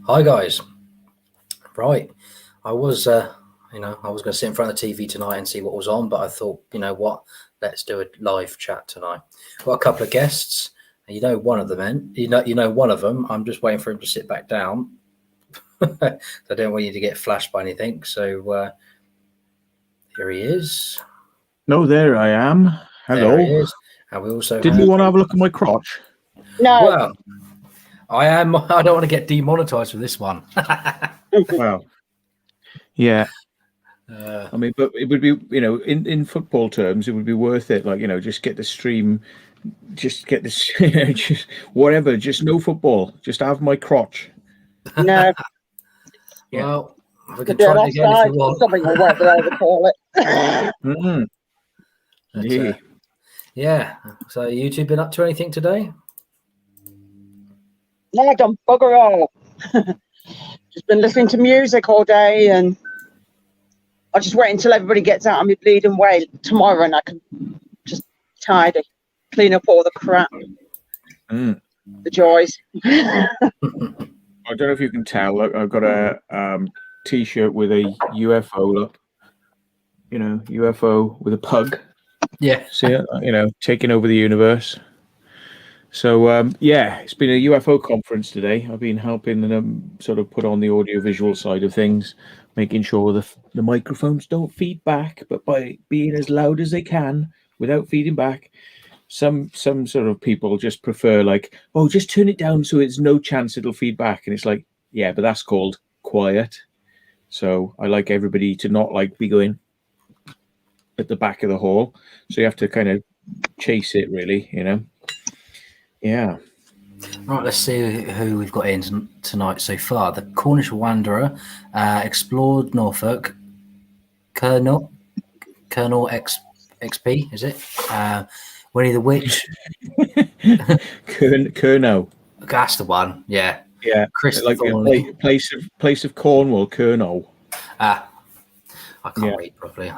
Hi guys. Right, I was, I was going to sit in front of the TV tonight and see what was on, but I thought, you know what, let's do a live chat tonight. Got a couple of guests. You know, one of them, one of them. I'm just waiting for him to sit back down. I don't want you to get flashed by anything. So here he is. No, there I am. Hello. There he is. And we also didn't you want to have a look at my crotch? No. Well, I don't want to get demonetized for this one. Well, yeah. I mean, but it would be, in football terms, it would be worth it. Like, just get the stream, just get this, just whatever, just no football. Just have my crotch. No. Yeah. Well, we could try it again if you want. Something or whatever they would call it. Yeah. So you two been up to anything today? No, I've done bugger all. Just been listening to music all day, and I'll just wait until everybody gets out of my bleeding way tomorrow, and I can just tidy, clean up all the crap, the joys. I don't know if you can tell. Look, I've got a T-shirt with a UFO up. UFO with a pug. Yeah. See it? Taking over the universe. So, it's been a UFO conference today. I've been helping them sort of put on the audiovisual side of things, making sure the microphones don't feed back, but by being as loud as they can without feeding back. Some sort of people just prefer like, oh, just turn it down so it's no chance it'll feed back. And it's like, yeah, but that's called quiet. So I like everybody to not like be going at the back of the hall. So you have to kind of chase it really, Yeah. Right, let's see who we've got in tonight so far. The Cornish Wanderer explored Norfolk. Colonel XP, is it? Winnie the Witch. Colonel. That's the one. Yeah. Yeah. Chris like place of Cornwall, Colonel. I can't read properly.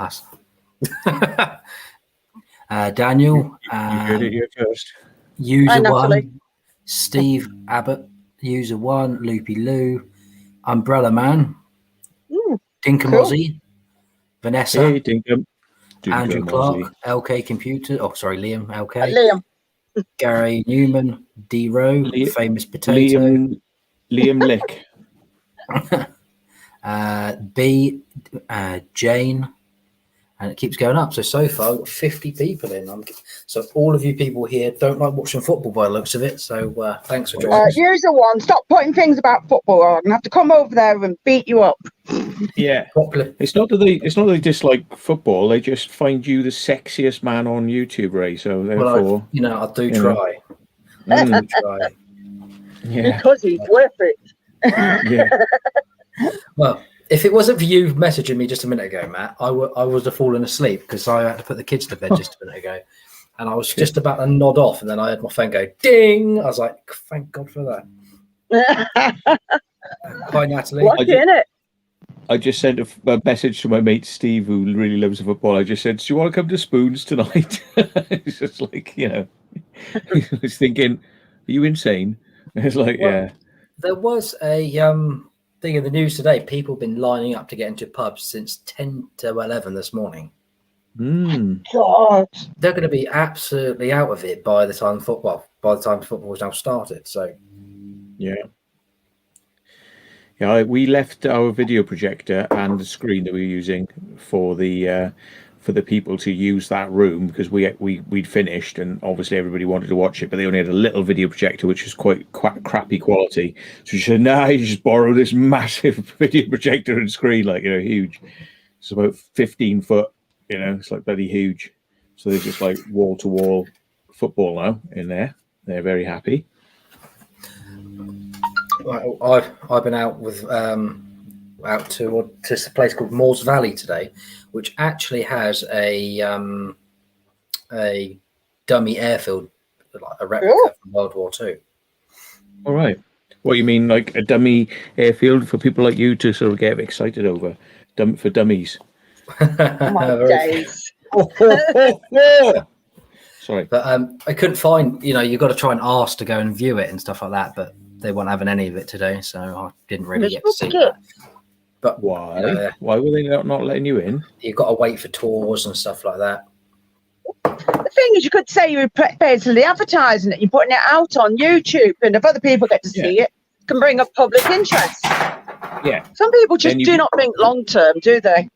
Daniel. You heard it here first. User one, Steve Abbott, User one, Loopy Lou, Umbrella Man, Dinkum Ozzy, Vanessa, hey, Dinkum. Andrew Clark, Ozzy. LK Computer. Oh, sorry, Liam, LK. Liam. Gary Newman, D Rowe, Famous Potato. Liam Lick. B, Jane. And it keeps going up. So far, I've got 50 people in. So all of you people here don't like watching football by the looks of it. So thanks for joining us. User one, stop putting things about football. I'm gonna have to come over there and beat you up. Yeah, it's not that they dislike football. They just find you the sexiest man on YouTube, Ray. So therefore, I do try. Try. Yeah, because he's worth it. Yeah. Well, if it wasn't for you messaging me just a minute ago, Matt, I would have fallen asleep because I had to put the kids to bed just a minute ago. And I was just about to nod off, and then I heard my phone go ding. I was like, thank God for that. Hi, Natalie. What's in it? I just sent a message to my mate Steve, who really loves football. I just said, do you want to come to Spoons tonight? It's just like, he was thinking, are you insane? It's like, yeah. There was a thing in the news today. People have been lining up to get into pubs since 10 to 11 this morning. God. They're going to be absolutely out of it by the time football has now started. So, yeah, we left our video projector and the screen that we were using for the people to use that room because we'd finished, and obviously everybody wanted to watch it, but they only had a little video projector which was quite crappy quality. So she said, "Nah, you just borrow this massive video projector and screen, like huge. It's about 15 foot." It's like bloody huge. So there's just like wall-to-wall football now in there. They're very happy. I've been out with out to a place called Moores Valley today, which actually has a dummy airfield, like a replica from World War II. All right. What you mean, like a dummy airfield for people like you to sort of get excited over, for dummies? Oh my days. Sorry, but I couldn't find. You've got to try and ask to go and view it and stuff like that. But they weren't having any of it today, so I didn't really You're get to see supposed to that. But Why? you know, Why were they not letting you in? you've got to wait for tours and stuff like that. The thing is, you could say you're basically advertising it. You're putting it out on YouTube, and if other people get to see it, it can bring up public interest. Yeah. Some people just do not think long term, do they?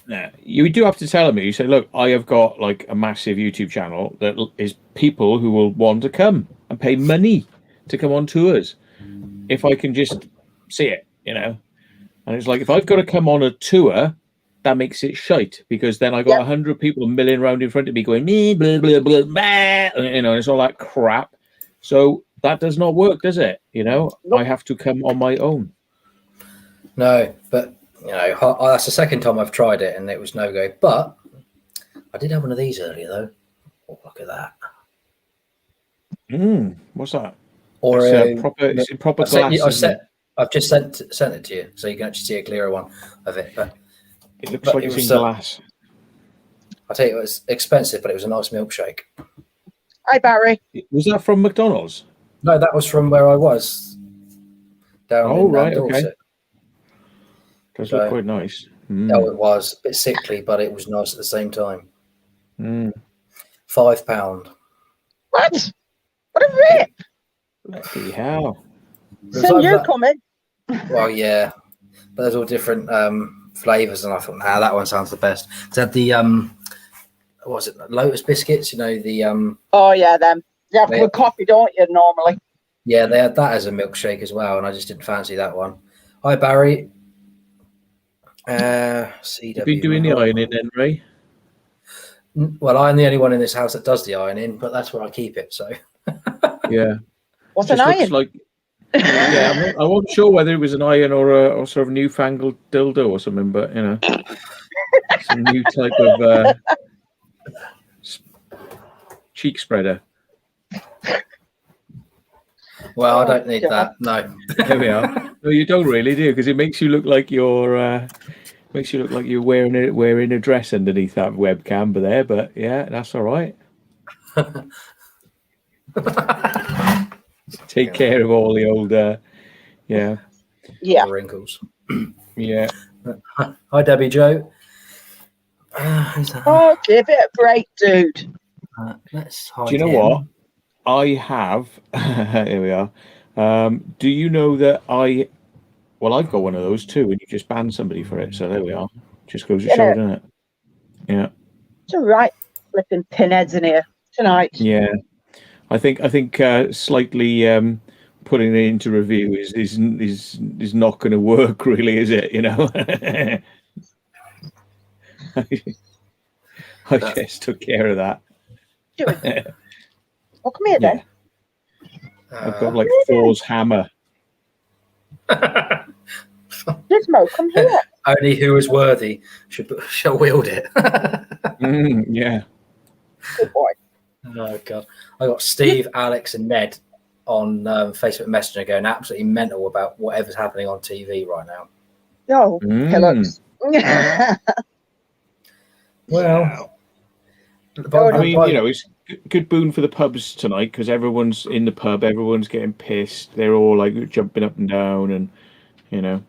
Yeah, you do have to tell them. You say, look, I have got like a massive YouTube channel that is people who will want to come and pay money to come on tours. If I can just see it, you know. And it's like, if I've got to come on a tour, that makes it shite, because then I got 100 people milling around in front of me going, blah, blah, blah, blah, and, you know, and it's all that crap. So that does not work, does it? You know, Nope. I have to come on my own. No, but you know, that's the second time I've tried it, and it was no go. But I did have one of these earlier, though. Oh, look at that! What's that? Oreo. It's in proper glass. I've just sent it to you, so you can actually see a clearer one of it. But it looks like it's in glass. I'll tell you, it was expensive, but it was a nice milkshake. Hi, Barry. Was that from McDonald's? No, that was from where I was. Down in right, Dorset. okay. Does look quite nice. Oh, it was a bit sickly, but it was nice at the same time. £5. What? What a rip! Bloody hell! So you're coming? Well, yeah, but there's all different flavors, and I thought, nah, that one sounds the best. It had the what was it, Lotus biscuits? You know, the Oh yeah, them. You have with coffee, don't you? Normally. Yeah, they had that as a milkshake as well, and I just didn't fancy that one. Hi, Barry. CW. You've been doing the ironing then, Ray? Well, I'm the only one in this house that does the ironing, but that's where I keep it. So. Yeah. What's an iron? Like, yeah, I wasn't sure whether it was an iron or a sort of newfangled dildo or something, but you know, some new type of cheek spreader. Well, I don't need that. No. There we are. No, you don't really, do you? Because it makes you look like you're wearing a dress underneath that webcam, but yeah, that's all right. Take care of all the old wrinkles. Yeah. Hi, Debbie Joe. Oh, give it a break, dude. Do you know what? I have. Here we are. Do you know that I've got one of those too, and you just ban somebody for it. So there we are. Just goes to show, doesn't it? Yeah. It's all right. Flipping pinheads in here tonight. Yeah. I think slightly putting it into review is not going to work, really, is it? You know. I just took care of that. Well, come here then. I've got like Thor's hammer. Gizmo, come here. Only who is worthy shall wield it. Yeah. Good boy. Oh God, I got Steve, Alex, and Ned on Facebook Messenger going absolutely mental about whatever's happening on TV right now. Oh, pillows. Well, I mean, you know, it's good boon for the pubs tonight because everyone's in the pub, everyone's getting pissed. They're all like jumping up and down, and you know,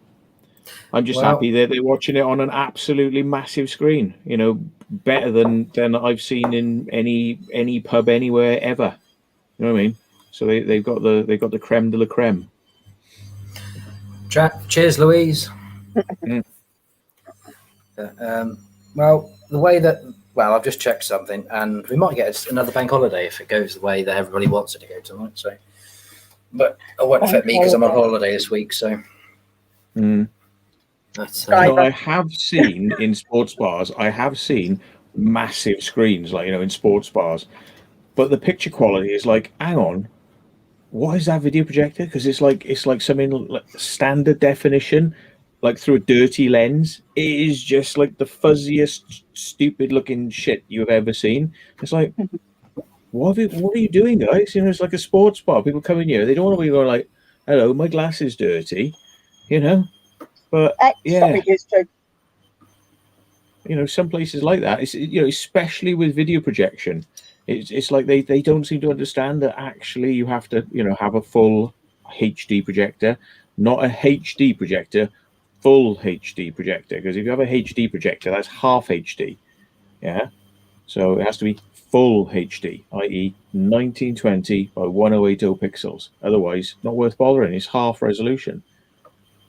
I'm just happy that they're watching it on an absolutely massive screen. You know, better than I've seen in any pub anywhere ever. You know what I mean? So they've got the creme de la creme. Cheers, Louise. Well, the way that I've just checked something, and we might get another bank holiday if it goes the way that everybody wants it to go tonight. So, but it won't affect me because I'm on holiday this week. So, that's, I have seen in sports bars. I have seen massive screens, like, you know, in sports bars, but the picture quality is like, hang on, what is that video projector? Because it's like something like standard definition, like through a dirty lens. It is just like the fuzziest, stupid looking shit you've ever seen. It's like, what are you doing, guys? You know, it's like a sports bar. People come in here, they don't want to be going like, hello, my glass is dirty, you know. But yeah, you know, some places like that. It's, you know, especially with video projection, it's like they don't seem to understand that actually you have to, you know, have a full HD projector, not a HD projector, full HD projector. Because if you have a HD projector, that's half HD. Yeah. So it has to be full HD, i.e. 1920 by 1080 pixels. Otherwise, not worth bothering. It's half resolution.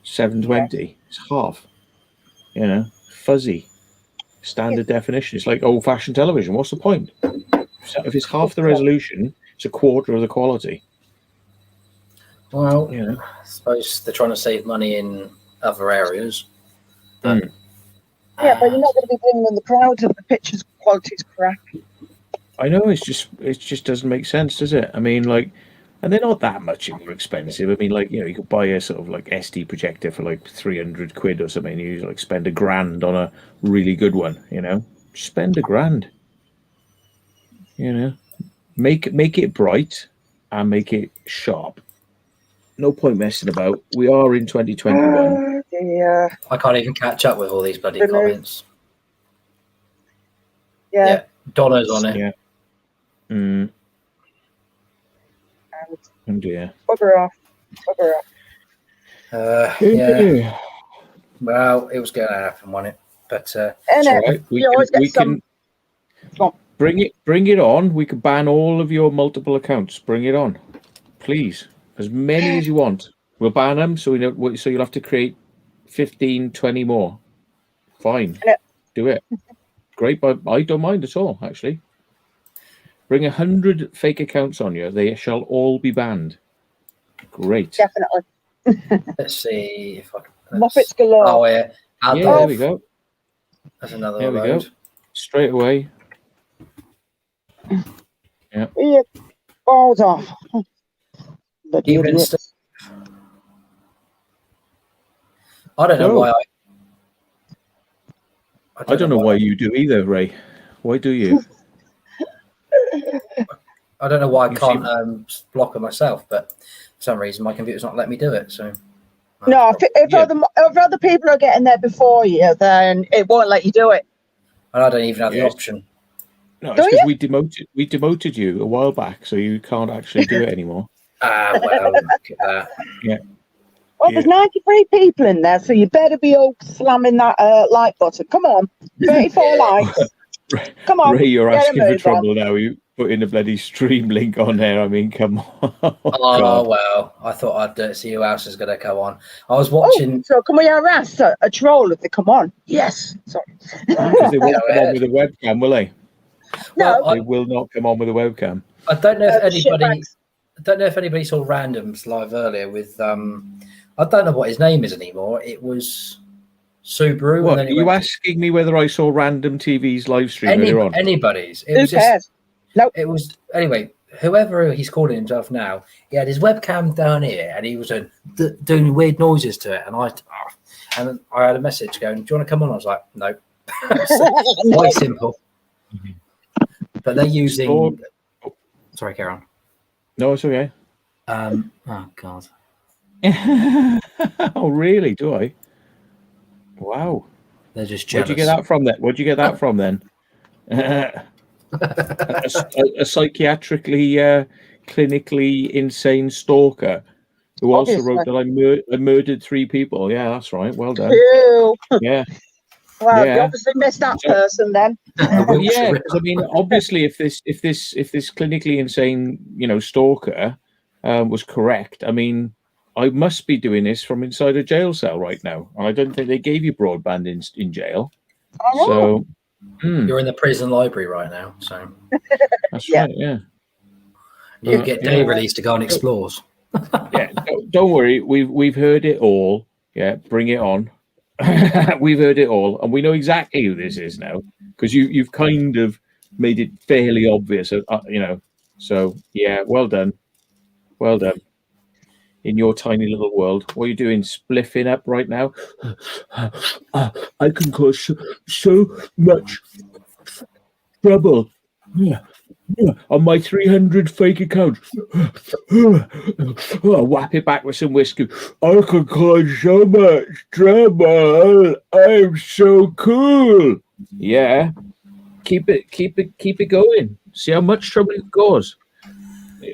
720, it's half. You know, fuzzy. Standard definition. It's like old-fashioned television. What's the point? If it's half the resolution, it's a quarter of the quality. Well, Yeah. I suppose they're trying to save money in other areas. But, Yeah, but you're not going to be bringing in the crowd if the picture's quality's crap. I know, it just doesn't make sense, does it? I mean, like, and they're not that much more expensive. I mean, like, you know, you could buy a sort of like SD projector for like 300 quid or something. You like spend £1,000 on a really good one, you know. Spend £1,000. You know, make it bright and make it sharp. No point messing about. We are in 2021. Yeah. I can't even catch up with all these bloody Really? comments. Yeah. Donna's on it. Yeah. And Oh dear. bugger off. Bugger off. Yeah. Well, it was going to happen, wasn't it? But It's all right. We can bring it on. We can ban all of your multiple accounts. Bring it on, please. As many as you want. We'll ban them, so we know. So you'll have to create 15, 20 more. Fine, do it. Great, but I don't mind at all. Actually, bring 100 fake accounts on you. They shall all be banned. Great. Definitely. let's see if I can. Muppets galore. Oh, yeah. There we go. That's another There we load. go. Straight away. Yeah. Yeah. Balls off. Even I don't know why I don't know why you do either, Ray. Why do you? I don't know why I can't block it myself, but for some reason my computer's not letting me do it. So no, if other people are getting there before you, then it won't let you do it. And I don't even have the option. No, it's because we demoted you a while back, so you can't actually do it anymore. Ah, well, look at that. Yeah. Well, there's 93 people in there, so you better be all slamming that like button. Come on, 34 likes. Come on, Ray, you're asking for trouble now. You putting a bloody stream link on there. I mean, come on. Oh, well, I thought I'd see who else is going to come on. I was watching. So can we harass a troll if they come on? Yes. Sorry. Because they won't come on with a webcam, will they? No, they will not come on with a webcam. I don't know if anybody. I don't know if anybody saw Random's live earlier with I don't know what his name is anymore. It was Subaru. What, are you asking me whether I saw Random TV's live stream earlier on? Anybody's. It who was cares? just Nope. it was anyway, whoever he's calling himself now, he had his webcam down here and he was doing weird noises to it, and I had a message going, do you want to come on? I was like, no. Quite simple. But they're using sorry, Karen. No, it's okay. Oh God. Oh really? Do I? Wow. They're just jealous. Where'd you get that from then? Where'd you get that from then? a psychiatrically, clinically insane stalker who also wrote that I murdered 3 people. Yeah, that's right. Well done. Ew. Yeah. Well, you obviously missed that person then. Well, yeah, because I mean, obviously, if this clinically insane, stalker was correct, I mean, I must be doing this from inside a jail cell right now. I don't think they gave you broadband in jail. So you're in the prison library right now. So that's right. Yeah. You get day release to go and explore. Yeah. Don't worry. We've heard it all. Yeah. Bring it on. We've heard it all, and we know exactly who this is now because you've kind of made it fairly obvious, So yeah, well done. In your tiny little world, what are you doing? Spliffing up right now? I can cause so much trouble. On my 300 fake accounts. Whap it back with some whiskey. I can cause so much trouble. I'm so cool. Yeah. Keep it going. See how much trouble it causes.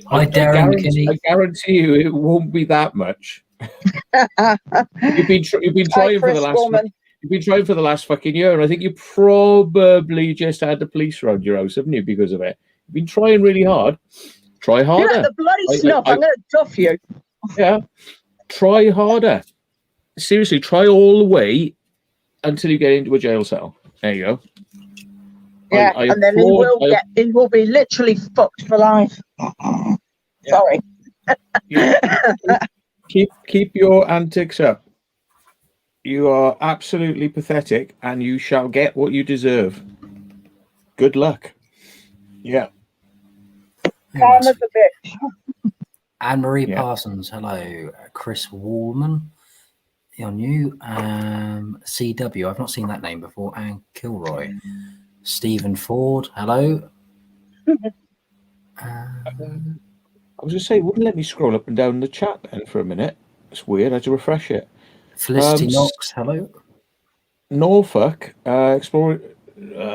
Hi, Darren Kinney. I guarantee you it won't be that much. You've been trying for the last you've been trying for the last fucking year, and I think you probably just had the police around your house, haven't you, because of it? You've been trying really hard. Try harder. You're like the bloody snuff. I'm going to duff you. Yeah. Try harder. Seriously, try all the way until you get into a jail cell. There you go. Yeah, and then he will be literally fucked for life. Yeah. Sorry. Yeah. Keep your antics up. You are absolutely pathetic, and you shall get what you deserve. Good luck. Yeah. Karma's a bitch. Anne-Marie Parsons, hello. Chris Wallman, on you. CW, I've not seen that name before. Anne Kilroy. Stephen Ford, hello. I was going to say, it wouldn't let me scroll up and down the chat then for a minute. It's weird. I had to refresh it. Felicity Knox, hello. Norfolk, explore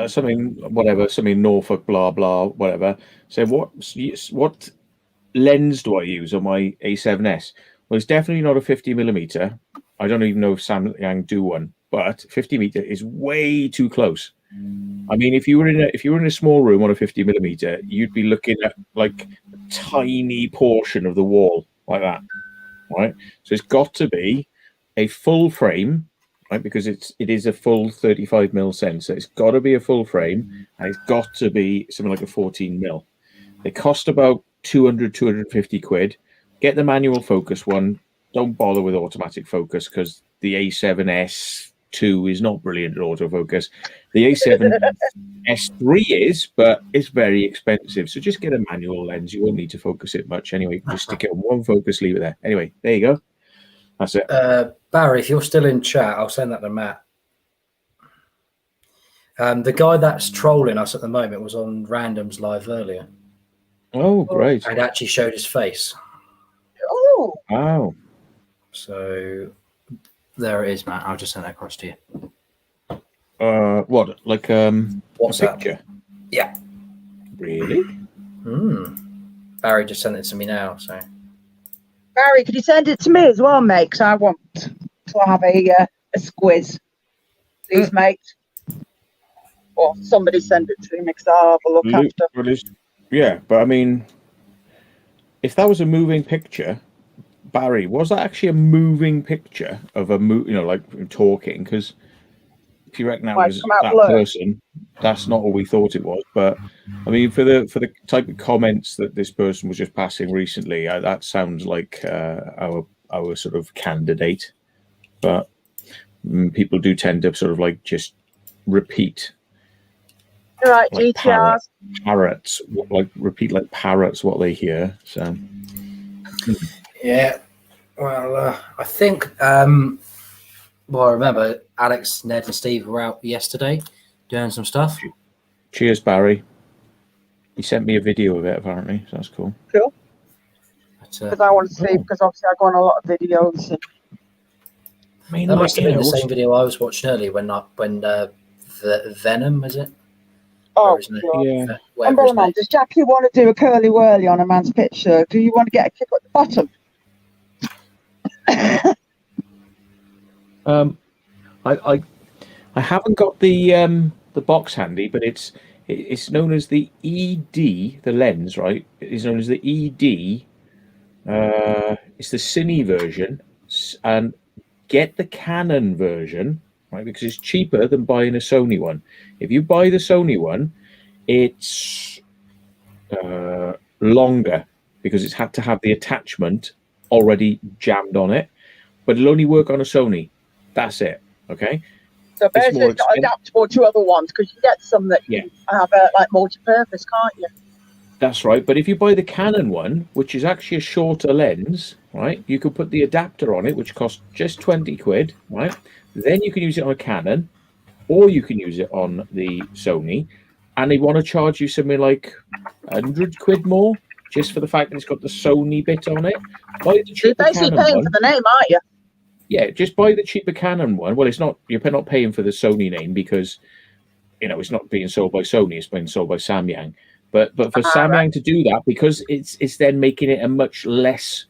something Norfolk, blah blah, whatever. So what lens do I use on my A7S? Well, it's definitely not a 50mm. I don't even know if Samyang do one, but 50mm is way too close. I mean, if you were in a small room on a 50mm, you'd be looking at like a tiny portion of the wall like that, right? So it's got to be a full frame, right? Because it is a full 35mm sensor. It's got to be a full frame, and it's got to be something like a 14mm. They cost about 250 quid. Get the manual focus one. Don't bother with automatic focus because the A7S2 is not brilliant at autofocus. The A7S3 is, but it's very expensive. So just get a manual lens. You won't need to focus it much anyway. Just stick it on one focus, leave it there. Anyway, there you go. That's it. Barry, if you're still in chat, I'll send that to Matt. The guy that's trolling us at the moment was on Random's live earlier. Oh, great. And actually showed his face. Oh. Wow. So there it is, Matt. I'll just send that across to you. What? Like what's a picture? Yeah. Really? Barry just sent it to me now, so. Barry, could you send it to me as well, mate? Because I want to have a squiz. Please, mate. Or somebody send it to me because I'll have a look after. Yeah, but I mean, if that was a moving picture, Barry, was that actually a moving picture of a like talking? Because if you reckon that was that person, that's not what we thought it was. But I mean, for the type of comments that this person was just passing recently, that sounds like our sort of candidate. But people do tend to sort of like just repeat. All right, like parrots, like repeat like parrots what they hear. So yeah. Well, I think. I remember Alex, Ned, and Steve were out yesterday doing some stuff. Cheers, Barry. He sent me a video of it. Apparently, so that's cool. Cool. Because I want to see, because obviously I go on a lot of videos. And... I mean, that must have been the same video I was watching earlier when the Venom, is it? Oh, yeah. Umbrella Man, does Jackie want to do a curly whirly on a man's picture? Do you want to get a kick at the bottom? I haven't got the box handy, but it's known as the ED, the lens, right? It's known as the ED. It's the Cine version, and get the Canon version, right? Because it's cheaper than buying a Sony one. If you buy the Sony one, it's longer because it's had to have the attachment already jammed on it, but it'll only work on a Sony. That's it. Okay. So basically, it's not adaptable to other ones because you get some that you have like multi-purpose, can't you? That's right. But if you buy the Canon one, which is actually a shorter lens, right, you can put the adapter on it, which costs just 20 quid, right? Then you can use it on a Canon, or you can use it on the Sony, and they want to charge you something like 100 quid more just for the fact that it's got the Sony bit on it. Buy the cheaper Canon paying one. For the name, aren't you? Yeah, just buy the cheaper Canon one. Well, it's not. You're not paying for the Sony name because it's not being sold by Sony. It's being sold by Samyang. But for Samyang to do that, because it's then making it a much less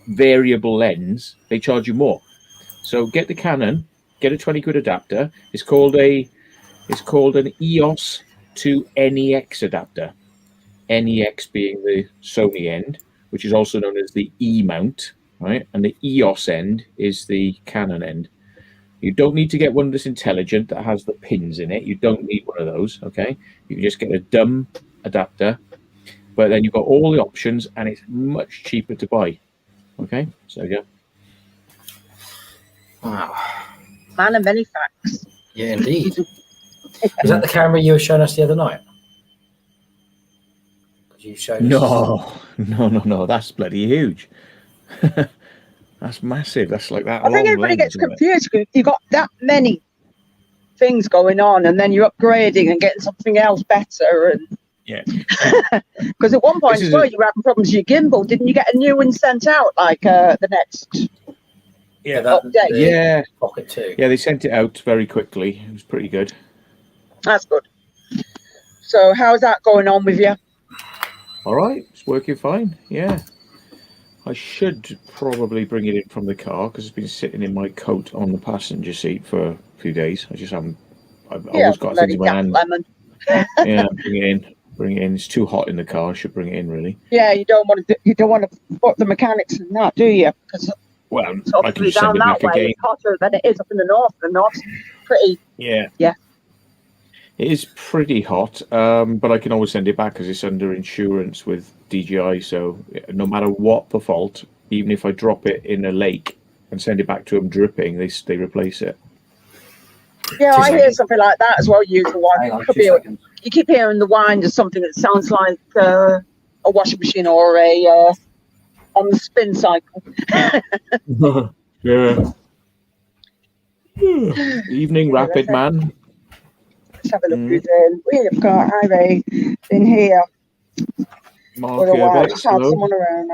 variable lens, they charge you more. So get the Canon, get a 20 quid adapter. It's called an EOS to NEX adapter. NEX being the Sony end, which is also known as the E mount, right? And the EOS end is the Canon end. You don't need to get one that's intelligent that has the pins in it. You don't need one of those, okay? You can just get a dumb adapter, but then you've got all the options and it's much cheaper to buy. Okay, so yeah. Wow. Man of many facts. Yeah, indeed. Is that the camera you were showing us the other night? You showed us. No. That's bloody huge. That's massive. That's like that. I think everybody gets confused because you've got that many things going on, and then you're upgrading and getting something else better. And yeah, because at one point as well, you were having problems with your gimbal. Didn't you get a new one sent out like the next? Yeah, that update. Pocket 2. Yeah, they sent it out very quickly. It was pretty good. That's good. So how's that going on with you? All right, it's working fine. Yeah. I should probably bring it in from the car because it's been sitting in my coat on the passenger seat for a few days. I just haven't. I've always got things in my hand. Lemon. Yeah, bring it in. Bring it in. It's too hot in the car. I should bring it in, really. Yeah, you don't want to put the mechanics in that, do you? Because I can just send it back again. It's hotter than it is up in the north. The north's pretty. Yeah. Yeah. It is pretty hot, but I can always send it back because it's under insurance with DJI. So no matter what the fault, even if I drop it in a lake and send it back to them dripping, they replace it. Yeah, I hear something like that as well. Usual one. You keep hearing the whine of something that sounds like a washing machine or a on the spin cycle. Yeah. Evening, Rapid Man. Let's have a look who's in. We have got Ivy in here. Mark Urbex, hello. Someone around.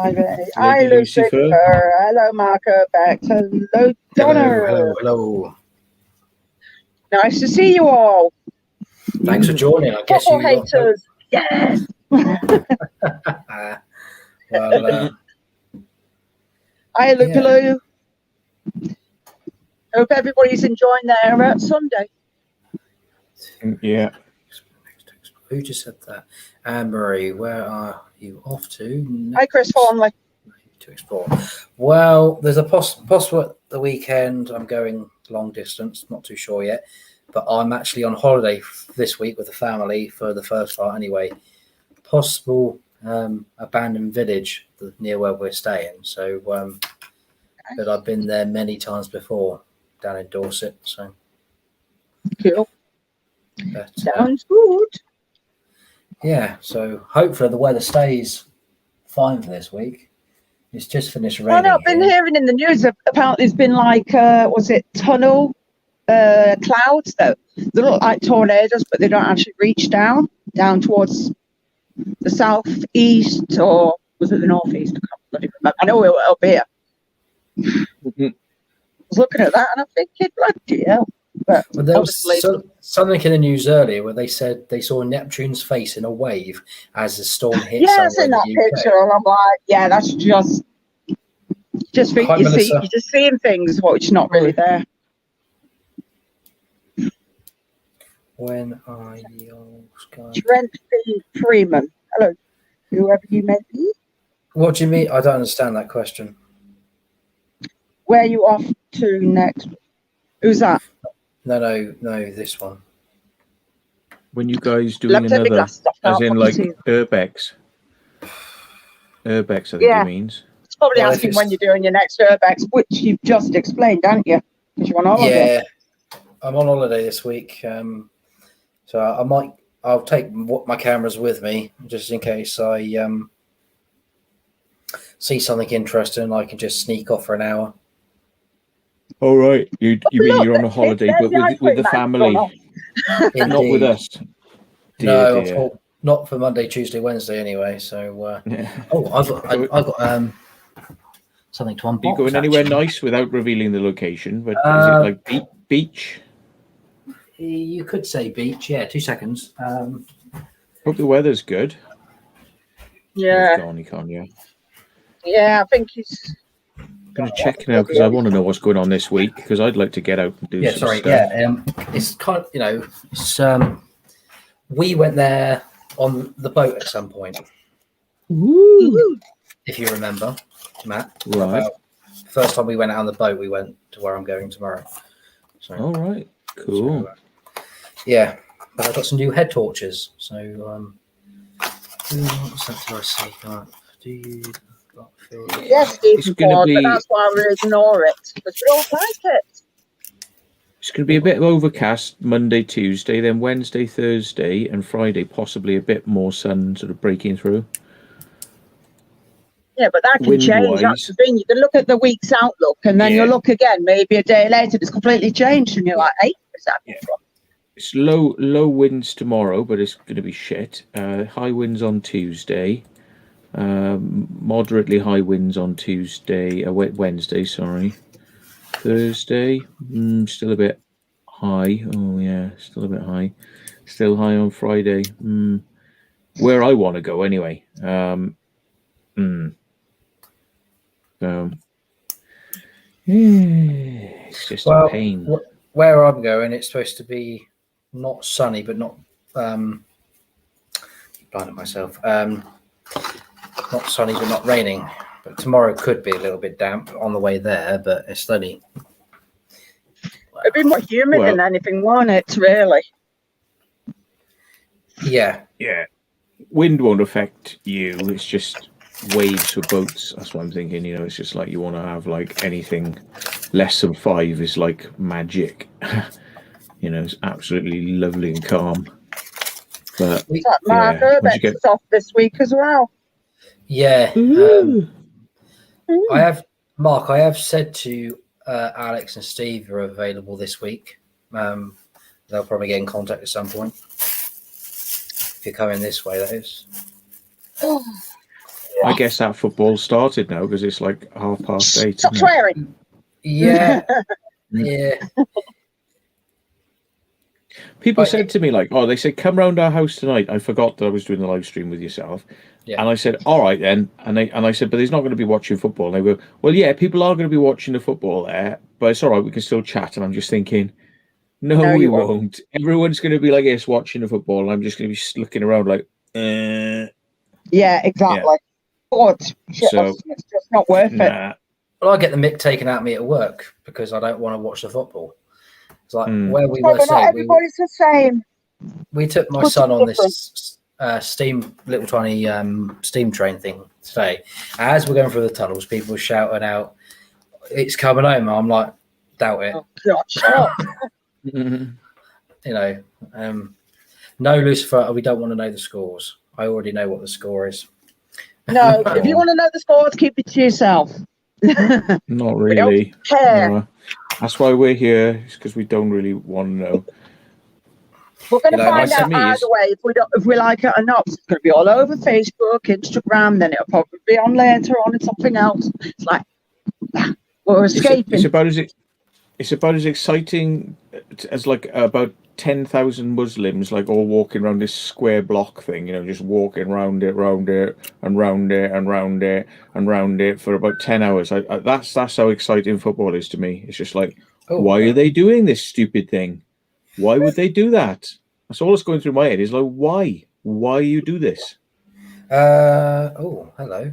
Ivy. Hi, Lucifer. Hello, Mark Urbex. Hello, Donna. Hello. Nice to see you all. Thanks for joining. I guess you haters. Yes. Well, hi, Luke. Hope everybody's enjoying their Sunday. Yeah. Who just said that? Anne-Marie, where are you off to? Hi, Chris Fawnley. To explore. Well, there's a possible at the weekend. I'm going long distance, not too sure yet, but I'm actually on holiday this week with the family for the first part anyway. Possible abandoned village near where we're staying. So, but I've been there many times before down in Dorset. So cool. But, sounds good. Yeah, so hopefully the weather stays fine for this week. It's just finished raining. I know, I've been hearing in the news apparently it's been like, was it tunnel clouds that they look like tornadoes, but they don't actually reach down towards the southeast, or was it the northeast? I can't bloody remember. I know we were up here. I was looking at that and I'm thinking, bloody hell. But there was something in the news earlier where they said they saw Neptune's face in a wave as the storm hit. Yeah, I've seen that picture, and I'm like, yeah, that's just think you're just seeing things which not really there. When are you going? Trent Freeman. Hello, whoever you may be. What do you mean? I don't understand that question. Where are you off to next? Who's that? No, this one. When you guys doing another, as in like Urbex? Urbex, I think it means. It's probably asking when you're doing your next Urbex, which you've just explained, haven't you? Because you're on holiday. Yeah, I'm on holiday this week. So I'll take my cameras with me just in case I see something interesting. I can just sneak off for an hour. All right. You mean you're on a holiday, but with the family, not with us? No, not for Monday, Tuesday, Wednesday anyway. So, I've got something to unbox. Are you going anywhere nice without revealing the location? But is it like beach? You could say beach. Yeah, 2 seconds. Hope the weather's good. Yeah. He's gone, he can't, yeah. Yeah, I think he's... I'm going to check now because I want to know what's going on this week because I'd like to get out and do Yeah, some sorry. stuff. Yeah, it's kind of, you know, it's, we went there on the boat at some point. Woo! If you remember, Matt. Right. About the first time we went out on the boat, we went to where I'm going tomorrow. So, All right. Cool. So, yeah, but I've got some new head torches. So, what's that? Did I say? Do you? Yes, Steve, It's gonna but be- that's why we ignore it because we don't like it. It's going to be a bit of overcast Monday, Tuesday, then Wednesday, Thursday, and Friday, possibly a bit more sun sort of breaking through. Yeah, but that can change. That's the thing. You can look at the week's outlook, and then you'll look again. Maybe a day later, it's completely changed, and you're like, "Hey, where's that from?" It's low winds tomorrow, but it's going to be shit. High winds on Tuesday. Moderately high winds on Wednesday, sorry. Thursday, still a bit high. Oh yeah, still a bit high. Still high on Friday. Where I want to go anyway. It's just a pain. Where I'm going, it's supposed to be not sunny, but not blinded myself. Not sunny, but not raining. But tomorrow could be a little bit damp on the way there, but it's sunny. It'd be more humid than anything, won't it? Really? Yeah. Yeah. Wind won't affect you. It's just waves for boats. That's what I'm thinking. You know, it's just like you want to have like anything less than 5 is like magic. You know, it's absolutely lovely and calm. But Mark Herbex is off this week as well. Yeah. I have said to Alex and Steve are available this week. They'll probably get in contact at some point. If you're coming this way, that is. I guess that football started now because it's like 8:30. Stop swearing. Yeah. Yeah. People said to me, like, oh, they said, come round our house tonight. I forgot that I was doing the live stream with yourself. Yeah. And I said, all right, then. And I said, but he's not going to be watching football. And they go, well, yeah, people are going to be watching the football there, but it's all right. We can still chat. And I'm just thinking, no, we won't. Everyone's going to be like this watching the football. And I'm just going to be looking around like, Yeah, exactly. Yeah. So, it's just not worth it. Well, I get the mick taken out of me at work because I don't want to watch the football. It's like where we were saying, not everybody's the same. We took my son on this little tiny steam train thing today. As we're going through the tunnels, people were shouting out, "It's coming home!" I'm like, doubt it. Oh, God, shut up. You know, no, Lucifer. We don't want to know the scores. I already know what the score is. No, if you want to know the scores, keep it to yourself. Not really. We don't care. No. That's why we're here. It's because we don't really want to know. We're going to find out either way if we like it or not. It's going to be all over Facebook, Instagram. Then it'll probably be on later on in something else. It's like we're escaping. It's about as exciting as like about 10,000 Muslims like all walking around this square block thing. You know, just walking round it, and round it, and round it, and round it for about 10 hours. That's how exciting football is to me. It's just like, why are they doing this stupid thing? Why would they do that? That's all that's going through my head. Is like, why? Why you do this? Oh, hello.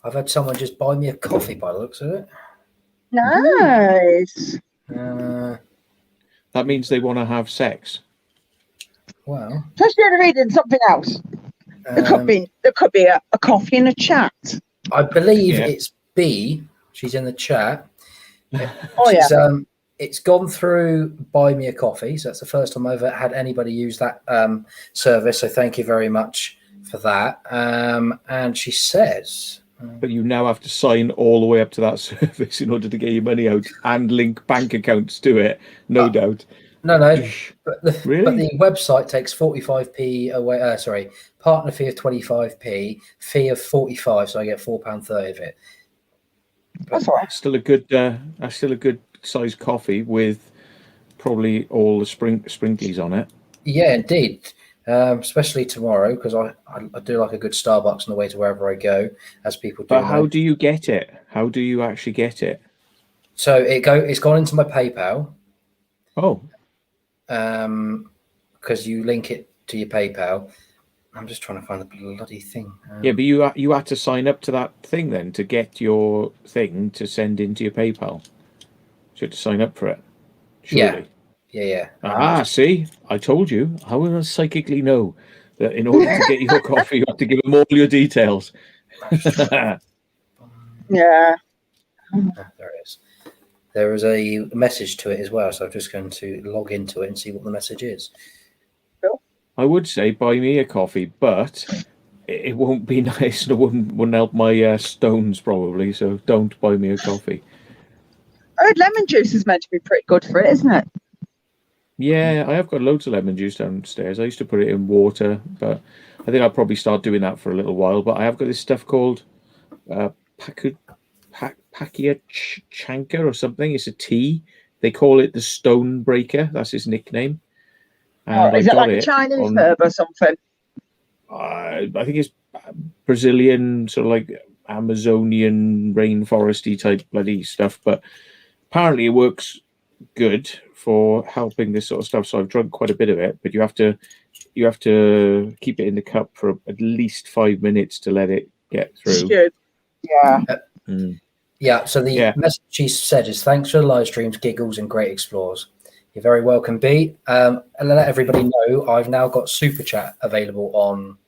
I've had someone just buy me a coffee by the looks of it. Nice. That means they want to have sex. Well, just reading something else. There could be a coffee in a chat. I believe it's B. She's in the chat. It's gone through Buy Me a Coffee, so that's the first time I've ever had anybody use that service. So thank you very much for that. And she says, but you now have to sign all the way up to that service in order to get your money out and link bank accounts to it. No doubt. No. But the website takes 45p away. Sorry, partner fee of 25p, fee of 45, so I get £4.30 of it. That's all right. Still a good size coffee with probably all the sprinklers on it. Yeah, indeed. especially tomorrow because I do like a good Starbucks on the way to wherever I go, as people do. But how do you get it? How do you actually get it? So it's gone into my PayPal. Oh, because you link it to your PayPal. I'm just trying to find the bloody thing. yeah, but you had to sign up to that thing then to get your thing to send into your PayPal. So you had to sign up for it, surely. Yeah. See, I told you. How will I psychically know that in order to get your coffee, you have to give them all your details? Yeah. There it is. There is a message to it as well, so I'm just going to log into it and see what the message is. I would say buy me a coffee, but it won't be nice and it wouldn't help my stones probably. So don't buy me a coffee. I heard lemon juice is meant to be pretty good for it, isn't it? Yeah, I have got loads of lemon juice downstairs. I used to put it in water, but I think I'll probably start doing that for a little while. But I have got this stuff called Pakiachanka or something. It's a tea. They call it the Stone Breaker. That's his nickname. And Is it like a Chinese herb or something? I think it's Brazilian, sort of like Amazonian rainforesty type bloody stuff. But apparently it works good for helping this sort of stuff. So I've drunk quite a bit of it, but you have to keep it in the cup for at least 5 minutes to let it get through. Good. Yeah. Yeah. So the message she said is, thanks for the live streams, giggles, and great explores. You're very welcome, B. And let everybody know I've now got Super Chat available on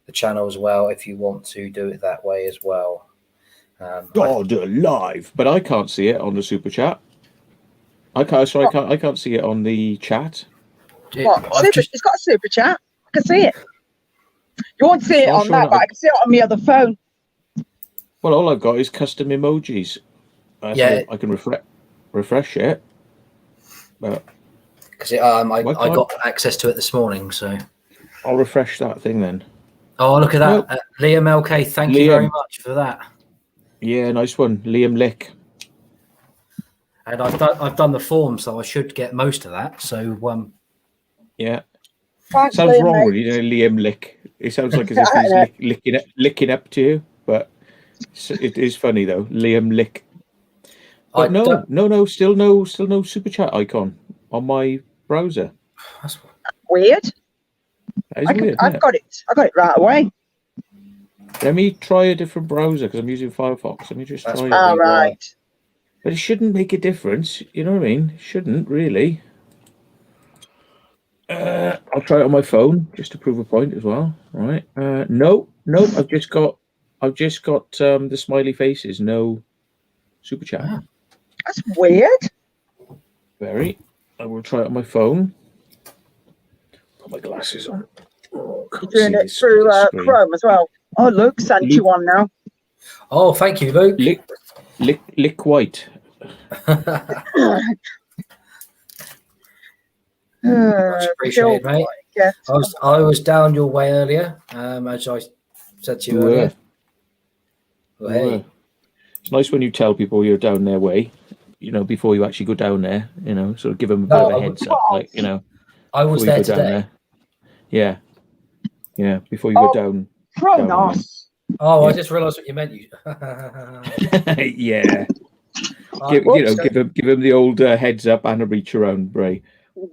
the channel as well if you want to do it that way as well. God alive! But I can't see it on the Super Chat. I can't see it on the chat. It's got a Super Chat. I can see it. You won't see it on that, but I can see it on my other phone. Well, all I've got is custom emojis. I can refresh it. Because I got access to it this morning, so I'll refresh that thing then. Oh, look at that, Liam LK. Thank you very much for that. Yeah, nice one, Liam Lick. And I've done the form, so I should get most of that. So yeah, sounds Liam, wrong, really. Liam Lick. It sounds like as if he's licking up to you, but it is funny though, Liam Lick. But no, still no Super Chat icon on my browser. That's weird. That is weird. I've got it. I got it right away. Let me try a different browser because I'm using Firefox. Let me just try it. All right. But it shouldn't make a difference. You know what I mean? It shouldn't really. I'll try it on my phone just to prove a point as well. All right. No. I've just got the smiley faces. No Super Chat. Ah. That's weird. Very. I will try it on my phone. Put my glasses on. You're doing it through Chrome as well. Oh, Luke sent you one now. Oh, thank you, Luke. Lick white. Much appreciated, mate. Yeah. I was down your way earlier, as I said to you earlier. Well, hey. It's nice when you tell people you're down their way, before you actually go down there, sort of give them a bit of a heads up, I was there today. Yeah. Yeah, before you go down. Kronos. Oh, I just realised what you meant. Yeah. Give him the old heads up and a reach around, Bray.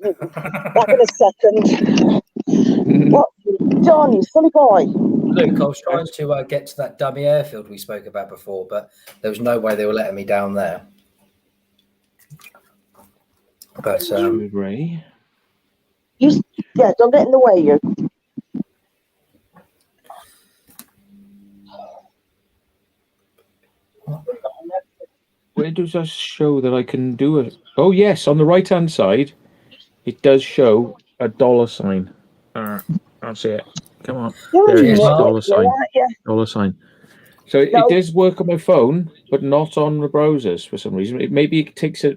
Back in a second. What have you done, you silly boy? Luke, I was trying to get to that dummy airfield we spoke about before, but there was no way they were letting me down there. But Ray. Don't get in the way, you. Where does that show that I can do it? Oh yes, on the right hand side, it does show a $sign. That's it. Come on. There it is. $sign. $sign. So it does work on my phone, but not on the browsers for some reason. Maybe it takes a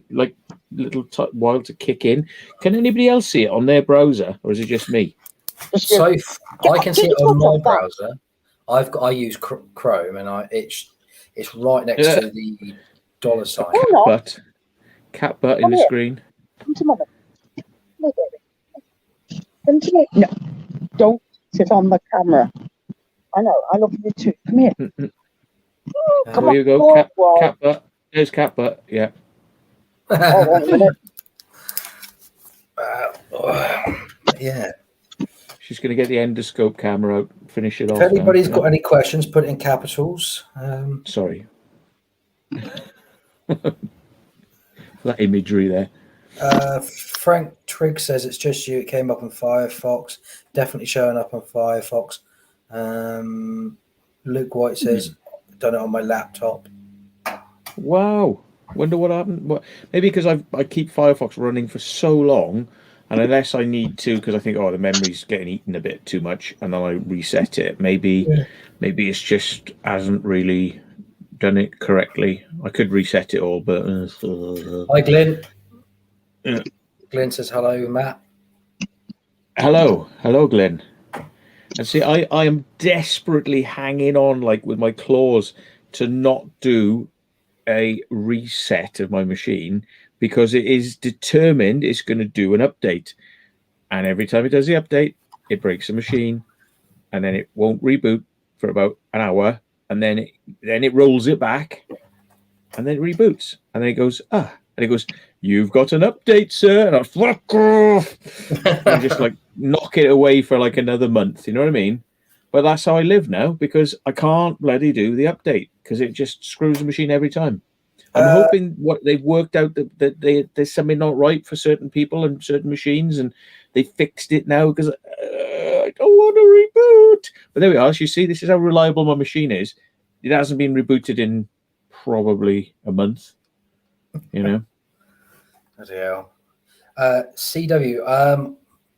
little while to kick in. Can anybody else see it on their browser, or is it just me? So I can see it on my browser. I use Chrome, and it's right next to the $sign. Cat butt in the screen. Come to mama. Come to me. No, don't sit on the camera. I know, I love you too. Come here. Come There on. you go, Good cat boy. butt. There's cat butt. Yeah. Oh, wait a minute. Yeah. She's going to get the endoscope camera out, finish it If off anybody's now. got any questions, put it in capitals. Sorry. That imagery there. Frank Trigg says it's just you. It came up on Firefox. Definitely showing up on Firefox. Luke White says, done it on my laptop. Wow. Wonder what happened. What? Maybe because I keep Firefox running for so long, and unless I need to, because I think, oh, the memory's getting eaten a bit too much, and then I reset it. Maybe it's just hasn't really done it correctly. I could reset it all, but Hi, Glenn. Yeah. Glenn says hello, Matt. hello, Glenn. And see, I am desperately hanging on, like with my claws, to not do a reset of my machine because it is determined it's going to do an update, and every time it does the update, it breaks the machine, and then it won't reboot for about an hour, and then it rolls it back, and then it reboots, and then it goes and it goes, you've got an update, sir, and I fuck off, and just like knock it away for like another month. You know what I mean? But that's how I live now because I can't bloody do the update because it just screws the machine every time. I'm hoping what they've worked out that there's something not right for certain people and certain machines, and they fixed it now because I don't want to reboot. But there we are. As you see, this is how reliable my machine is. It hasn't been rebooted in probably a month. You know. Bloody hell. CW.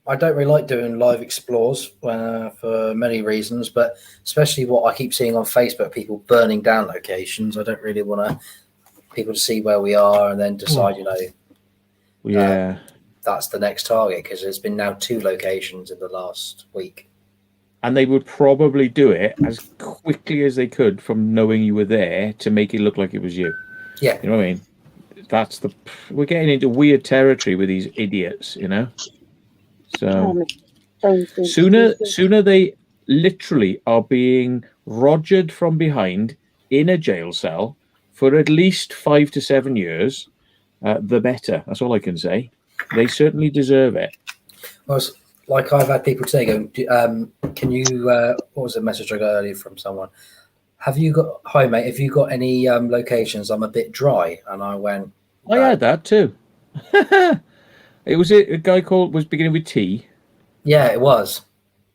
I don't really like doing live explores for many reasons, but especially what I keep seeing on Facebook, people burning down locations. I don't really want people to see where we are and then decide, Yeah. That's the next target, because there's been now 2 locations in the last week. And they would probably do it as quickly as they could from knowing you were there to make it look like it was you. Yeah. You know what I mean? We're getting into weird territory with these idiots, you know? So sooner they literally are being rogered from behind in a jail cell for at least 5 to 7 years, the better. That's all I can say. They certainly deserve it. Well, like I've had people say, can you, what was the message I got earlier from someone? Hi mate, have you got any locations? I'm a bit dry. And I went, I had that too. It was a guy was beginning with T. Yeah, it was.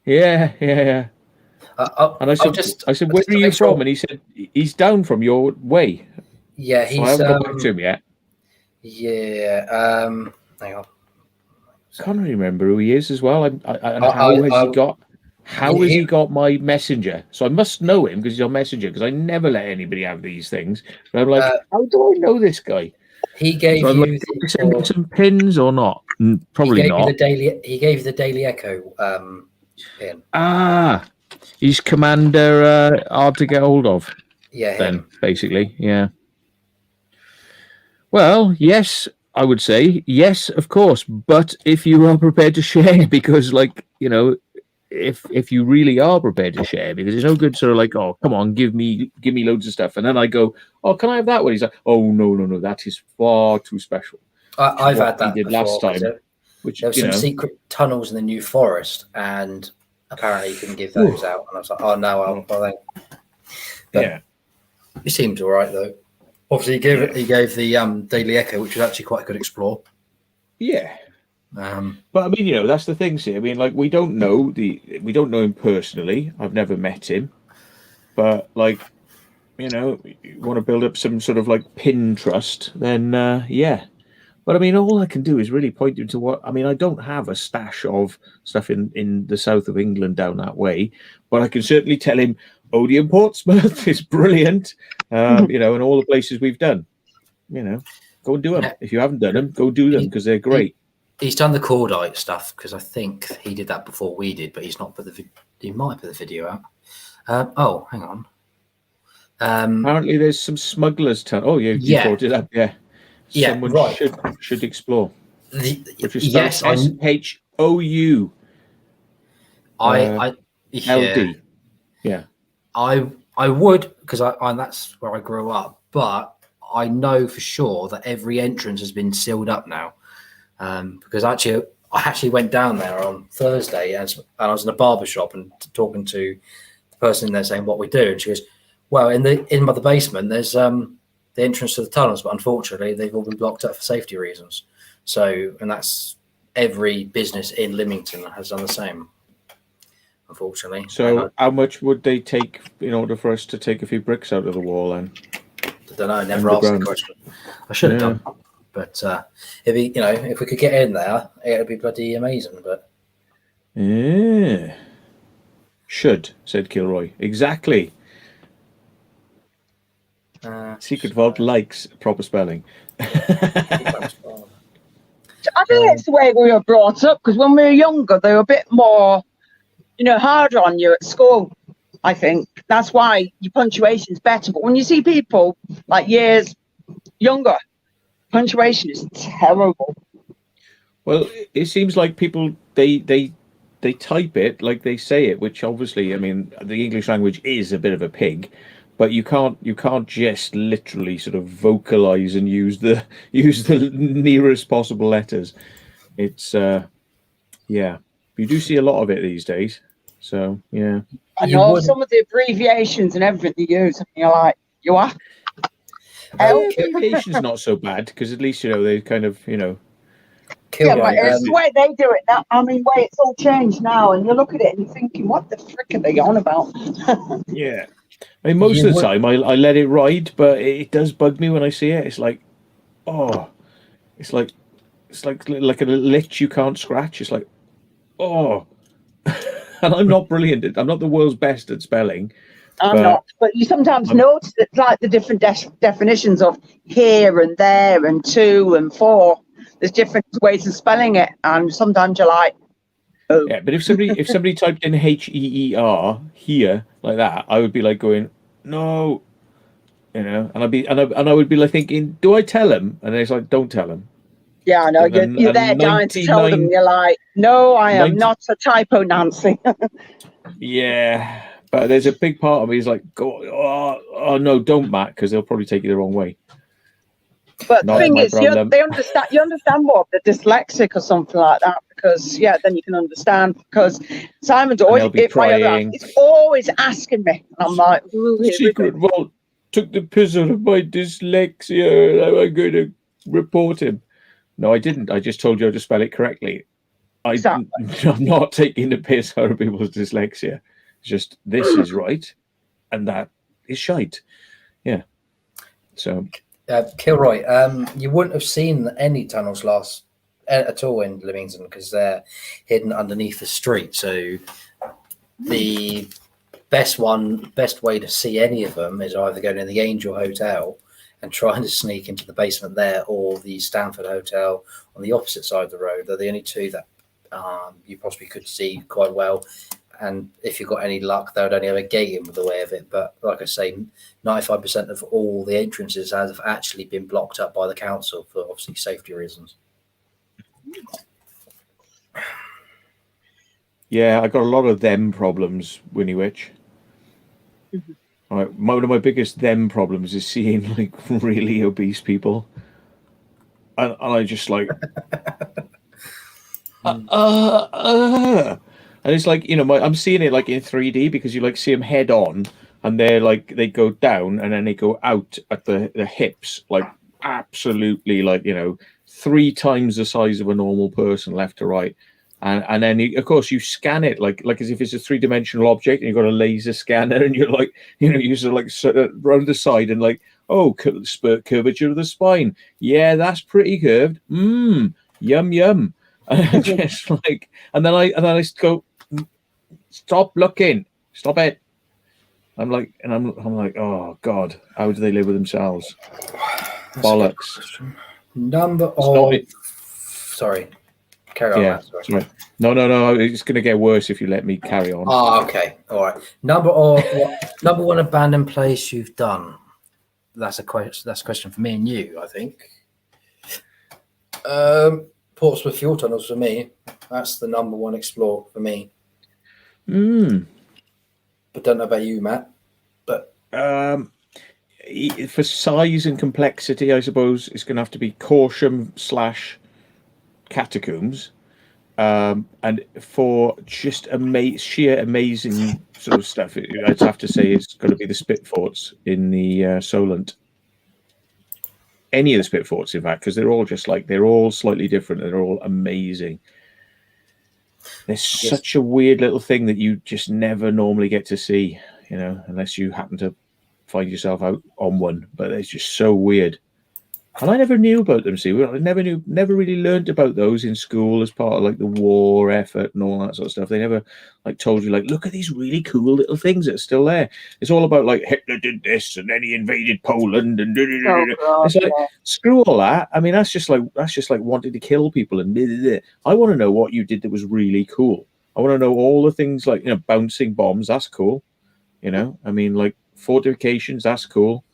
Yeah. And I said, where are you from? And he said, he's down from your way. Yeah, so I haven't got back to him yet. Yeah. Hang on. I can't remember who he is as well. How has he got my messenger? So I must know him because he's on Messenger, because I never let anybody have these things. But I'm like, how do I know this guy? He gave you send him some pins or not? Probably not. He gave you the Daily Echo pin. He's Commander hard to get hold of. Yeah, then basically, yeah. Well, yes, I would say yes, of course. But if you are prepared to share, because if you really are prepared to share, because it's no good sort of like, oh, come on, give me loads of stuff, and then I go, oh, can I have that one? He's like, oh, no, that is far too special. I've had that did before, last time. There were some secret tunnels in the New Forest, and apparently you can give those out. And I was like, oh no, yeah. He seemed all right though. Obviously, he gave the Daily Echo, which was actually quite a good explore. Yeah. But I mean, that's the thing. See, I mean, like we don't know him personally. I've never met him, but like, you want to build up some sort of like pin trust, then yeah. But I mean, all I can do is really point you to what I mean. I don't have a stash of stuff in the south of England down that way, but I can certainly tell him Odeon Portsmouth is brilliant. And all the places we've done. Go and do them. If you haven't done them, go do them because they're great. He's done the cordite stuff because I think he did that before we did, but he's not put he might put the video out. Oh, hang on. Apparently, there's some smugglers. You brought it up, yeah. Someone should explore. Yes, SHOU I yeah, LD. Yeah. I would, because I that's where I grew up, but I know for sure that every entrance has been sealed up now. Because I actually went down there on Thursday and I was in a barber shop and talking to the person in there saying what we do, and she goes, "Well, in the basement, there's the entrance to the tunnels, but unfortunately, they've all been blocked up for safety reasons." So, and that's every business in Lymington has done the same, unfortunately. So, how much would they take in order for us to take a few bricks out of the wall? Then I don't know. I never asked the question. I should have done. But if we could get in there, it'd be bloody amazing. But yeah, should, said Kilroy. Exactly. Secret Vault likes proper spelling. I think it's the way we were brought up, because when we were younger, they were a bit more, harder on you at school. I think that's why your punctuation's better. But when you see people like years younger, punctuation is terrible. Well, it seems like people they type it like they say it, which obviously, I mean, the English language is a bit of a pig, but you can't just literally sort of vocalize and use the nearest possible letters. It's yeah, you do see a lot of it these days. So yeah, I know some of the abbreviations and everything they use, and you're like, you are. Abbreviation's not so bad because at least they kind of Yeah, but it's the way they do it now. I mean, way it's all changed now, and you look at it and you're thinking, what the frick are they on about? Yeah, I mean, most of the time I let it ride, but it does bug me when I see it. It's like, oh, it's like a lich you can't scratch. It's like, oh, and I'm not brilliant. I'm not the world's best at spelling. I'm not, but you sometimes notice it's like the different definitions of here and there and to and for. There's different ways of spelling it, and sometimes you're like, oh. Yeah, but if somebody typed in HEER here like that, I would be like going, no, and I would be like thinking, do I tell him? And it's like, don't tell him. Yeah, I know. You're there dying to tell them. You're like, no, I am not a typo, Nancy. Yeah, but there's a big part of me is like, oh no, don't, Matt, because they'll probably take you the wrong way. But the thing is, they understand. You understand more if they're dyslexic or something like that, because then you can understand. Because Simon's always, he's always asking me, and I'm like, Secret Vault took the piss out of my dyslexia. Am I going to report him? No, I didn't. I just told you how to spell it correctly. I'm not taking the piss out of people's dyslexia. It's just this is right, and that is shite. Yeah. So. Kilroy, you wouldn't have seen any tunnels at all in Lymington because they're hidden underneath the street. So the best way to see any of them is either going to the Angel Hotel and trying to sneak into the basement there, or the Stanford Hotel on the opposite side of the road. They're the only two that you possibly could see quite well. And if you've got any luck, they would only have a gate in with the way of it. But like I say, 95% of all the entrances have actually been blocked up by the council for obviously safety reasons. Yeah, I got a lot of them problems, Winnie Witch. Mm-hmm. One of my biggest them problems is seeing like really obese people, and I just like, and it's like, I'm seeing it like in 3D because you like see them head on, and they're like they go down and then they go out at the hips, like absolutely like 3 times the size of a normal person left to right. And then of course you scan it like as if it's a 3-dimensional object, and you've got a laser scanner, and you're like you sort of round the side and like, oh, curvature of the spine, yeah, that's pretty curved, yum yum, and just like, and then I go, stop looking, stop it. I'm like, oh God, how do they live with themselves? That's bollocks. Sorry. Carry on. Yeah, sorry. No. It's going to get worse if you let me carry on. Oh, okay. All right. Number one abandoned place you've done. That's a question for me and you, I think. Portsmouth fuel tunnels for me. That's the number one explore for me. But don't know about you, Matt. But For size and complexity, I suppose it's going to have to be Corsham / Catacombs. And for just sheer amazing sort of stuff, I'd have to say it's going to be the Spitforts in the Solent. Any of the Spitforts, in fact, because they're all slightly different and they're all amazing. There's such a weird little thing that you just never normally get to see, unless you happen to find yourself out on one. But it's just so weird. And I never knew about them. See, I never really learned about those in school as part of like the war effort and all that sort of stuff. They never told you look at these really cool little things that are still there. It's all about Hitler did this and then he invaded Poland and it's screw all that. I mean, that's just like wanting to kill people and I want to know what you did that was really cool. I want to know all the things bouncing bombs. That's cool. I mean, fortifications. That's cool.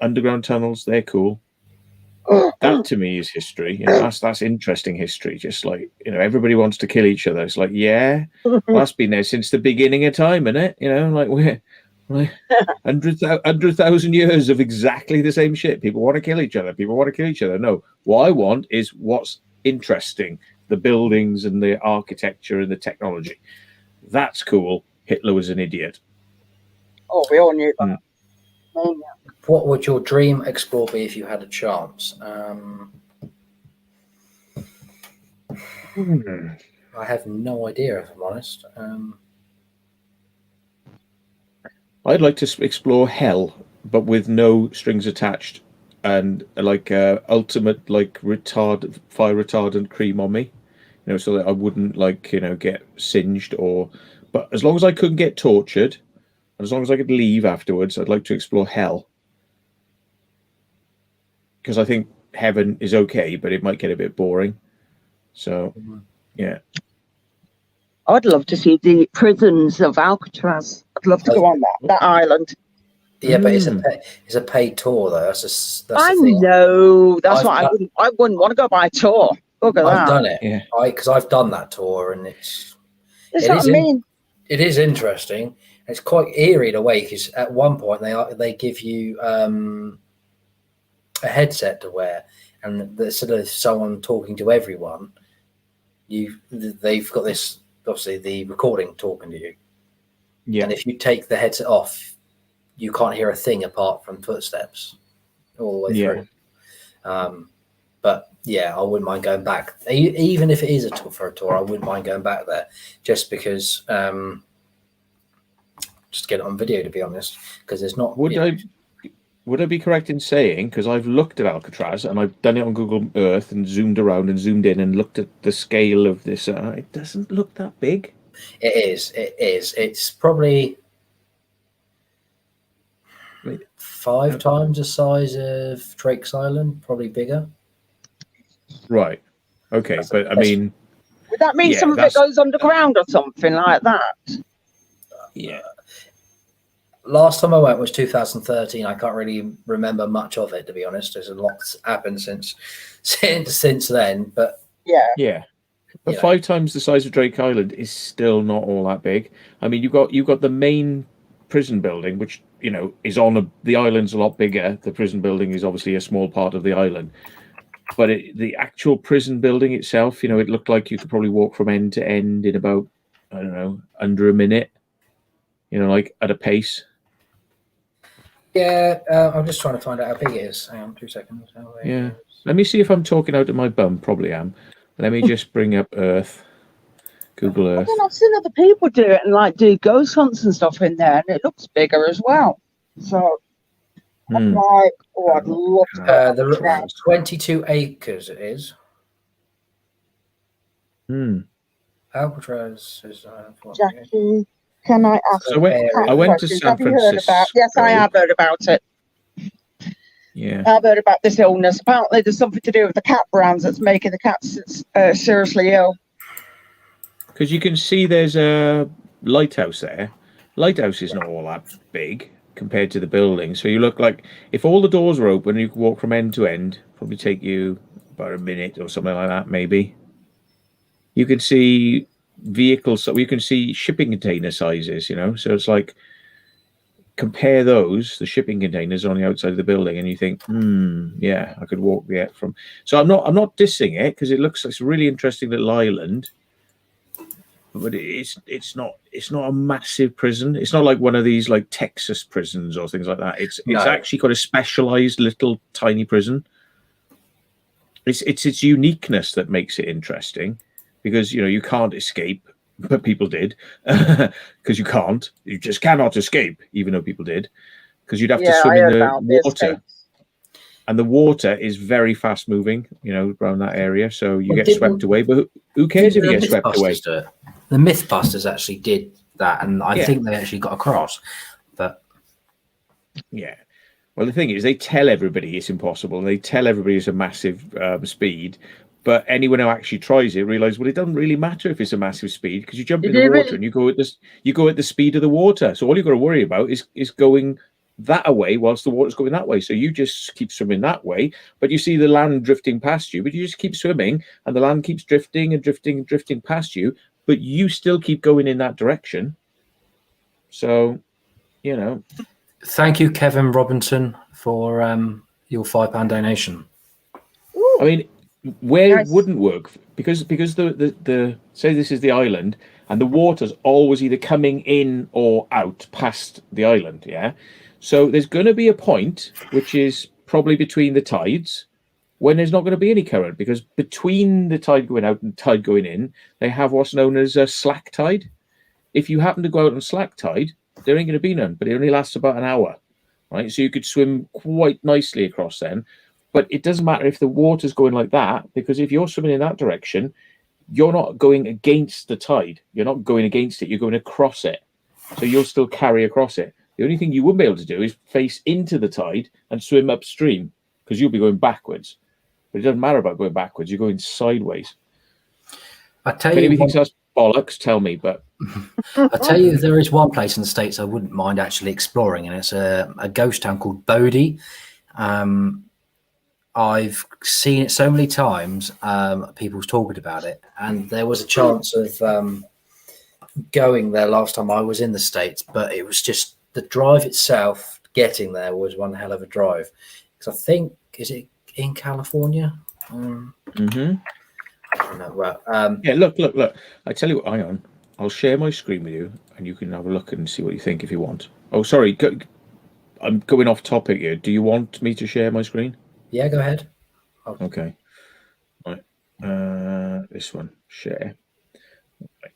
Underground tunnels, they're cool. That to me is history. That's interesting history. Just everybody wants to kill each other. It's well, that's been there since the beginning of time, isn't it? We're 100,000 years of exactly the same shit. People want to kill each other. No, what I want is what's interesting: the buildings and the architecture and the technology. That's cool. Hitler was an idiot. Oh, we all knew that. What would your dream explore be if you had a chance? I have no idea, if I'm honest. I'd like to explore hell, but with no strings attached, and ultimate fire retardant cream on me, so that I wouldn't get singed but as long as I couldn't get tortured, and as long as I could leave afterwards, I'd like to explore hell. Because I think heaven is okay, but it might get a bit boring. So, yeah. I'd love to see the prisons of Alcatraz. I'd love to go on that island. Yeah, but it's a paid tour though. That's I the thing. know. That's why I wouldn't want to go by tour. Look at that. I've done it. Yeah. Because I've done that tour, and That's what I mean. It is interesting. It's quite eerie in a way because at one point they give you a headset to wear, and instead of someone talking to everyone, they've got this, obviously the recording talking to you. Yeah. And if you take the headset off, you can't hear a thing apart from footsteps all the way through. But yeah, I wouldn't mind going back, even if it is a tour. I wouldn't mind going back there just because. Just get it on video, to be honest, because there's not. Would I be correct in saying, because I've looked at Alcatraz and I've done it on Google Earth and zoomed around and zoomed in and looked at the scale of this, it doesn't look that big. It is. It's probably 5 times the size of Drake's Island, probably bigger. Right. Okay, but I mean, would that mean some of it goes underground or something like that? Yeah. Last time I went was 2013. I can't really remember much of it, to be honest. There's a lot happened since then, but yeah. But 5 times the size of Drake Island is still not all that big. I mean, you've got the main prison building, which is on the island's a lot bigger. The prison building is obviously a small part of the island, but the actual prison building itself, it looked like you could probably walk from end to end in about, I don't know, under a minute. At a pace. Yeah, I'm just trying to find out how big it is. Hang on 2 seconds. Yeah. Let me see if I'm talking out of my bum. Probably am. Let me just bring up Earth. Google Earth. I've seen other people do it and do ghost hunts and stuff in there, and it looks bigger as well. So I'm like, I'd love to. The 22 acres it is. Alcatraz is. Jackie. Can I ask? So I went to San Francisco. Yes, I have heard about it. Yeah. I've heard about this illness. Apparently, there's something to do with the cat brands that's making the cats seriously ill. Because you can see there's a lighthouse there. Lighthouse is not all that big compared to the building. So you look like if all the doors were open, you could walk from end to end. Probably take you about a minute or something like that, maybe. You could see vehicles. So you can see shipping container sizes, you know. So it's like, compare those, the shipping containers on the outside of the building, and you think, yeah, I could walk there from. So I'm not dissing it, because it's a really interesting little island, but it's not a massive prison. It's not like one of these like Texas prisons or things like that. It's actually got a specialized little tiny prison. It's its uniqueness that makes it interesting, because you can't escape, but people did, because you just cannot escape, even though people did, because you'd have to swim in the water, and the water is very fast moving, around that area, so you get swept away. But who cares if you get swept away? The Mythbusters actually did that, and I think they actually got across. But yeah, well, the thing is, they tell everybody it's impossible, and they tell everybody it's a massive speed. But anyone who actually tries it realizes, well, it doesn't really matter if it's a massive speed, because you jump in the water and you go at the speed of the water. So all you've got to worry about is going that way whilst the water's going that way. So you just keep swimming that way, but you see the land drifting past you, but you just keep swimming, and the land keeps drifting and drifting and drifting past you, but you still keep going in that direction. So, Thank you, Kevin Robinson, for your £5 donation. I mean, where it wouldn't work, because the say this is the island, and the water's always either coming in or out past the island, yeah. So there's going to be a point, which is probably between the tides, when there's not going to be any current, because between the tide going out and tide going in, they have what's known as a slack tide. If you happen to go out on slack tide, there ain't going to be none, but it only lasts about an hour, right? So you could swim quite nicely across then. But it doesn't matter if the water's going like that, because if you're swimming in that direction, you're not going against the tide. You're not going against it. You're going across it. So you'll still carry across it. The only thing you wouldn't be able to do is face into the tide and swim upstream, because you'll be going backwards. But it doesn't matter about going backwards. You're going sideways. I tell if you, anybody thinks that's bollocks, tell me. But I tell you, there is one place in the States I wouldn't mind actually exploring, and it's a ghost town called Bodie. I've seen it so many times. People's talking about it, and there was a chance of going there last time I was in the States, but it was just the drive itself. Getting there was one hell of a drive, because I think, is it in California? I don't know. Well, yeah, look. I tell you what, hang on. I'll share my screen with you, and you can have a look and see what you think if you want. Oh, sorry, I'm going off topic here. Do you want me to share my screen? Yeah, go ahead. Okay. Right. This one, share. Right.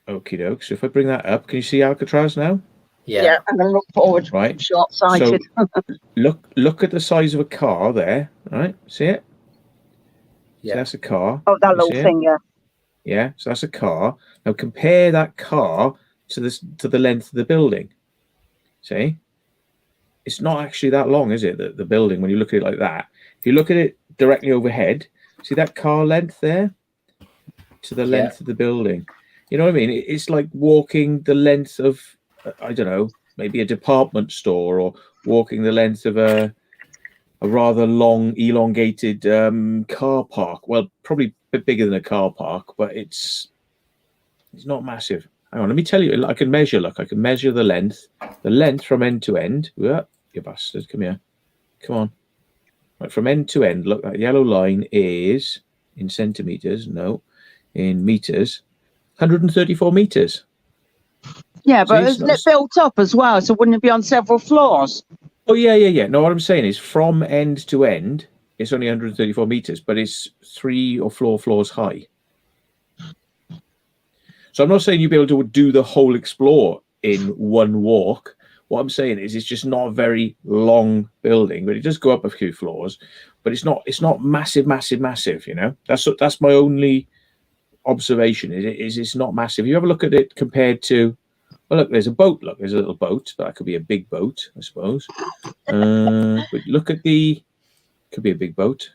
Okie doke. So if I bring that up, can you see Alcatraz now? Yeah, I'm going to look forward. Right. Short-sighted. So look at the size of a car there. Right. See it? Yeah. So that's a car. Oh, that little thing, yeah. Yeah. So that's a car. Now compare that car to the length of the building. See? It's not actually that long, is it? The building, when you look at it like that. If you look at it directly overhead, see that car length there to the length of the building. You know what I mean? It's like walking the length of, I don't know, maybe a department store, or walking the length of a rather long, elongated car park. Well, probably a bit bigger than a car park, but it's not massive. Hang on, let me tell you. I can measure. Look, I can measure the length from end to end. Yeah, you bastard, come here. Come on. Right, from end to end, look, that yellow line is in centimeters. No, in meters. 134 meters. Yeah, but isn't it built up as well? So wouldn't it be on several floors? Oh, yeah. No, what I'm saying is, from end to end, it's only 134 meters, but it's 3 or 4 floors high. So I'm not saying you'll be able to do the whole explore in one walk. What I'm saying is, it's just not a very long building, but it does go up a few floors. But it's not massive. You know, that's my only observation. Is it's not massive. You have a look at it compared to. Well, look, there's a boat. Look, there's a little boat. That could be a big boat, I suppose. But look at could be a big boat.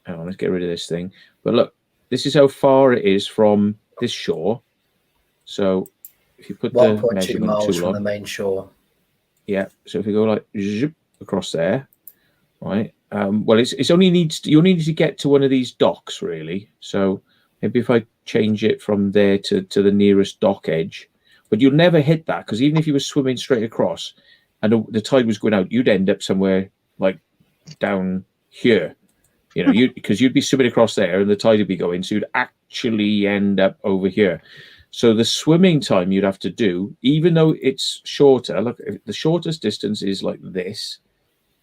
Hang on, let's get rid of this thing. But look, this is how far it is from this shore. So if you put the 1.2 miles from the main shore. Yeah. So if we go like zip across there, right? Well, it's only needs you only need to get to one of these docks, really. So maybe if I change it from there to the nearest dock edge, but you'll never hit that, because even if you were swimming straight across and the tide was going out, you'd end up somewhere like down here, you know, because you'd be swimming across there and the tide would be going, so you'd actually end up over here. So the swimming time you'd have to do, even though it's shorter, look, the shortest distance is like this,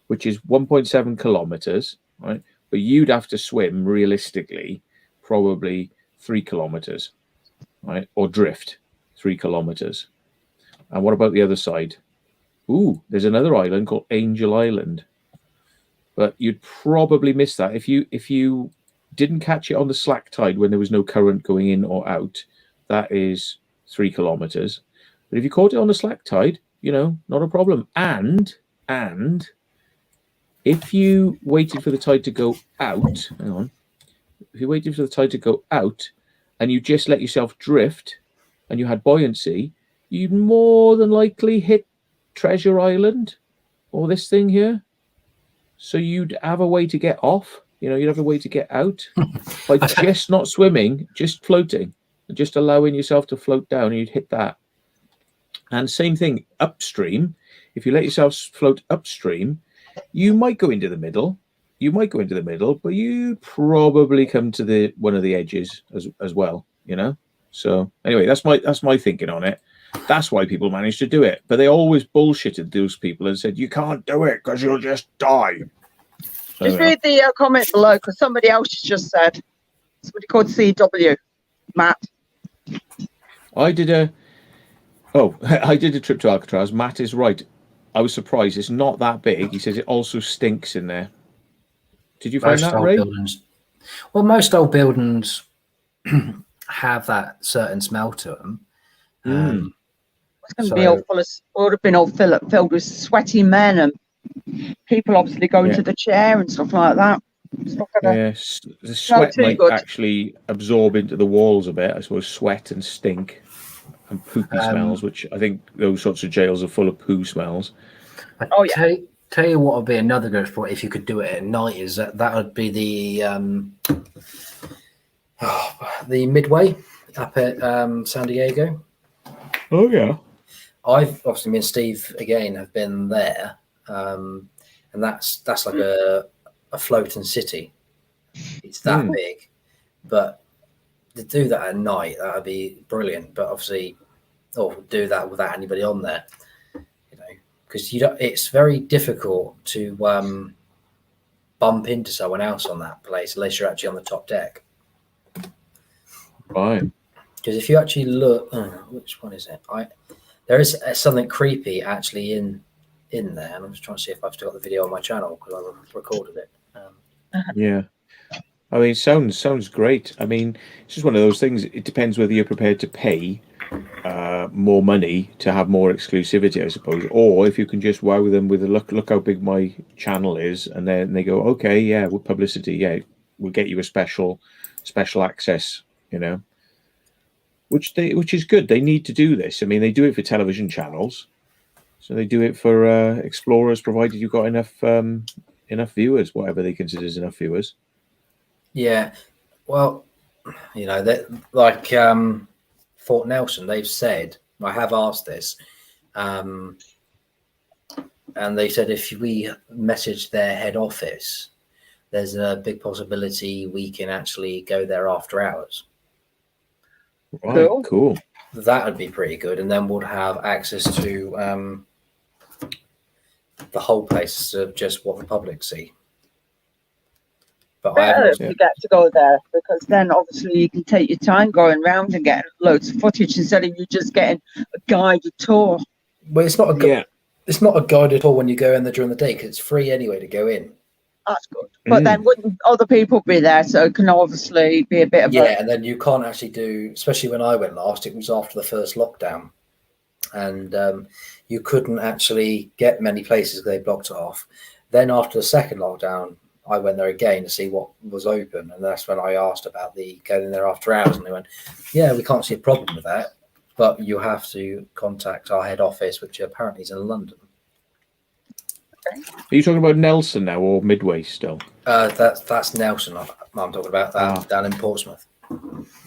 which is 1.7 kilometers, right? But you'd have to swim realistically probably 3 kilometers, right? Or drift 3 kilometers. And what about the other side? Ooh, there's another island called Angel Island. But you'd probably miss that if you didn't catch it on the slack tide when there was no current going in or out. That is 3 kilometers. But if you caught it on the slack tide, you know, not a problem. And if you waited for the tide to go out, hang on. If you waited for the tide to go out and you just let yourself drift and you had buoyancy, you'd more than likely hit Treasure Island or this thing here. So you'd have a way to get off, you know, you'd have a way to get out by just not swimming, just floating, just allowing yourself to float down, and you'd hit that. And same thing upstream. If you let yourself float upstream, you might go into the middle. But you probably come to one of the edges as well, you know. So anyway, that's my thinking on it. That's why people manage to do it. But they always bullshitted those people and said, you can't do it because you'll just die. So, just read the comment below, because somebody else just said, somebody called CW, Matt. I did a trip to Alcatraz. Matt is right. I was surprised. It's not that big. He says it also stinks in there. Did you find that, Ray? Well, most old buildings have that certain smell to them. It's going to be all full of, would have been all filled with sweaty men and people obviously going to the chair and stuff like that. Yes, the sweat might actually absorb into the walls a bit. I suppose sweat and stink and poopy smells, which I think those sorts of jails are full of poo smells. Tell you what would be another good spot if you could do it at night is that would be the Midway up at San Diego. Oh yeah. I've obviously, me and Steve again have been there, and that's like a floating city. It's that big, but to do that at night, that would be brilliant. But obviously, or do that without anybody on there, you know, because it's very difficult to bump into someone else on that place unless you're actually on the top deck. Right. Because if you actually look, which one is it? There is something creepy actually in there, and I'm just trying to see if I've still got the video on my channel because I recorded it. Yeah, I mean, sounds great. I mean, it's just one of those things. It depends whether you're prepared to pay more money to have more exclusivity, I suppose, or if you can just wow them with a look how big my channel is, and then they go, okay, yeah, with publicity, yeah, we'll get you a special access, you know. Which is good. They need to do this. I mean, they do it for television channels, so they do it for explorers, provided you've got enough viewers, whatever they consider as enough viewers. Yeah, well, you know that like Fort Nelson, they've said. I have asked this, and they said if we message their head office, there's a big possibility we can actually go there after hours. Right, cool. That would be pretty good, and then we'll have access to the whole place of just what the public see. But better if you get to go there, because then obviously you can take your time going around and getting loads of footage instead of you just getting a guided tour. Well, it's not it's not a guided tour when you go in there during the day because it's free anyway to go in. That's good. But then wouldn't other people be there? So it can obviously be a bit of and then you can't actually do, especially when I went last, it was after the first lockdown. And you couldn't actually get many places, they blocked it off. Then after the second lockdown, I went there again to see what was open. And that's when I asked about the going there after hours. And they went, yeah, we can't see a problem with that. But you have to contact our head office, which apparently is in London. Are you talking about Nelson now or Midway still? That's Nelson. I'm talking about down in Portsmouth.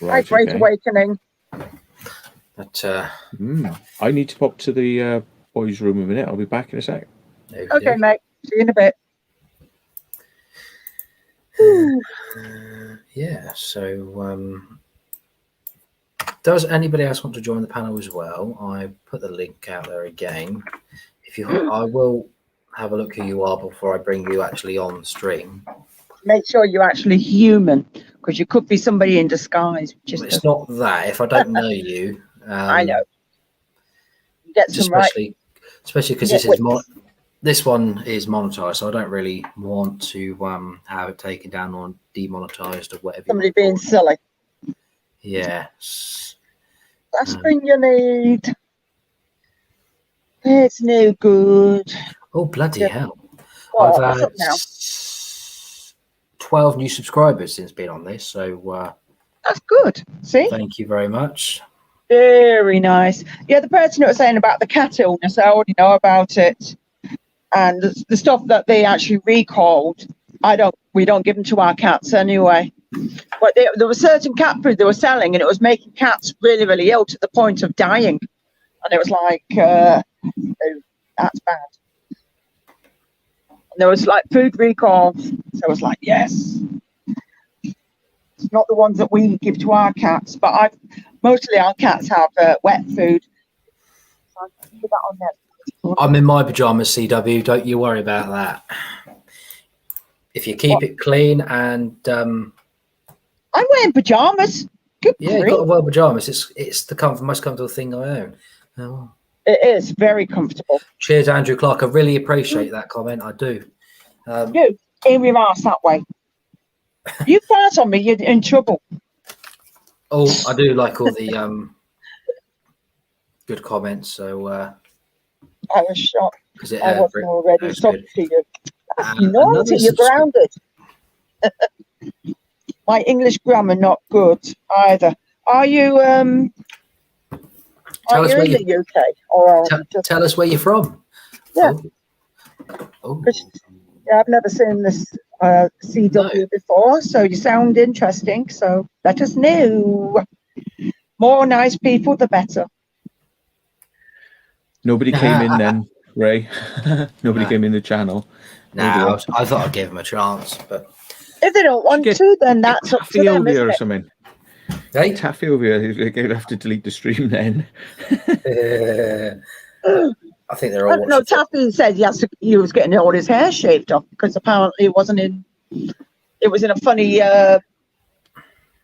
Hi, Great Awakening. But I need to pop to the boys' room a minute. I'll be back in a sec. Okay, mate. See you in a bit. Yeah. So, does anybody else want to join the panel as well? I put the link out there again. I will have a look who you are before I bring you actually on stream. Make sure you're actually human, because you could be somebody in disguise. It's not that. If I don't know you, I know. Get some especially because this one is monetized, so I don't really want to have it taken down or demonetized or whatever. Somebody being silly. Yes. Last thing you need. It's no good. Oh, bloody hell. Well, I've had now? 12 new subscribers since being on this, so that's good. See? Thank you very much. Very nice. Yeah, the person that was saying about the cat illness, I already know about it. And the stuff that they actually recalled, we don't give them to our cats anyway. But there was certain cat food they were selling, and it was making cats really, really ill to the point of dying. And it was like, that's bad. And there was like food recall. So it was like, yes. It's not the ones that we give to our cats, but mostly our cats have wet food. So I'll put that on there. I'm in my pajamas, CW. Don't you worry about that. If you keep it clean and I'm wearing pajamas. Good yeah, you've got to wear pajamas. It's the most comfortable thing I own. Oh. It is very comfortable. Cheers, Andrew Clark. I really appreciate that comment. I do. You aim your ass that way. You fart on me, you're in trouble. Oh, I do like all the good comments. So I was shocked. I wasn't already talking to you. Naughty, you're grounded. My English grammar not good either. Are you tell us where in the UK or tell us where you're from? Yeah. Oh. Yeah, I've never seen this CW before, so you sound interesting. So let us know. More nice people, the better. Nobody came in then, Ray. Nobody came in the channel. No, I thought I'd give them a chance, but if they don't want to, then that's up to them, isn't or it? something. Hey? Taffy over here. They're going to have to delete the stream then. I think they're all. No, Taffy said he was getting all his hair shaved off because apparently it wasn't in. It was in a funny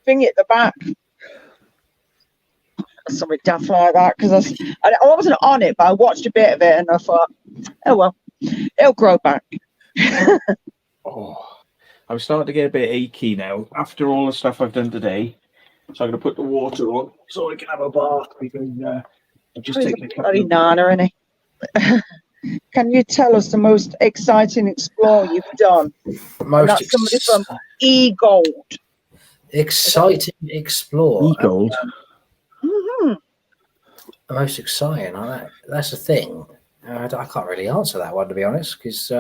thing at the back. Something daft like that, because I wasn't on it, but I watched a bit of it and I thought, oh well, it'll grow back. I'm starting to get a bit achy now after all the stuff I've done today. So I'm going to put the water on so I can have a bath because I've just taken a couple bloody nana, isn't he? Can you tell us the most exciting explore you've done? That's somebody from E-Gold. Exciting explore. E-Gold. The most exciting. That's the thing. I can't really answer that one, to be honest, because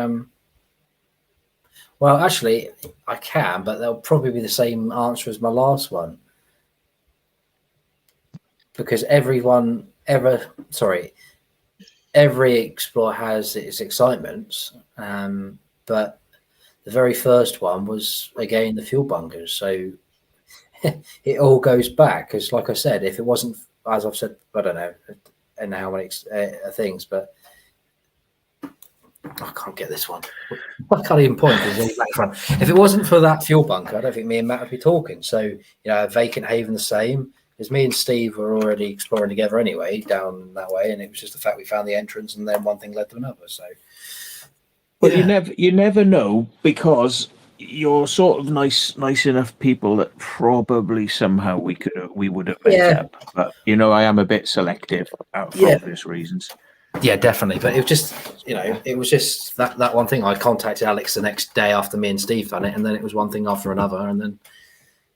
well, actually, I can, but they'll probably be the same answer as my last one. Because every explore has its excitements, but the very first one was again the fuel bunkers. So it all goes back, because, like I said, if it wasn't, as I've said, I don't know, and how many things, but I can't get this one. I can't even point to the back front. If it wasn't for that fuel bunker, I don't think me and Matt would be talking. So, Vacant Haven the same. Because me and Steve were already exploring together anyway, down that way, and it was just the fact we found the entrance, and then one thing led to another. So, well, you never know, because you're sort of nice enough people that probably somehow we would have met up. But I am a bit selective for obvious reasons. Yeah, definitely. But it was just, it was just that one thing. I contacted Alex the next day after me and Steve done it, and then it was one thing after another, and then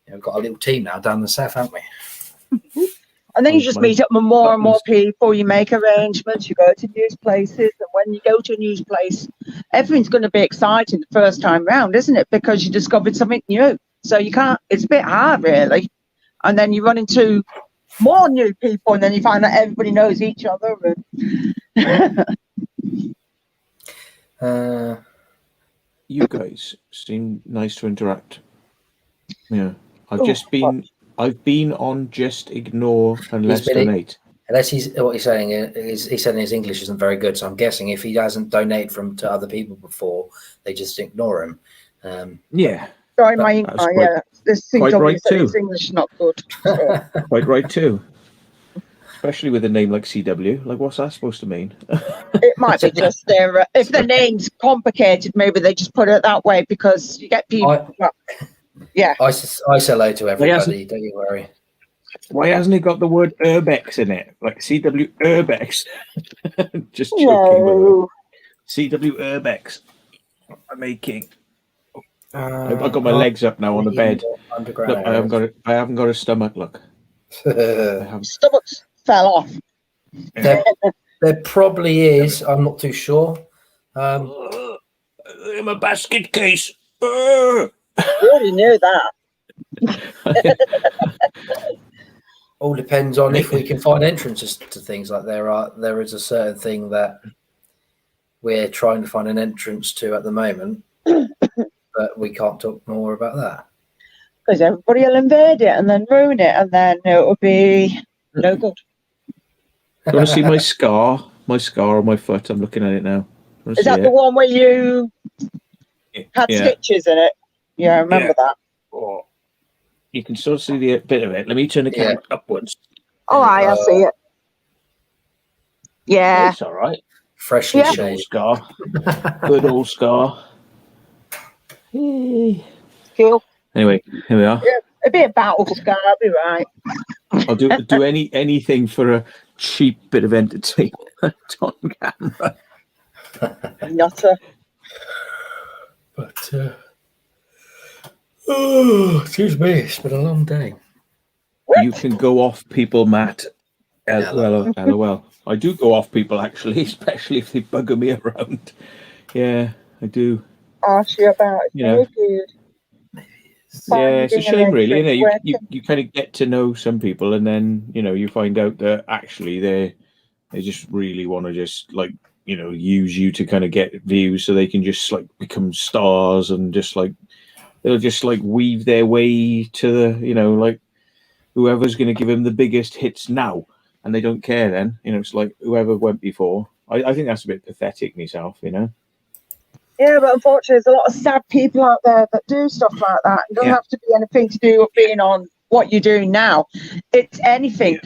we've got a little team now down the south, haven't we? And then you just meet up with more and more people. You make arrangements. You go to news places, and when you go to a news place, everything's going to be exciting the first time round, isn't it? Because you discovered something new. So you can't. It's a bit hard, really. and then you run into more new people, and then you find that everybody knows each other. And you guys seem nice to interact. Yeah, I've been on just ignore and less donate. Unless what he's saying is he's saying his English isn't very good. So I'm guessing if he hasn't donated to other people before, they just ignore him. Yeah. Sorry, this quite right too. His English is not good. So. Quite right too. Especially with a name like CW. Like, what's that supposed to mean? It might be just their if the name's complicated, maybe they just put it that way because you get people. Yeah. I say hello to everybody. Don't you worry. Why hasn't it got the word urbex in it? Like CW urbex. Just joking. No. CW urbex. I'm making. I've got my legs up now on the bed. Look, I haven't got a stomach. Look. Stomachs fell off. There probably is. I'm not too sure. In my basket case. We already knew that. All depends on if we can find entrances to things. Like there is a certain thing that we're trying to find an entrance to at the moment, but we can't talk more about that. Because everybody will invade it and then ruin it, and then it will be no good. You want to see my scar? My scar on my foot. I'm looking at it now. Is that the one where you had stitches in it? Yeah, I remember that. Oh. You can still see the bit of it. Let me turn the camera upwards. All right, I see it. Yeah. It's all right. Freshly shaved. Scar. Good old scar. Cool. Anyway, here we are. Yeah, a bit of battle scar, I'll be right. I'll do anything for a cheap bit of entertainment on camera. Nutter. But oh, excuse me, it's been a long day. You can go off people, Matt. LOL. I do go off people, actually, especially if they bugger me around. Yeah, I do. Ask you about it. Yeah, it's a shame, really, isn't it? You kind of get to know some people, and then you find out that actually they just really want to just use you to kind of get views, so they can just become stars and just they'll just weave their way to the whoever's going to give them the biggest hits now, and they don't care then. It's like whoever went before. I think that's a bit pathetic myself. Yeah, but unfortunately, there's a lot of sad people out there that do stuff like that. It doesn't have to be anything to do with being on what you do now. It's anything.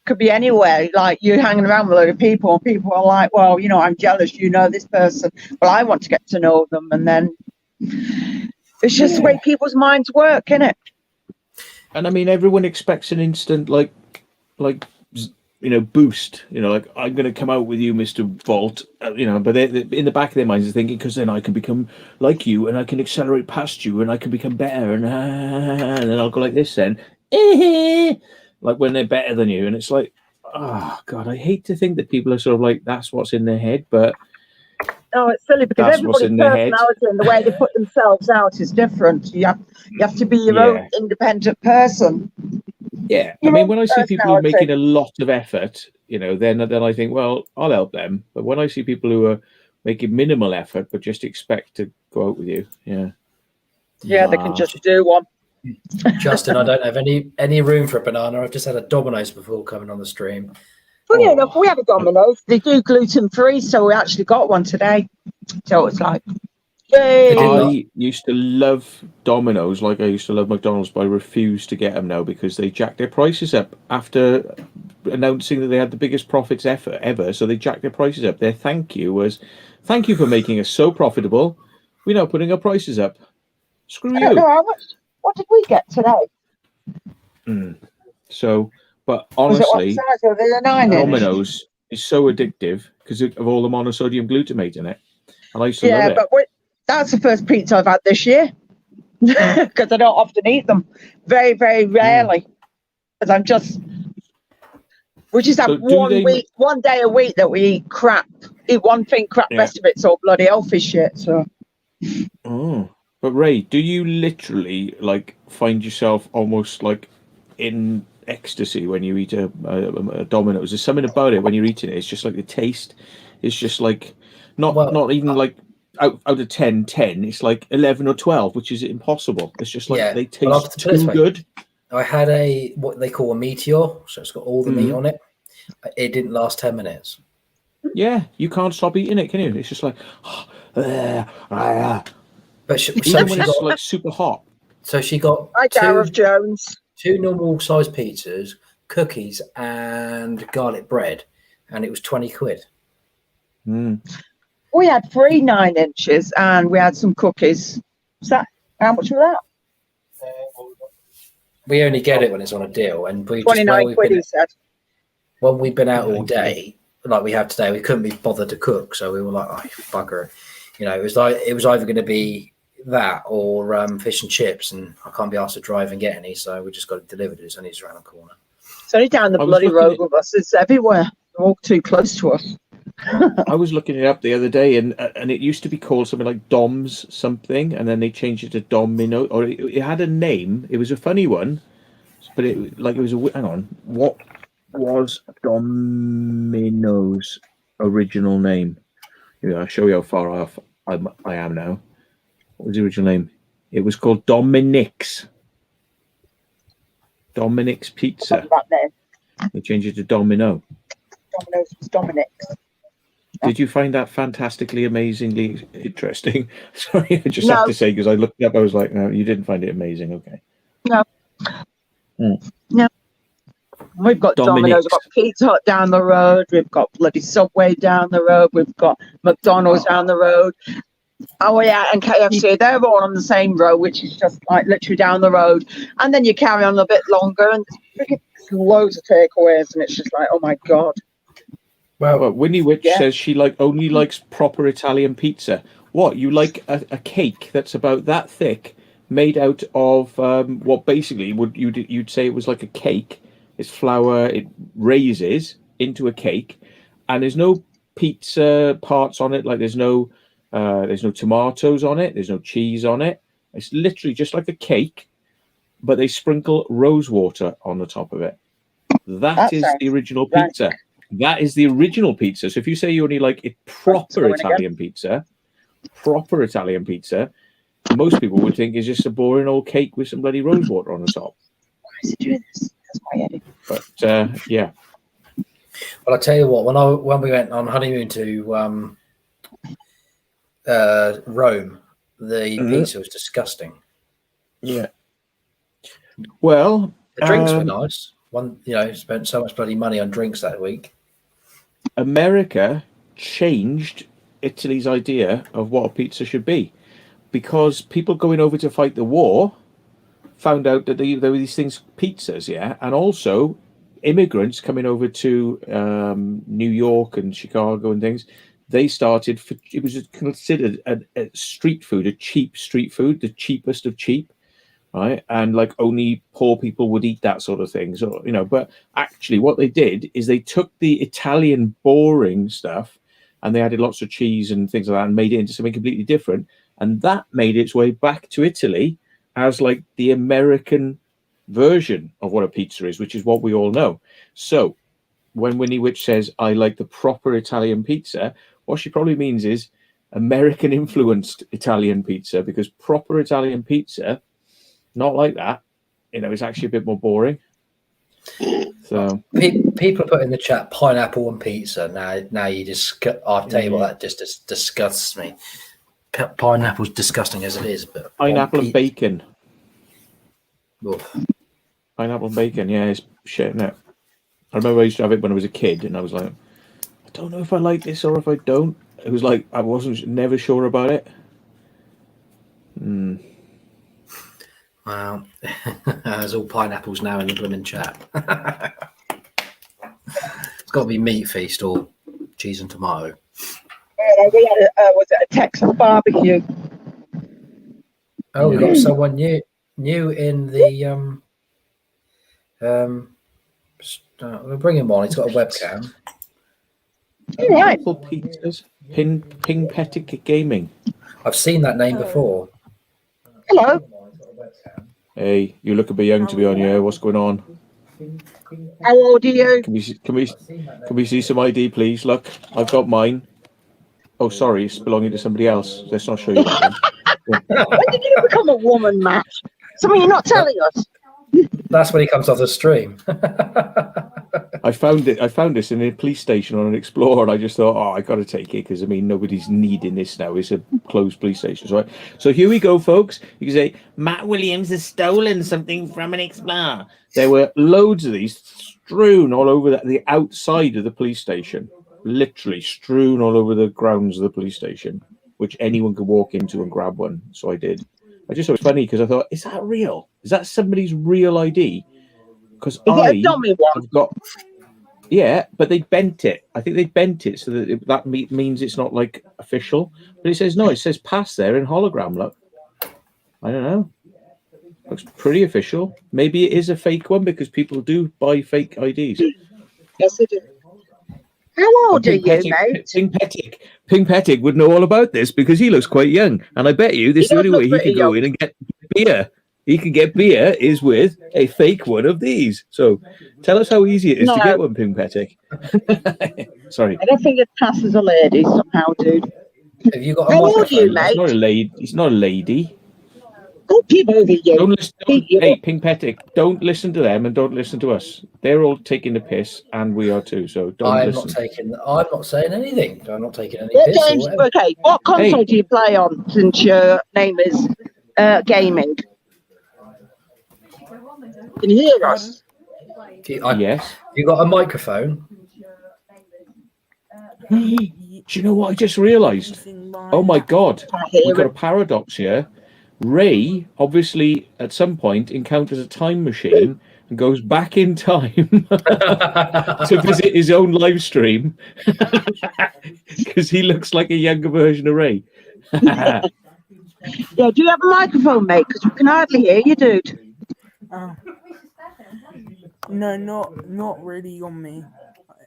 Could be anywhere. Like you're hanging around with a load of people, and people are like, well, I'm jealous, this person. Well, I want to get to know them. And then it's just the way people's minds work, isn't it? And I mean, everyone expects an instant, boost, I'm going to come out with you, Mr. Vault, but they in the back of their minds are thinking, because then I can become like you, and I can accelerate past you, and I can become better, and then I'll go like this then, like when they're better than you. And it's like, oh God, I hate to think that people are sort of that's what's in their head, but no, it's silly because everybody's personality and the way they put themselves out is different. You have to be your own independent person. Yeah, I mean, when I see people who are making a lot of effort, then I think, well, I'll help them. But when I see people who are making minimal effort but just expect to go out with you, they can just do one. Justin, I don't have any room for a banana. I've just had a Domino's before coming on the stream. Funny enough, we have a Domino's. They do gluten-free, so we actually got one today. So it's like, yay! I used to love Domino's like I used to love McDonald's, but I refuse to get them now because they jacked their prices up after announcing that they had the biggest profits ever. So they jacked their prices up. Their thank you was, thank you for making us so profitable. We're now putting our prices up. Screw you. I don't know how much. What did we get today? So, but honestly, the Domino's is so addictive because of all the monosodium glutamate in it. And I used to love it. But that's the first pizza I've had this year because I don't often eat them. Very, very rarely. Because we just have one day a week that we eat crap. Eat one thing crap, rest of it's all bloody healthy shit. So. Oh. But Ray, do you literally find yourself almost in ecstasy when you eat a Domino's. There's something about it when you're eating it. It's just like the taste. It's just like not even like out of 10. It's like 11 or 12, which is impossible. It's just like they taste too good. I had what they call a meteor, so it's got all the meat on it. It didn't last 10 minutes. Yeah, you can't stop eating it, can you? It's just like, but even when it's like super hot. So she got Gareth Jones. 2 normal size pizzas, cookies, and garlic bread, and it was 20 quid. We had 3 9-inches, and we had some cookies. How much was that? We only get it when it's on a deal, and we 29 quid. He said. When we've been out all day, like we have today, we couldn't be bothered to cook, so we were like, "Oh, bugger!" You know, it was either going to be that or fish and chips, and I can't be asked to drive and get any, so we just got it delivered. It's only around the corner. It's only down the bloody road with us. It's everywhere. They're all too close to us. I was looking it up the other day, and it used to be called something like Dom's something, and then they changed it to Domino, or it had a name. It was a funny one, but it was a hang on. What was Domino's original name? Here, I'll show you how far off I am now. What was the original name? It was called Dominic's. Dominic's Pizza. They changed it to Domino. Domino's was Dominic's. Did you find that fantastically, amazingly interesting? Sorry, I just have to say, because I looked it up, I was like, no, you didn't find it amazing. Okay. No. No. We've got Domino's, we've got Pizza Hut down the road, we've got bloody Subway down the road, we've got McDonald's down the road. Oh, yeah, and KFC, they're all on the same road, which is just like literally down the road. And then you carry on a bit longer, and there's loads of takeaways, and it's just like, oh my God. Well, Winnie Witch says she only likes proper Italian pizza. What, you like a cake that's about that thick, made out of what basically you'd say it was like a cake. It's flour, it raises into a cake, and there's no pizza parts on it. Like there's no tomatoes on it, there's no cheese on it. It's literally just like a cake, but they sprinkle rose water on the top of it. That is the original pizza. Right. That is the original pizza. So if you say you only like a proper Italian pizza, most people would think it's just a boring old cake with some bloody rose water on the top. Why is it doing this? That's my head. But yeah. Well, I tell you what, when we went on honeymoon to Rome, the pizza was disgusting. Yeah. Well, the drinks were nice. Spent so much bloody money on drinks that week. America changed Italy's idea of what a pizza should be, because people going over to fight the war found out that there were these things, pizzas, and also immigrants coming over to New York and Chicago and things. They started. It was considered a street food, a cheap street food, the cheapest of cheap. Right, and only poor people would eat that sort of thing. So but actually, what they did is they took the Italian boring stuff, and they added lots of cheese and things like that, and made it into something completely different. And that made its way back to Italy as the American version of what a pizza is, which is what we all know. So when Winnie Witch says I like the proper Italian pizza, what she probably means is American influenced Italian pizza, because proper Italian pizza. Not like that, it's actually a bit more boring. So people put in the chat pineapple and pizza. Now you just, I'll tell you what, that just disgusts me. Pineapple's disgusting as it is, but pineapple and bacon. Oof. Pineapple and bacon, yeah, it's shit, isn't it? I remember I used to have it when I was a kid, and I was like, I don't know if I like this or if I don't. It was like I wasn't never sure about it. Wow, there's all pineapples now in the blooming chat. It's got to be meat feast or cheese and tomato. We had was it a Texas barbecue? Oh, we got someone new in the we'll bring him on. He's got a webcam. Right. Pizzas. Ping Pettick Gaming. I've seen that name before. Hello. Hey, you look a bit young to be on here. What's going on? How old are you? Can we see some ID, please? Look, I've got mine. Oh, sorry, it's belonging to somebody else. Let's not show you that one. When did you become a woman, Matt? Something you're not telling us. That's when he comes off the stream. I found this in a police station on an Explorer, and I just thought, oh, I got to take it because I mean nobody's needing this now. It's a closed police station, right? So here we go, folks. You can say Matt Williams has stolen something from an Explorer. There were loads of these strewn all over the outside of the police station, literally strewn all over the grounds of the police station, which anyone could walk into and grab one. So I did. I just thought it was funny because I thought, is that real? Is that somebody's real ID? Because I a dummy one? have got. Yeah, but they bent it. I think they bent it so that that means it's not like official. But it says no. It says pass there in hologram. Look, I don't know. Looks pretty official. Maybe it is a fake one because people do buy fake IDs. Yes, they do. How old are you, mate? Ping Pettig would know all about this because he looks quite young, and I bet you this is the only way he can go in and get beer. He can get beer is with a fake one of these. So tell us how easy it is to get one, Ping Pettig. Sorry. I don't think it passes a lady somehow, dude. Have you got a How microphone? old are you, mate? He's not a lady. He's not a lady. Don't keep over you. Hey, Ping Pettig, don't listen to them and don't listen to us. They're all taking the piss, and we are too. So don't listen. I'm not saying anything. I'm not taking any What piss. games? Okay, what console do you play on? Since your name is gaming. Can you hear us? Yes. You got a microphone? Do you know what I just realised? Oh my God, we've got a paradox here. Ray obviously at some point encounters a time machine and goes back in time to visit his own live stream because he looks like a younger version of Ray. Yeah, do you have a microphone, mate? Because we can hardly hear you, dude. No, not really on me.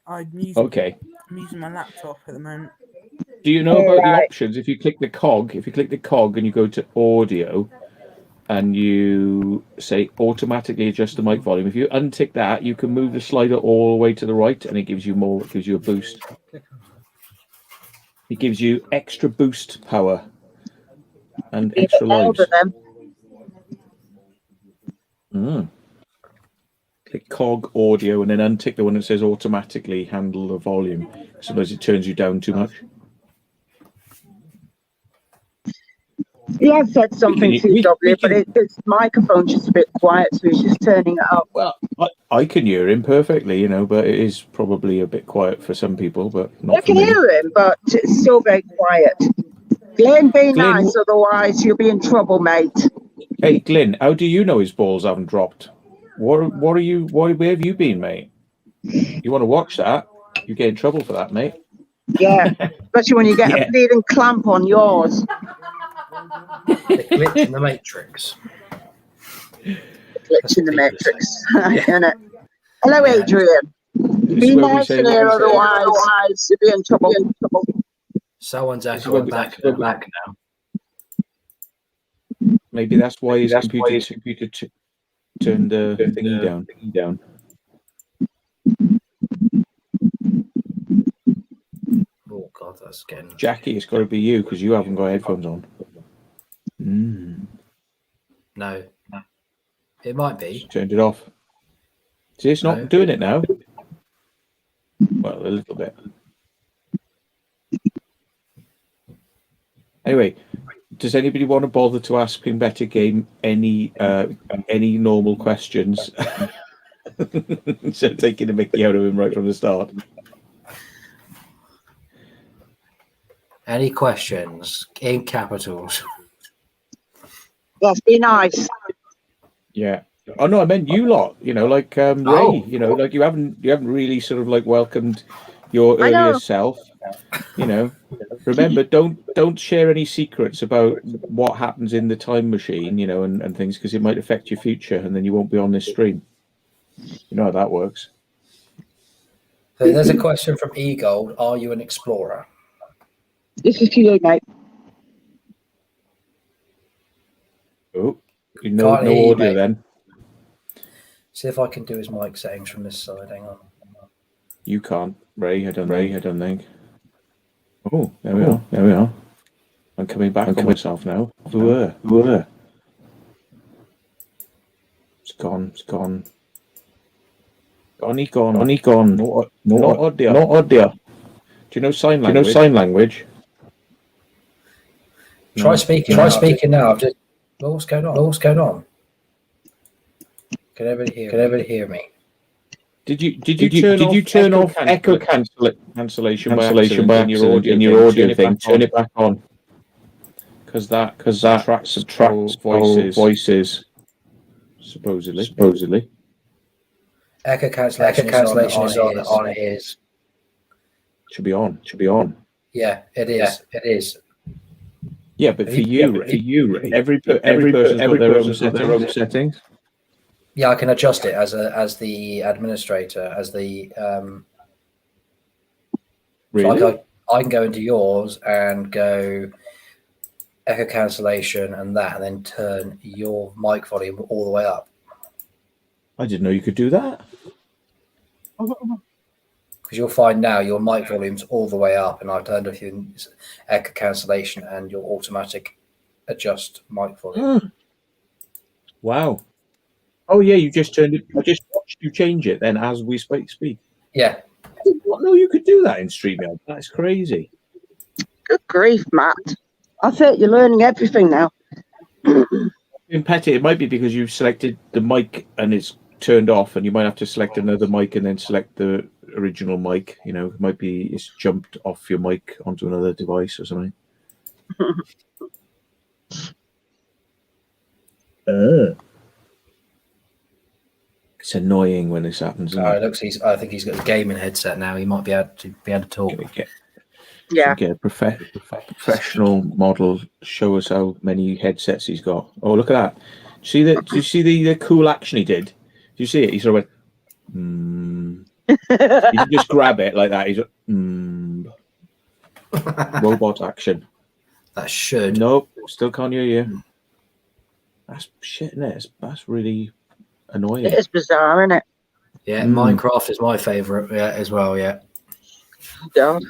I'm using my laptop at the moment. Do you know about the options? If you click the cog, and you go to audio, and you say automatically adjust the mic volume. If you untick that, you can move the slider all the way to the right, and it gives you more. It gives you a boost. It gives you extra boost power and extra lives. Click cog audio and then untick the one that says automatically handle the volume. Sometimes it turns you down too much. He has said something to W, but his microphone's just a bit quiet, so he's just turning it up. Well, I can hear him perfectly, you know, but it is probably a bit quiet for some people, but not for me. I can hear him, but it's still very quiet. Glenn, be nice, otherwise you'll be in trouble, mate. Hey, Glenn, how do you know his balls haven't dropped? Where have you been, mate? You want to watch that? You get in trouble for that, mate. Yeah, especially when you get a bleeding clamp on yours. The glitch in the Matrix. Glitch in the Matrix. Hello, Adrian. Be nice in here, otherwise you'll be in trouble. Someone's echoing back now. Maybe that's why his computer turned the thingy down. Oh God, that's getting. Jackie, it's got to be you because you haven't got headphones on. No, it might be. Just turned it off. See, it's not doing it now. Well, a little bit. Anyway, does anybody want to bother to ask Ping Pettig Game any normal questions? Instead of taking the mickey out of him right from the start. Any questions in capitals? Yes, be nice. Yeah. Oh no, I meant you lot. You know, like Ray. You know, like you haven't really sort of like welcomed your earlier self. You know, remember, don't share any secrets about what happens in the time machine. You know, and things because it might affect your future, and then you won't be on this stream. You know how that works. So there's a question from eGold. Are you an explorer? This is to you, mate. Oh, No Can't hear you, audio mate. then. See if I can do his mic settings from this side. Hang on. You can't, Ray. I don't think. Oh, there we are. There we are. I'm coming back on myself now. Who were? It's gone. It's gone. Gone. Not audio. Do you know sign language? Try speaking now. I've just. Oh, what's going on? Can everybody hear me? Did you turn off echo cancellation by accident in your audio thing? Turn it back on. Because that subtracts voices. Supposedly. Echo cancellation is on his. Should be on. Yeah, it is. Yeah, but for you, Ray, every person's got their own settings. Yeah, I can adjust it as the administrator, as the Really? So I can go into yours and go echo cancellation and then turn your mic volume all the way up. I didn't know you could do that. Because you'll find now your mic volume's all the way up, and I've turned off your echo cancellation and your automatic adjust mic volume. Wow. Oh yeah, you just turned it. I just watched you change it then as we speak. Yeah. I did not know you could do that in StreamYard. That's crazy. Good grief, Matt. I think you're learning everything now. In Petty, it might be because you've selected the mic and it's turned off, and you might have to select another mic and then select the original mic. You know, it might be it's jumped off your mic onto another device or something. It's annoying when this happens. Isn't it? I think he's got a gaming headset now. He might be able to talk. Yeah. Get a professional model. Show us how many headsets he's got. Oh, look at that! Do you see the cool action he did? Do you see it? He sort of went. You can just grab it like that. He's robot action. That should. Nope, still can't hear you. That's shit, isn't it? That's really annoying. It is bizarre, isn't it? Yeah, Minecraft is my favourite as well. Yeah. God.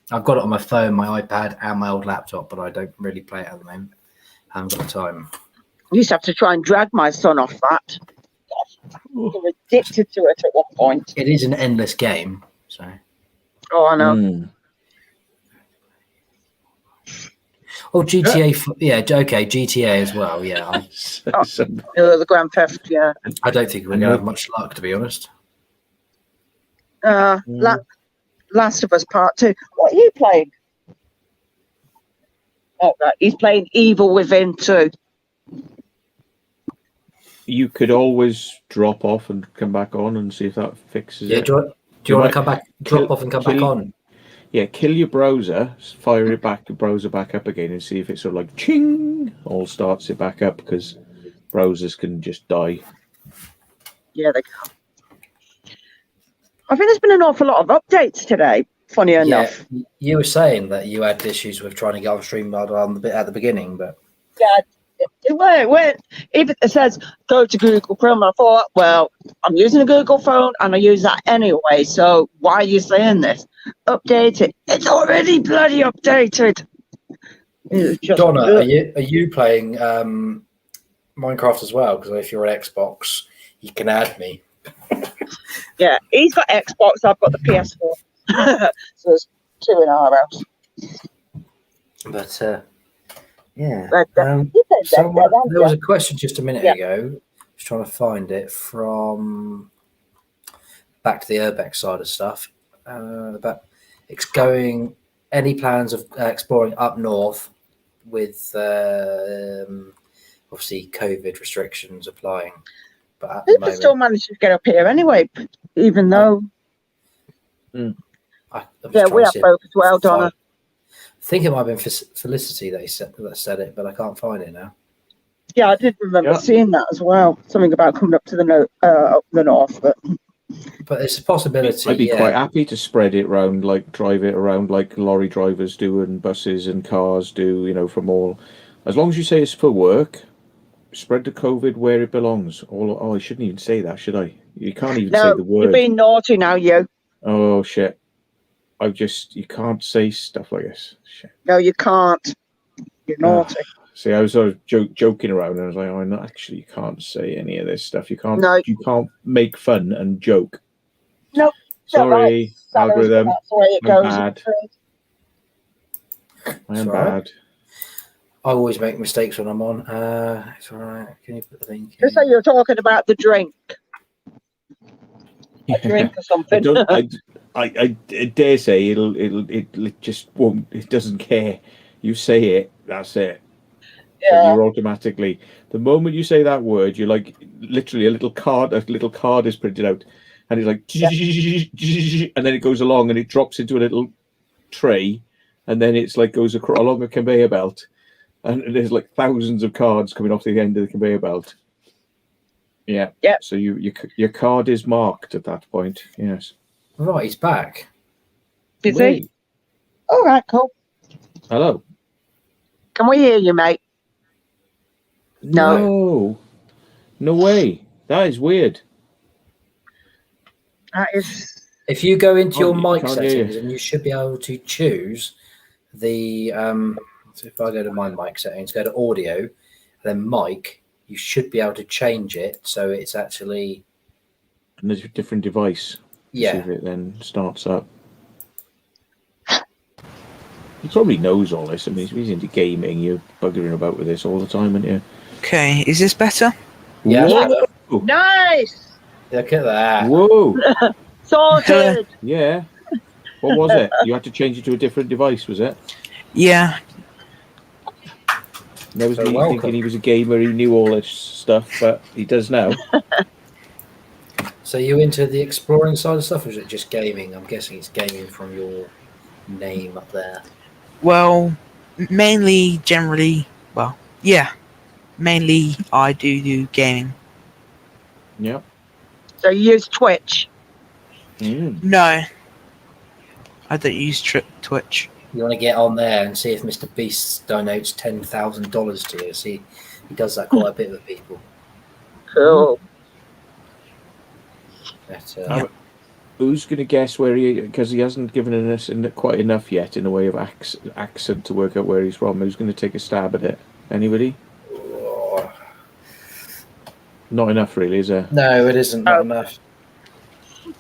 I've got it on my phone, my iPad, and my old laptop, but I don't really play it at the moment. I haven't got time. I used to have to try and drag my son off that. We were addicted to it at one point. It is an endless game, so. Oh, I know. Oh, GTA, yeah, okay, GTA as well, yeah. The Grand Theft, yeah. I don't think we're going to have much luck, to be honest. Last of Us Part 2. What are you playing? Oh, right. He's playing Evil Within 2. You could always drop off and come back on and see if that fixes it. Do you want to come back, drop off and come back on? Yeah, kill your browser, fire it back, the browser back up again, and see if it sort of like ching, all starts it back up, because browsers can just die. Yeah, they can. I think there's been an awful lot of updates today, funny enough. You were saying that you had issues with trying to get on StreamYard at the beginning, but... Yeah, it went. Even it says, go to Google Chrome, and I thought, well, I'm using a Google phone, and I use that anyway, so why are you saying this? Update it. It's already bloody updated. Donna, are you playing Minecraft as well? Because if you're on Xbox, you can add me. Yeah, he's got Xbox, I've got the PS4. So there's two in our house. But, yeah. There was a question just a minute ago. I was trying to find it from back to the Urbex side of stuff. About exploring any plans of exploring up north with obviously COVID restrictions applying. But people still manage to get up here anyway, even though. We have both as well, Donna. I think it might have been Felicity that said it, but I can't find it now. Yeah, I did remember seeing that as well. Something about coming up to the north, but it's a possibility. I'd be quite happy to spread it around, like drive it around like lorry drivers do and buses and cars do. You know, from all, as long as you say it's for work, spread the COVID where it belongs. Oh, I shouldn't even say that, should I? You can't even say No, the you're word. being naughty now, you. Oh shit! You can't say stuff like this. Shit. No, you can't. You're naughty. See, I was sort of joking around, and I was like, "Oh, no, actually, you can't say any of this stuff. You can't. No. You can't make fun and joke." Nope. Sorry, Right. algorithm. That's the way it I'm goes. bad. I am Sorry. bad. I always make mistakes when I'm on. It's all right. Can you put the link in? Just say you're talking about the drink. A drink or something. I dare say it just won't. It doesn't care. You say it. That's it. So Yeah. you're automatically, the moment you say that word, you're like literally a little card is printed out, and it's like, and then it goes along and it drops into a little tray, and then it's like goes along a conveyor belt, and there's like thousands of cards coming off the end of the conveyor belt. Yeah. Yep. So your card is marked at that point. Yes. Right, he's back. Is he? All right, cool. Hello. Can we hear you, mate? No way. That is weird. That is. If you go into your mic can't hear settings, you. and you should be able to choose the so if I go to my mic settings, go to audio, then mic, you should be able to change it so it's actually And there's a different device. Yeah. See if it then starts up. He probably knows all this. I mean, he's into gaming. You're buggering about with this all the time, aren't you? Okay, is this better? Yeah. Whoa! Nice. Look at that. Whoa! Sorted. Yeah. What was it? You had to change it to a different device, was it? Yeah. There was So me welcome. thinking he was a gamer, he knew all this stuff, but he does now. So you into the exploring side of stuff, or is it just gaming? I'm guessing it's gaming from your name up there. Well, mainly, generally, well, yeah. Mainly, I do gaming. Yeah. So you use Twitch. No. I don't use Twitch. You want to get on there and see if Mr. Beast donates $10,000 to you. See, he does that quite a bit with people. Cool. But, Who's going to guess where because he hasn't given us quite enough yet in the way of accent to work out where he's from. Who's going to take a stab at it? Anybody? Not enough, really, is there? No, it isn't. Not enough.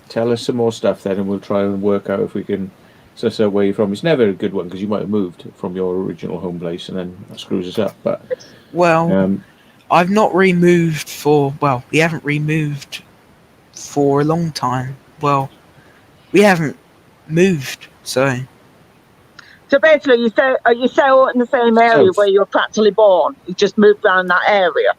Tell us some more stuff then, and we'll try and work out if we can suss out where you're from. It's never a good one because you might have moved from your original home place, and then that screws us up. But well, I've not removed we haven't removed for a long time. Well, we haven't moved, so. So basically, you say all in the same area where you were practically born. You just moved around that area.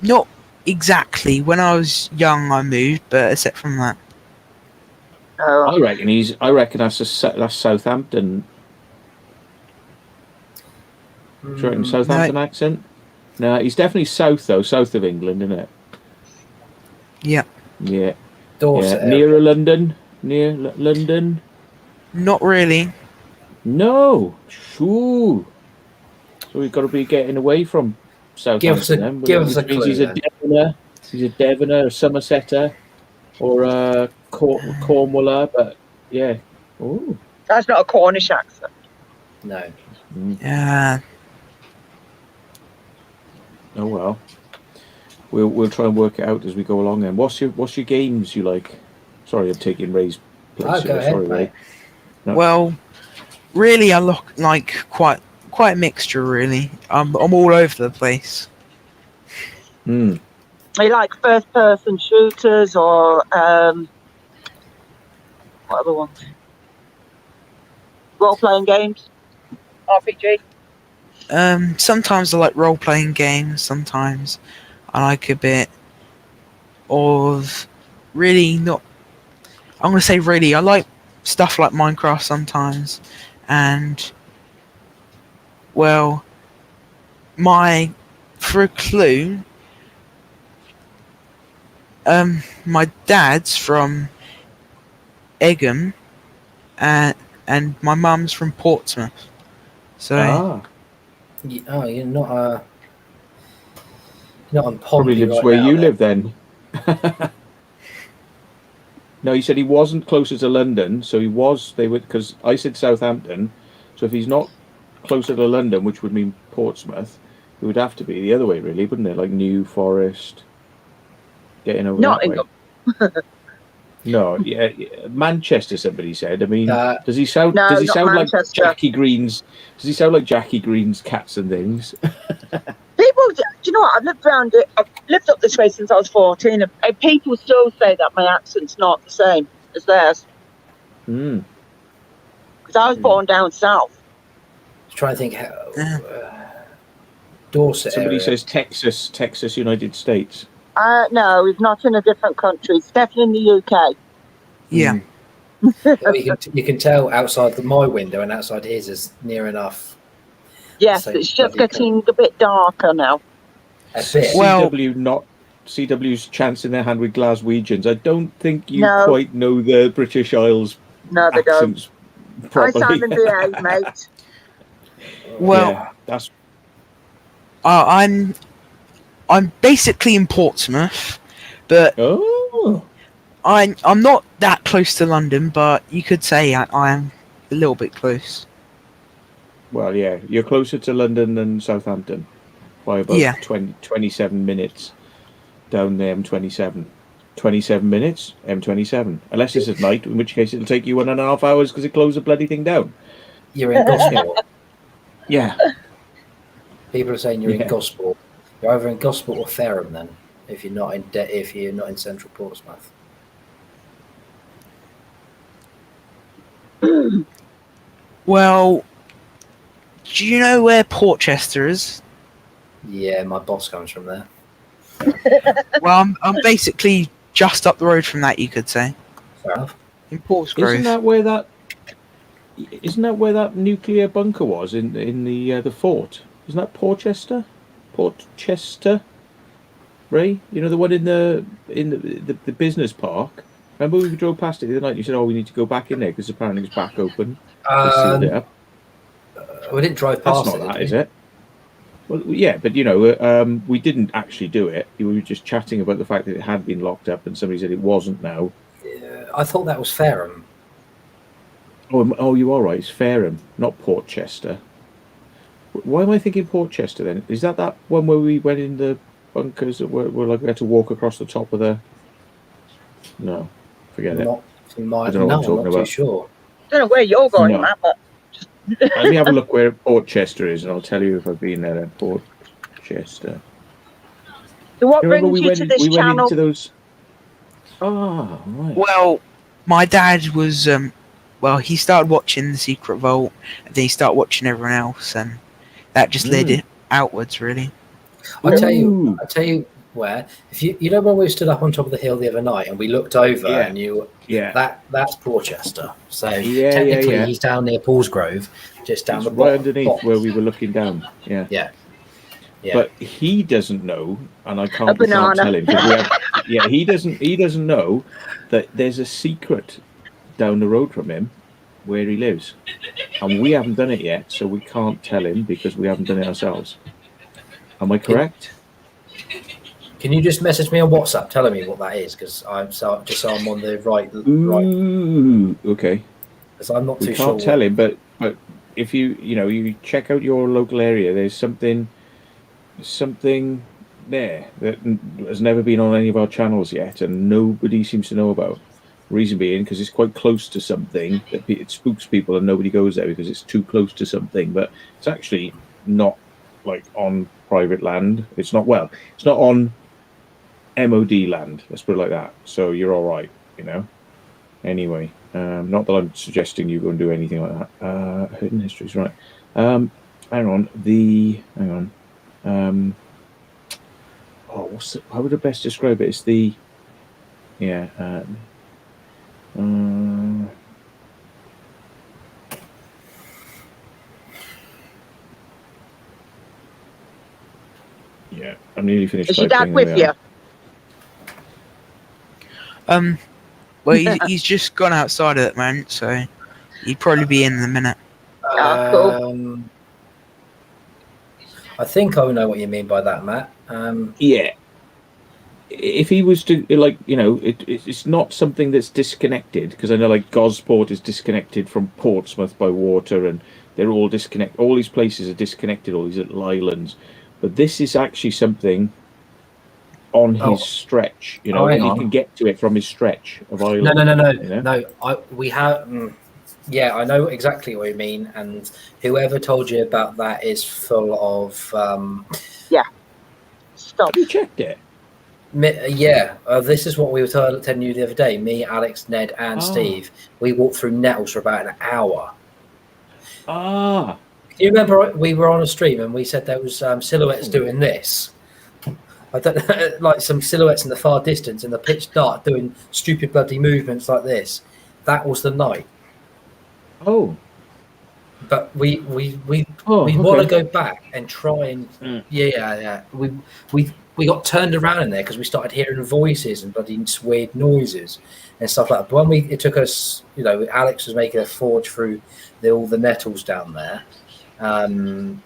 Not exactly. When I was young, I moved, but except from that. Oh. I reckon that's Southampton. Sure, in Southampton accent. No, he's definitely south though, south of England, isn't it? Yeah. Yeah. Dorset Near London. Near London. Not really. No. Shoo. So we've got to be getting away from Southampton. Give us a clue. He's a Devoner. He's a Devoner, a Somersetter, or a Cornwaller. But yeah. Oh. That's not a Cornish accent. No. Yeah. Oh well. We'll try and work it out as we go along. Then, what's your games you like? Sorry, I'm taking Ray's place. Go ahead, sorry, Ray. No. Well, really, I like quite a mixture. Really, I'm all over the place. You like first-person shooters or what other ones? Role-playing games, RPG. Sometimes I like role-playing games. Sometimes I like a bit of really not. I'm gonna say really. I like stuff like Minecraft sometimes, and well, for a clue, my dad's from Egham, and my mum's from Portsmouth. So Oh, you're not on Probably Pondy lives right where now. you Then. live then. No, he said he wasn't closer to London, so he was. They would because I said Southampton. So if he's not closer to London, which would mean Portsmouth, it would have to be the other way, really, wouldn't it? Like New Forest, getting over that way. Nottingham. No, yeah, Manchester. Somebody said. I mean, does he sound? No, Does he not sound like Manchester. Jackie Green's? Does he sound like Jackie Green's Cats and Things? People, do you know what? I've lived around it. I've lived up this way since I was 14, and people still say that my accent's not the same as theirs. Hmm. Because I was born down south. Just trying to think how. Dorset Somebody area. says Texas, United States. No, he's not in a different country. He's definitely in the UK. Yeah. Well, you can tell outside my window and outside his is near enough. Yes, it's just getting a bit darker now. A bit. Well- CW's chance in their hand with Glaswegians. I don't think you No. quite know the British Isles No, they don't. accents I properly. sound in VA, mate. Well, yeah, that's I'm basically in Portsmouth, but oh. I'm not that close to London, but you could say I am a little bit close. Well, yeah, you're closer to London than Southampton by about Yeah. 27 minutes down the M27. 27 minutes, M27. Unless it's at night, in which case it'll take you 1.5 hours because it closed the bloody thing down. You're in Gosport. Yeah. People are saying you're Yeah. in Gosport. You're either in Gosport or Fareham then, if you're not in central Portsmouth. Well, do you know where Portchester is? Yeah, my boss comes from there. Well, I'm basically just up the road from that, you could say, Fair enough. in Portsgrove. Isn't that where that nuclear bunker was in the fort? Isn't that Portchester? Portchester, Ray? You know the one in the business park. Remember we drove past it the other night. And you said, "Oh, we need to go back in there because apparently it's back open." They sealed it up. We didn't drive That's past not it. that, did is we? it? Well, yeah, but we didn't actually do it. We were just chatting about the fact that it had been locked up, and somebody said it wasn't now. I thought that was Fareham. Oh, you are right. It's Fareham, not Portchester. Why am I thinking Portchester then? Is that one where we went in the bunkers that were like we had to walk across the top of the? No, forget it. Not from my. I don't know what I'm No, talking I'm not too about. sure. Don't know where you're going, No. Matt, but Let me have a look where Portchester is, and I'll tell you if I've been there. Portchester. so what You remember brings we you to this went channel? into those. Ah, right. Well, my dad was he started watching The Secret Vault, and then he started watching everyone else, and that just led it outwards, really. I tell Ooh. you where. If you know when we stood up on top of the hill the other night and we looked over Yeah. and you Yeah. that's Portchester. So Yeah, technically yeah. he's down near Paulsgrove, just down It's the right bottom. underneath where we were looking down. Yeah. Yeah. Yeah. But he doesn't know, and I can't, A we can't banana. tell him. 'Cause he doesn't know that there's a secret down the road from him where he lives, and we haven't done it yet, so we can't tell him because we haven't done it ourselves. Am I correct? Can you just message me on WhatsApp telling me what that is? Because I'm so I'm on the right. Ooh, okay. Because I'm not We too can't sure. tell him, but if you check out your local area, there's something there that has never been on any of our channels yet, and nobody seems to know about. Reason being, because it's quite close to something that it spooks people, and nobody goes there because it's too close to something. But it's actually not like on private land. It's not on MOD land. Let's put it like that. So you're all right, Anyway, not that I'm suggesting you go and do anything like that. Hidden histories, right? Hang on. How would I best describe it? It's the I'm nearly finished. Is your dad typing, with there we you? are. Well, he's just gone outside at the moment, so he'd probably be in a minute. Cool. I think I know what you mean by that, Matt. Yeah. If he was to, like, it's not something that's disconnected, because I know, like, Gosport is disconnected from Portsmouth by water, and they're all disconnected. All these places are disconnected, all these little islands. But this is actually something on his Oh, stretch, hang and he on. can get to it from his stretch of No, island. no, no, no, You know? no. We have. Yeah, I know exactly what you mean, and whoever told you about that is full of. Stop. Have you checked it? Yeah, this is what we were telling you the other day. Me, Alex, Ned, and Steve. We walked through nettles for about an hour. Ah. Do you remember we were on a stream and we said there was silhouettes doing this? I don't know, like some silhouettes in the far distance in the pitch dark doing stupid bloody movements like this. That was the night. Oh. But we Okay. want to go back and try and yeah. We got turned around in there because we started hearing voices and bloody weird noises and stuff like that. But when it took us, Alex was making a forge through all the nettles down there, and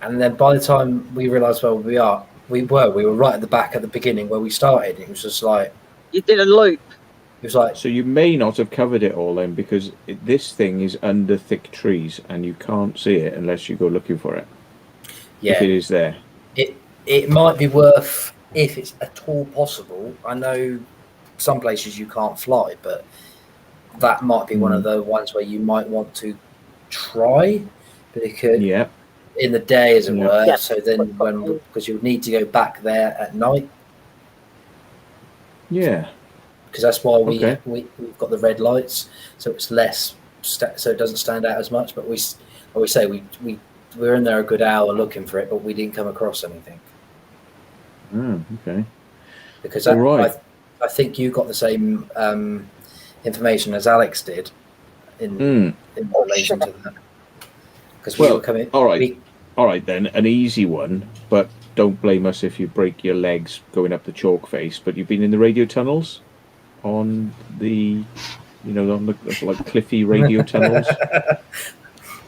then by the time we realised where we were right at the back at the beginning where we started. It was just like You did a loop. it was like So you may not have covered it all then, because this thing is under thick trees and you can't see it unless you go looking for it. yeah. If it is there. It might be worth, if it's at all possible. I know some places you can't fly, but that might be one of the ones where you might want to try, because in the day, as it were. Yeah. So then, because you'll need to go back there at night. Yeah. Because that's why Okay. we've got the red lights, so it's less, so it doesn't stand out as much. But we were in there a good hour looking for it, but we didn't come across anything. Okay. Because Right. I think you got the same information as Alex did in relation to that. Because we were coming. All right then, an easy one, but don't blame us if you break your legs going up the chalk face. But you've been in the radio tunnels, on the, on the like cliffy radio tunnels.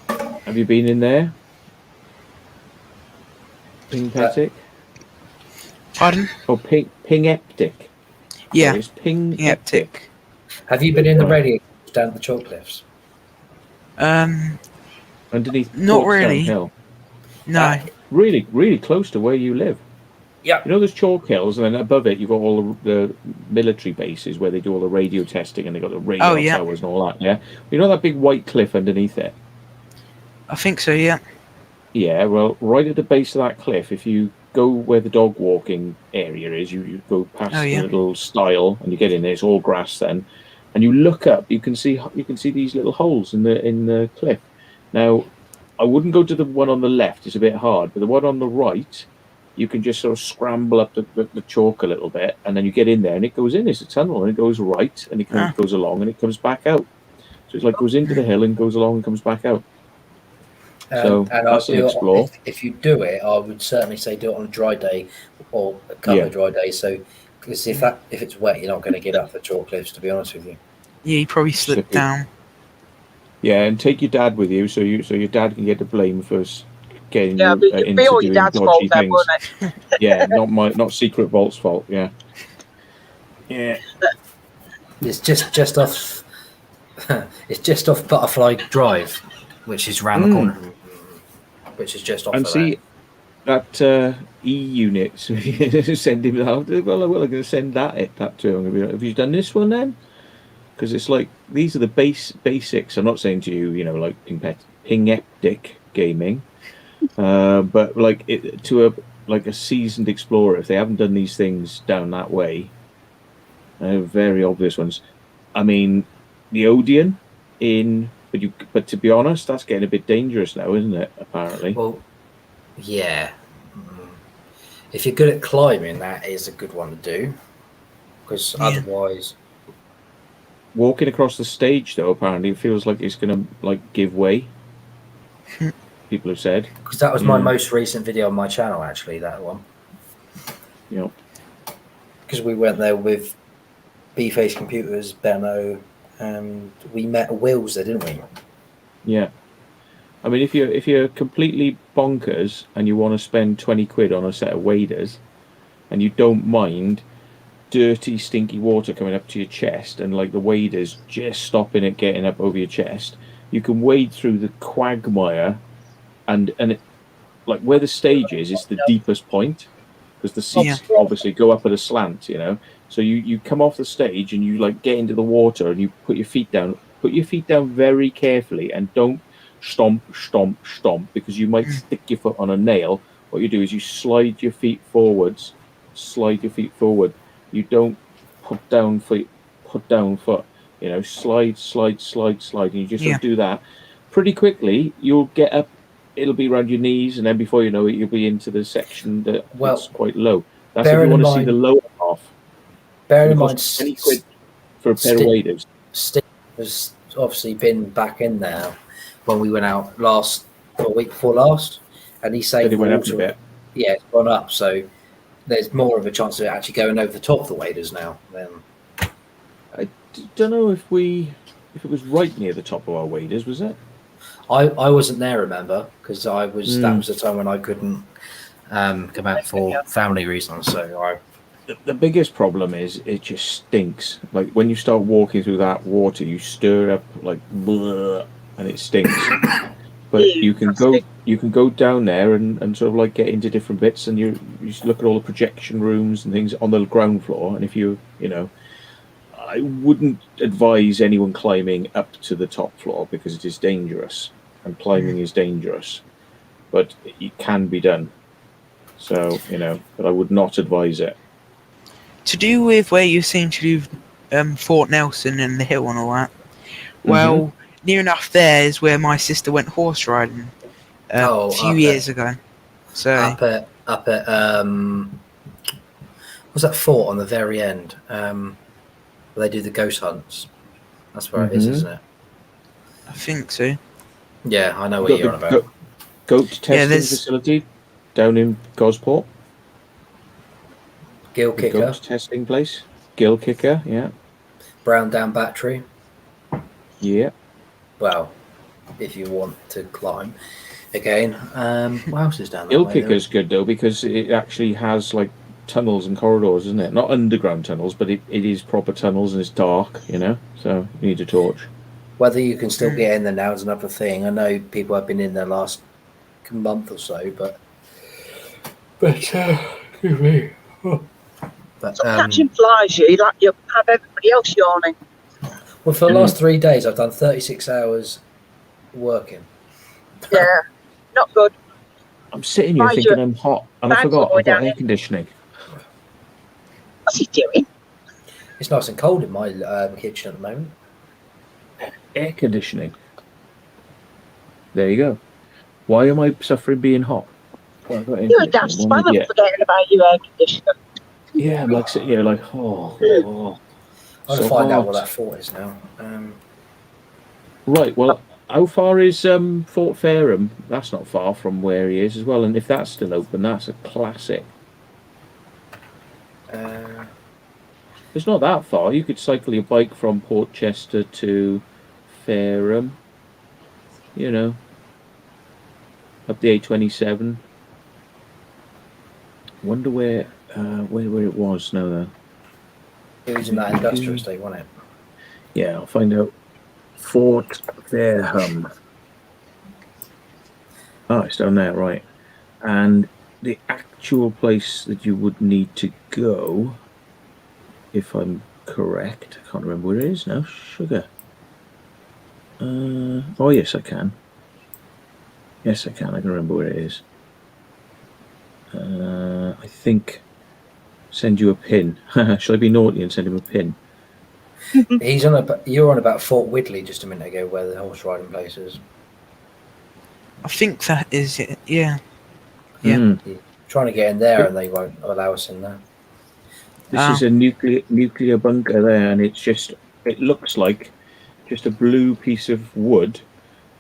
Have you been in there? Ping-Petic? Pardon? Oh, Ping-Eptic. Yeah. Sorry, it's Ping-Eptic. Have you been in the radio down the chalk cliffs? Underneath Not Portsdown really. Hill. No. Really, really close to where you live. Yeah. There's chalk hills, and then above it you've got all the military bases where they do all the radio testing, and they've got the radio towers and all that. Yeah. That big white cliff underneath it? I think so, yeah. Yeah, well, right at the base of that cliff, if you go where the dog walking area is, you go past the little stile, and you get in there. It's all grass then, and you look up. You can see these little holes in the cliff. Now, I wouldn't go to the one on the left; it's a bit hard. But the one on the right, you can just sort of scramble up the chalk a little bit, and then you get in there, and it goes in. It's a tunnel, and it goes right, and it goes along, and it comes back out. So it's like goes into the hill and goes along and comes back out. So that's an explore. If you do it, I would certainly say do it on a dry day or a couple of dry days. So, because if it's wet, you're not going to get up the chalk cliffs. To be honest with you. Yeah, you probably slipped down. Yeah, and take your dad with you, so your dad can get the blame for getting Yeah, you but it'd into be all doing your dad's dodgy fault then, things. wouldn't it? Yeah, not Secret Vault's fault. Yeah. Yeah. It's just off. It's just off Butterfly Drive, which is round the corner. Which is just off. And see that E-unit. Send him out. Well, I'm going to send that to him. Have you done this one then? Because it's like these are the basics. I'm not saying to you, like Ping-Eptic gaming, but like to a seasoned explorer, if they haven't done these things down that way, very obvious ones. I mean, the Odeon but to be honest, that's getting a bit dangerous now, isn't it? Apparently. Well, yeah. If you're good at climbing, that is a good one to do, because otherwise. Walking across the stage, though, apparently it feels like it's going to give way. People have said. Because that was my most recent video on my channel, actually. That one. Yeah. Because we went there with B-Face Computers, Benno, and we met Wills there, didn't we? Yeah. I mean, if you're completely bonkers and you want to spend 20 quid on a set of waders, and you don't mind dirty, stinky water coming up to your chest and like the waders just stopping it getting up over your chest, you can wade through the quagmire, and it, like where the stage is the deepest point, because the seats obviously go up at a slant, you know. So you come off the stage and you like get into the water and you put your feet down. Put your feet down very carefully and don't stomp, because you might stick your foot on a nail. What you do is you slide your feet forwards, You don't put down foot. You know, slide, and you just sort of do that. Pretty quickly, you'll get up. It'll be around your knees, and then before you know it, you'll be into the section that's quite low. That's if you want to see the lower half. Bear in mind, 20 quid for a pair of waders. Steve has obviously been back in there when we went out the week before last, and he said it went up a bit. Yeah, it's gone up, so there's more of a chance of it actually going over the top of the waders now. I don't know if it was right near the top of our waders, was it? I wasn't there, remember, because that was the time when I couldn't come out for family reasons. So the biggest problem is it just stinks. Like when you start walking through that water, you stir up like bleh, and it stinks. But you can go down there and sort of like get into different bits, and you just look at all the projection rooms and things on the ground floor. And if you know, I wouldn't advise anyone climbing up to the top floor because it is dangerous, and climbing is dangerous, but it can be done. So, you know, but I would not advise it. To do with where you seem to do Fort Nelson and the hill and all that, well, near enough there is where my sister went horse riding a few years ago. So up at what's that fort on the very end? Where they do the ghost hunts. That's where it is, isn't it? I think so. Yeah, I know what you're on about. Goat testing facility down in Gosport. Gill Kicker. Goat testing place. Gill Kicker, yeah. Brown Down Battery. Yeah. Well, if you want to climb again. What else is down there? Gill Kicker's good though because it actually has like tunnels and corridors, isn't it? Not underground tunnels, but it is proper tunnels and it's dark, you know, so you need a torch. Whether you can still get in there now is another thing. I know people have been in there last month or so, but excuse me. But catching flies, you have everybody else yawning. Well, for the last 3 days, I've done 36 hours working. Yeah, not good. I'm sitting here thinking I'm hot, and I forgot I've got air conditioning. What's he doing? It's nice and cold in my kitchen at the moment. Air conditioning. There you go. Why am I suffering being hot? Well, you're a daft spanner forgetting about your air conditioner. Yeah, I'm like sitting here like, I'll find out what that fort is now. Right, well, how far is Fort Fareham? That's not far from where he is as well, and if that's still open, that's a classic. It's not that far. You could cycle your bike from Portchester to Fareham, you know, up the A27. Wonder where it was now then. It was in that industrial estate, wasn't it? Yeah, I'll find out. Fort Fareham. Oh, it's down there, right. And the actual place that you would need to go, if I'm correct, I can't remember where it is now. Sugar. Oh, yes, I can. Yes, I can. I can remember where it is. I think. Send you a pin. Shall I be naughty and send him a pin? You're on about Fort Widley just a minute ago, where the horse riding place is. I think that is it. Yeah. You're trying to get in there, and they won't allow us in there. This is a nuclear bunker there, and it looks like just a blue piece of wood,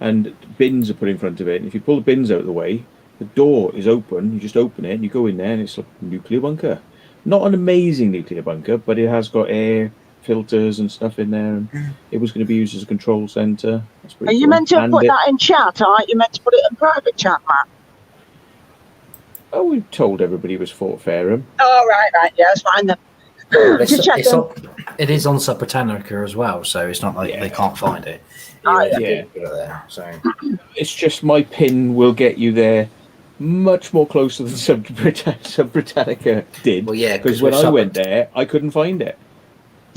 and bins are put in front of it. And if you pull the bins out of the way, the door is open. You just open it, and you go in there, and it's like a nuclear bunker. Not an amazing nuclear bunker, but it has got air filters and stuff in there, and it was going to be used as a control centre. Are you meant to put that in chat? Aren't you meant to put it in private chat, Matt? Oh, we told everybody it was Fort Fareham. Oh, right. Yeah, it's fine then. Just checking. It is on Sub Britannica as well, so it's not like they can't find it. Yeah. There, so It's just my pin will get you there much more closer than Sub Britannica did. Well, yeah, because when I went there, I couldn't find it.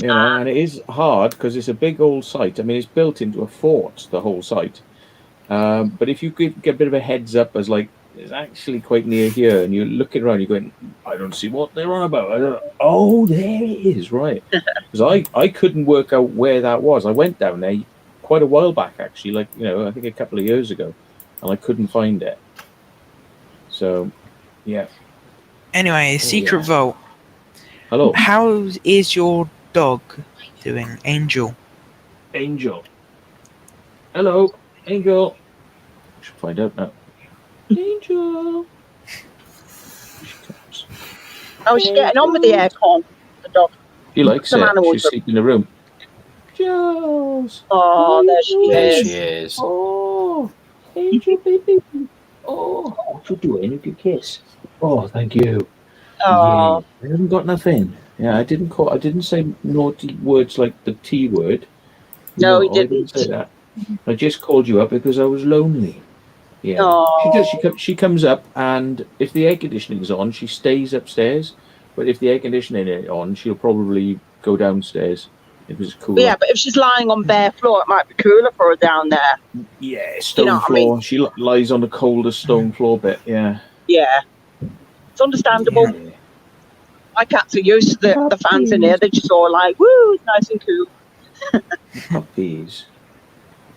You know, and it is hard because it's a big old site. I mean, it's built into a fort, the whole site. But if you get a bit of a heads up as like, it's actually quite near here, and you're looking around, you're going, I don't see what they're on about. Oh, there it is, right. Because I couldn't work out where that was. I went down there quite a while back, actually, like, you know, I think a couple of years ago, and I couldn't find it. So, yeah. Anyway, Secret Vault. Hello. How is your dog doing, Angel? Angel. Hello, Angel. I should find out now. Angel. How is she getting on with the aircon? The dog. She likes it. She's sleeping in the room. Jules. Oh, there she is. There she is. Oh, Angel, baby. Oh, what you doing? You can kiss. Oh, thank you. Oh. Yeah, I haven't got nothing. Yeah, I didn't say naughty words like the T word. No, he didn't. I didn't say that. I just called you up because I was lonely. Yeah. Oh. She comes up, and if the air conditioning's on, she stays upstairs. But if the air conditioning is on, she'll probably go downstairs if it's cooler. Yeah, but if she's lying on bare floor, it might be cooler for her down there. Yeah, stone floor. I mean? She lies on the coldest stone floor bit. Yeah. Yeah. It's understandable. Yeah. My cats are used to the fans in here. They're just all like, woo, it's nice and cool. Puppies.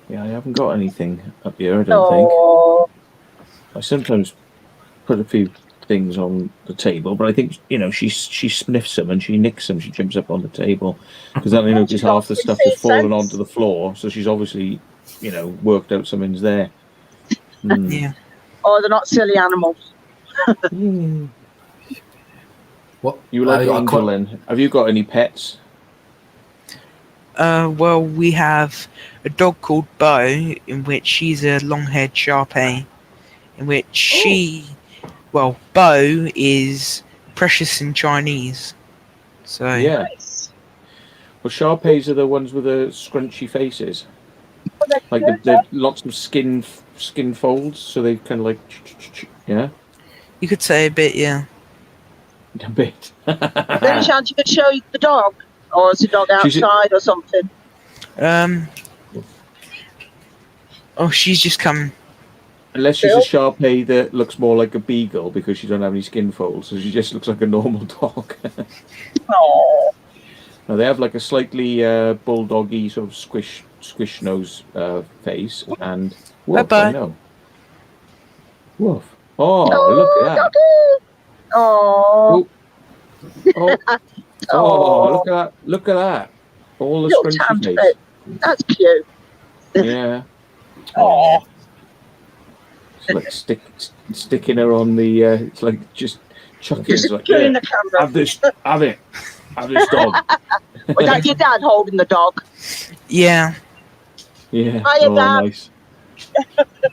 Yeah, I haven't got anything up here, I don't think. I sometimes put a few things on the table, but I think, you know, she sniffs them and she nicks them. She jumps up on the table because then I notice half the stuff has fallen onto the floor. So she's obviously, you know, worked out something's there. Yeah. Oh, they're not silly animals. What you like, Angel? Then have you got any pets? Well, we have a dog called Bo, in which she's a long-haired Shar-Pei, in which Bo is precious in Chinese. So yeah. Nice. Well, Shar-Peis are the ones with the scrunchy faces, like the lots of skin folds, so they kind of like, yeah. You could say a bit, yeah. A bit. Is there any chance you could show the dog? Or is the dog outside or something? She's just come. Unless she's a Shar-Pei that looks more like a beagle because she don't have any skin folds, so she just looks like a normal dog. Oh. Now they have like a slightly bulldoggy sort of squish nose face and woof. I know. Woof. Oh, look at that. Doggy. Oh. Oh, look at that! Look at that! All the scrunchy face. That's cute. Yeah. Oh. It's like sticking her on the. It's like just chucking. Just like, in the camera. Have this dog. Was that your dad holding the dog? Yeah. Yeah. Hiya, Dad. Nice.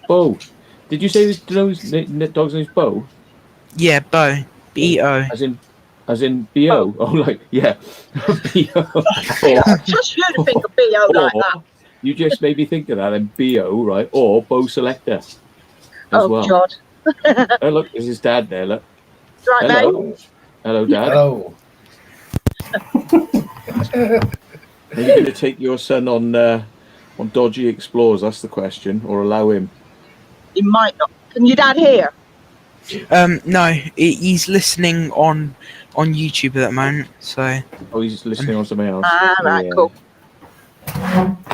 Bo, did you say this dog's name is Bo? Yeah, Bo. B-O. As in B.O. Oh, like, yeah. B.O. Just you to think of B.O. like that. You just made me think of that, and B.O., right? Or Bo Selector as well. God. Oh, look, there's his dad there, look. Right, hello. mate. Hello, Dad. Hello. Are you going to take your son on dodgy explores? That's the question, or allow him? He might not. Can your dad hear? No, he's listening on YouTube at the moment. So. Oh, he's listening on something else. Right, cool.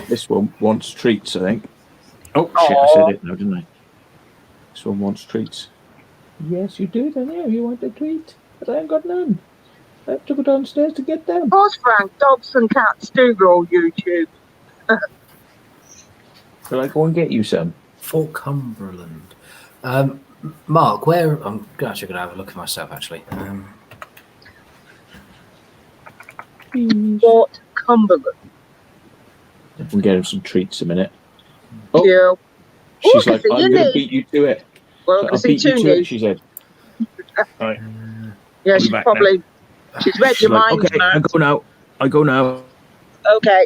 This one wants treats, I think. Oh shit! I said it now, didn't I? This one wants treats. Yes, you did. I know you want a treat, but I ain't got none. I have to go downstairs to get them. Of course, Frank. Dogs and cats do go on YouTube. Shall I go and get you some? Fort Cumberland. Mark, where... I'm actually going to have a look at myself, actually. Fort Cumberland. We'll get him some treats a minute. Oh, yeah. She's like, I'm going to beat you to it. Well, I'll beat you to it, she said. Right. Yeah, I'll be she's back probably she's read She's your like, mind, okay, I Matt. go now. I go now. Okay.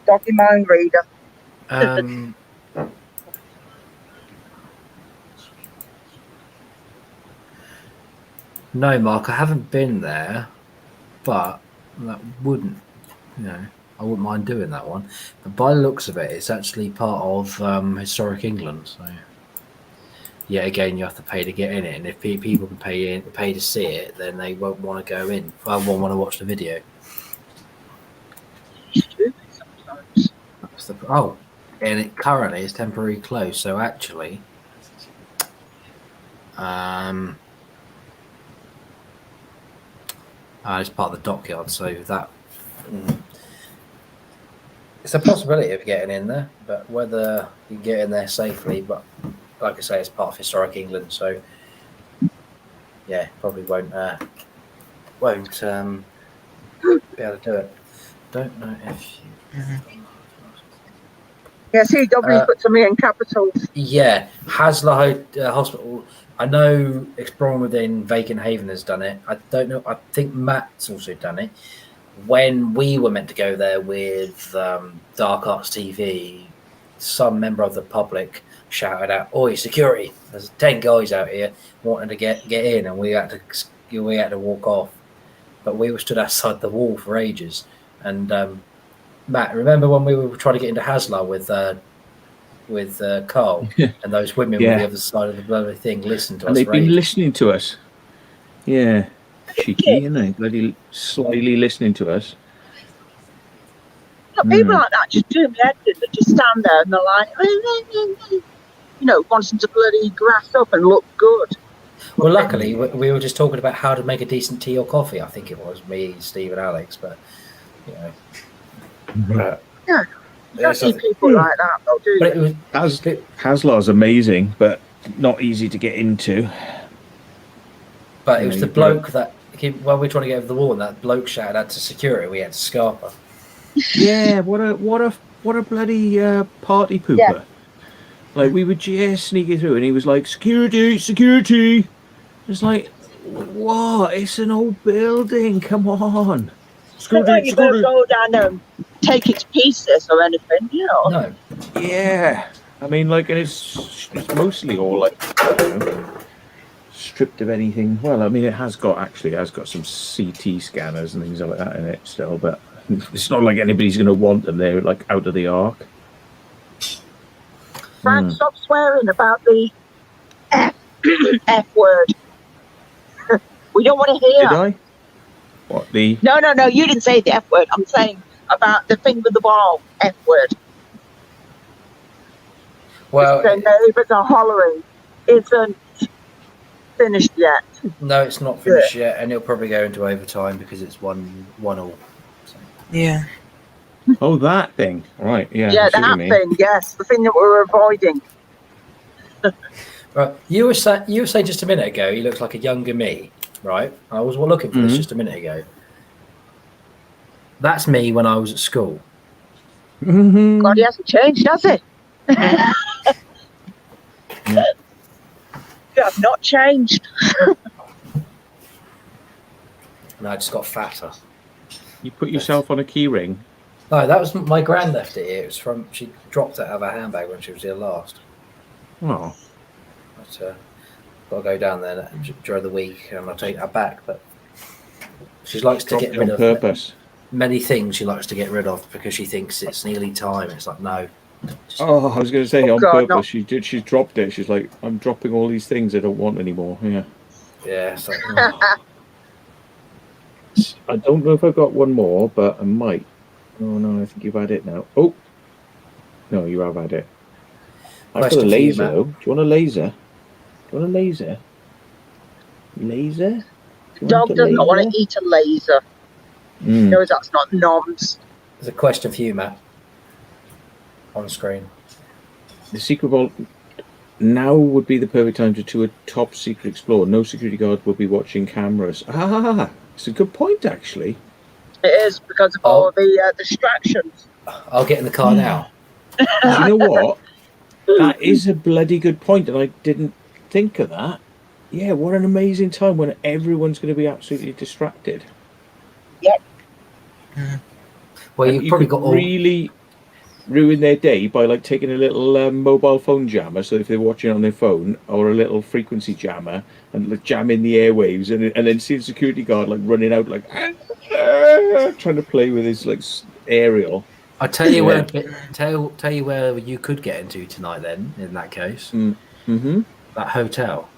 Doggy mind reader. No, Mark, I haven't been there, but that wouldn't, I wouldn't mind doing that one. But by the looks of it, it's actually part of historic England. So, yeah, again, you have to pay to get in it, and if people can pay to see it, then they won't want to go in. I won't want to watch the video. Stupid sometimes. That's and it currently is temporarily closed. So actually, it's part of the dockyard. So that it's a possibility of getting in there, but whether you can get in there safely, but like I say, it's part of historic England. So yeah, probably won't be able to do it. Don't know if you. Yeah, CW put something in capitals. Yeah, Haslar Hospital. I know Exploring Within Vacant Haven has done it. I don't know. I think Matt's also done it. When we were meant to go there with Dark Arts TV, some member of the public shouted out, "Oi, security! There's 10 guys out here wanting to get in," and we had to walk off. But we were stood outside the wall for ages. And Matt, remember when we were trying to get into Haslar with Carl and those women on the other side of the bloody thing listened to us? And they've been ages. listening to us. Yeah. Cheeky, isn't they? Bloody slyly listening to us. Look, people like that just do me head in. They just stand there and they're like, wanting to bloody grass up and look good. Well, luckily, we were just talking about how to make a decent tea or coffee. I think it was me, Steve, and Alex. But yeah, you don't see people like that, though, do you? Haslar's amazing, but not easy to get into. But it was the bloke that when we were trying to get over the wall, and that bloke shouted out to security, we had to scarper. Yeah, what a bloody party pooper. Yeah. Like, we were just sneaking through and he was like, security. It's like, what? It's an old building, come on. Security. You better go down there and take its pieces or anything, No. Yeah. I mean, like, and it's mostly all like, stripped of anything. Well, I mean, it has got some CT scanners and things like that in it still, but it's not like anybody's going to want them. They're like out of the arc. Frank, stop swearing about the F word. We don't want to hear. Did I? What, the... No, you didn't say the F word. I'm saying about the thing with the ball, F word. Well, the neighbours are hollering. Isn't finished yet. No, it's not finished yet, and it'll probably go into overtime because it's 1-1. So. Yeah. Oh, that thing. Right, yeah. Yeah, that thing, yes. The thing that we're avoiding. Right. You were saying just a minute ago, he looks like a younger me, right? I was looking for this just a minute ago. That's me when I was at school. God, he hasn't changed, has he? You have not changed. No, I just got fatter. You put yourself on a key ring? No, that was my gran left it here. It was she dropped it out of her handbag when she was here last. Oh. But got to go down there during the week and I'll take her back. But she likes to get rid of purpose. Many things she likes to get rid of because she thinks it's nearly time. It's like, no. I was going to say on purpose. No. She dropped it. She's like, I'm dropping all these things I don't want anymore. Yeah. Yeah. So, I don't know if I've got one more, but I might. Oh no, I think you've had it now. Oh, no, you have had it. I've got a laser. Though. Do you want a laser? Do you want a laser? Laser? Dog does not want to eat a laser. No, that's not noms. There's a question for you, Matt. On screen. The secret vault now would be the perfect time to do a top secret explore. No security guard will be watching cameras. Ah, it's a good point, actually. It is because of all the distractions. I'll get in the car now. Do you know what? That is a bloody good point, and I didn't think of that. yeah, what an amazing time when everyone's going to be absolutely distracted. Well, And you've you probably could got all. really ruin their day by like taking a little mobile phone jammer, so if they're watching on their phone, or a little frequency jammer, and like jam in the airwaves, and then see the security guard like running out like trying to play with his like aerial. I tell you Yeah. tell you where you could get into tonight. Then, in that case, Mm-hmm. that hotel.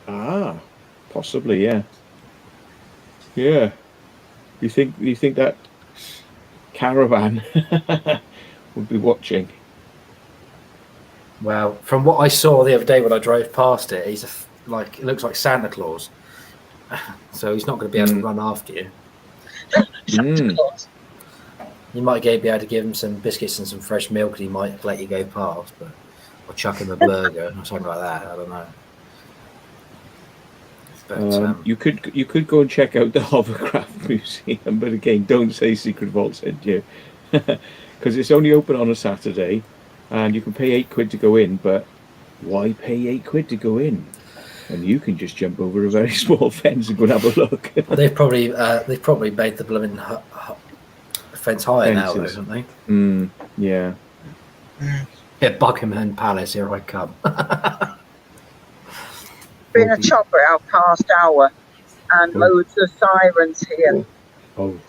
Ah, possibly, yeah. Yeah. You think that caravan would be watching? Well, from what I saw the other day when I drove past it, he's like it looks like Santa Claus, so he's not going to be able to run after you. Mm. You might be able to give him some biscuits and some fresh milk, and he might let you go past, or chuck him a burger or something like that. I don't know. But You could go and check out the Hovercraft Museum, but again, don't say Secret Vault sent you, because it's only open on a Saturday, and you can pay £8 to go in. But why pay £8 to go in when you can just jump over a very small fence and go and have a look? they've probably made the blooming fence higher now, though, haven't they? Yeah. Yeah, Buckingham Palace, here I come. Been a chopper out past hour, and loads of sirens here. Oh.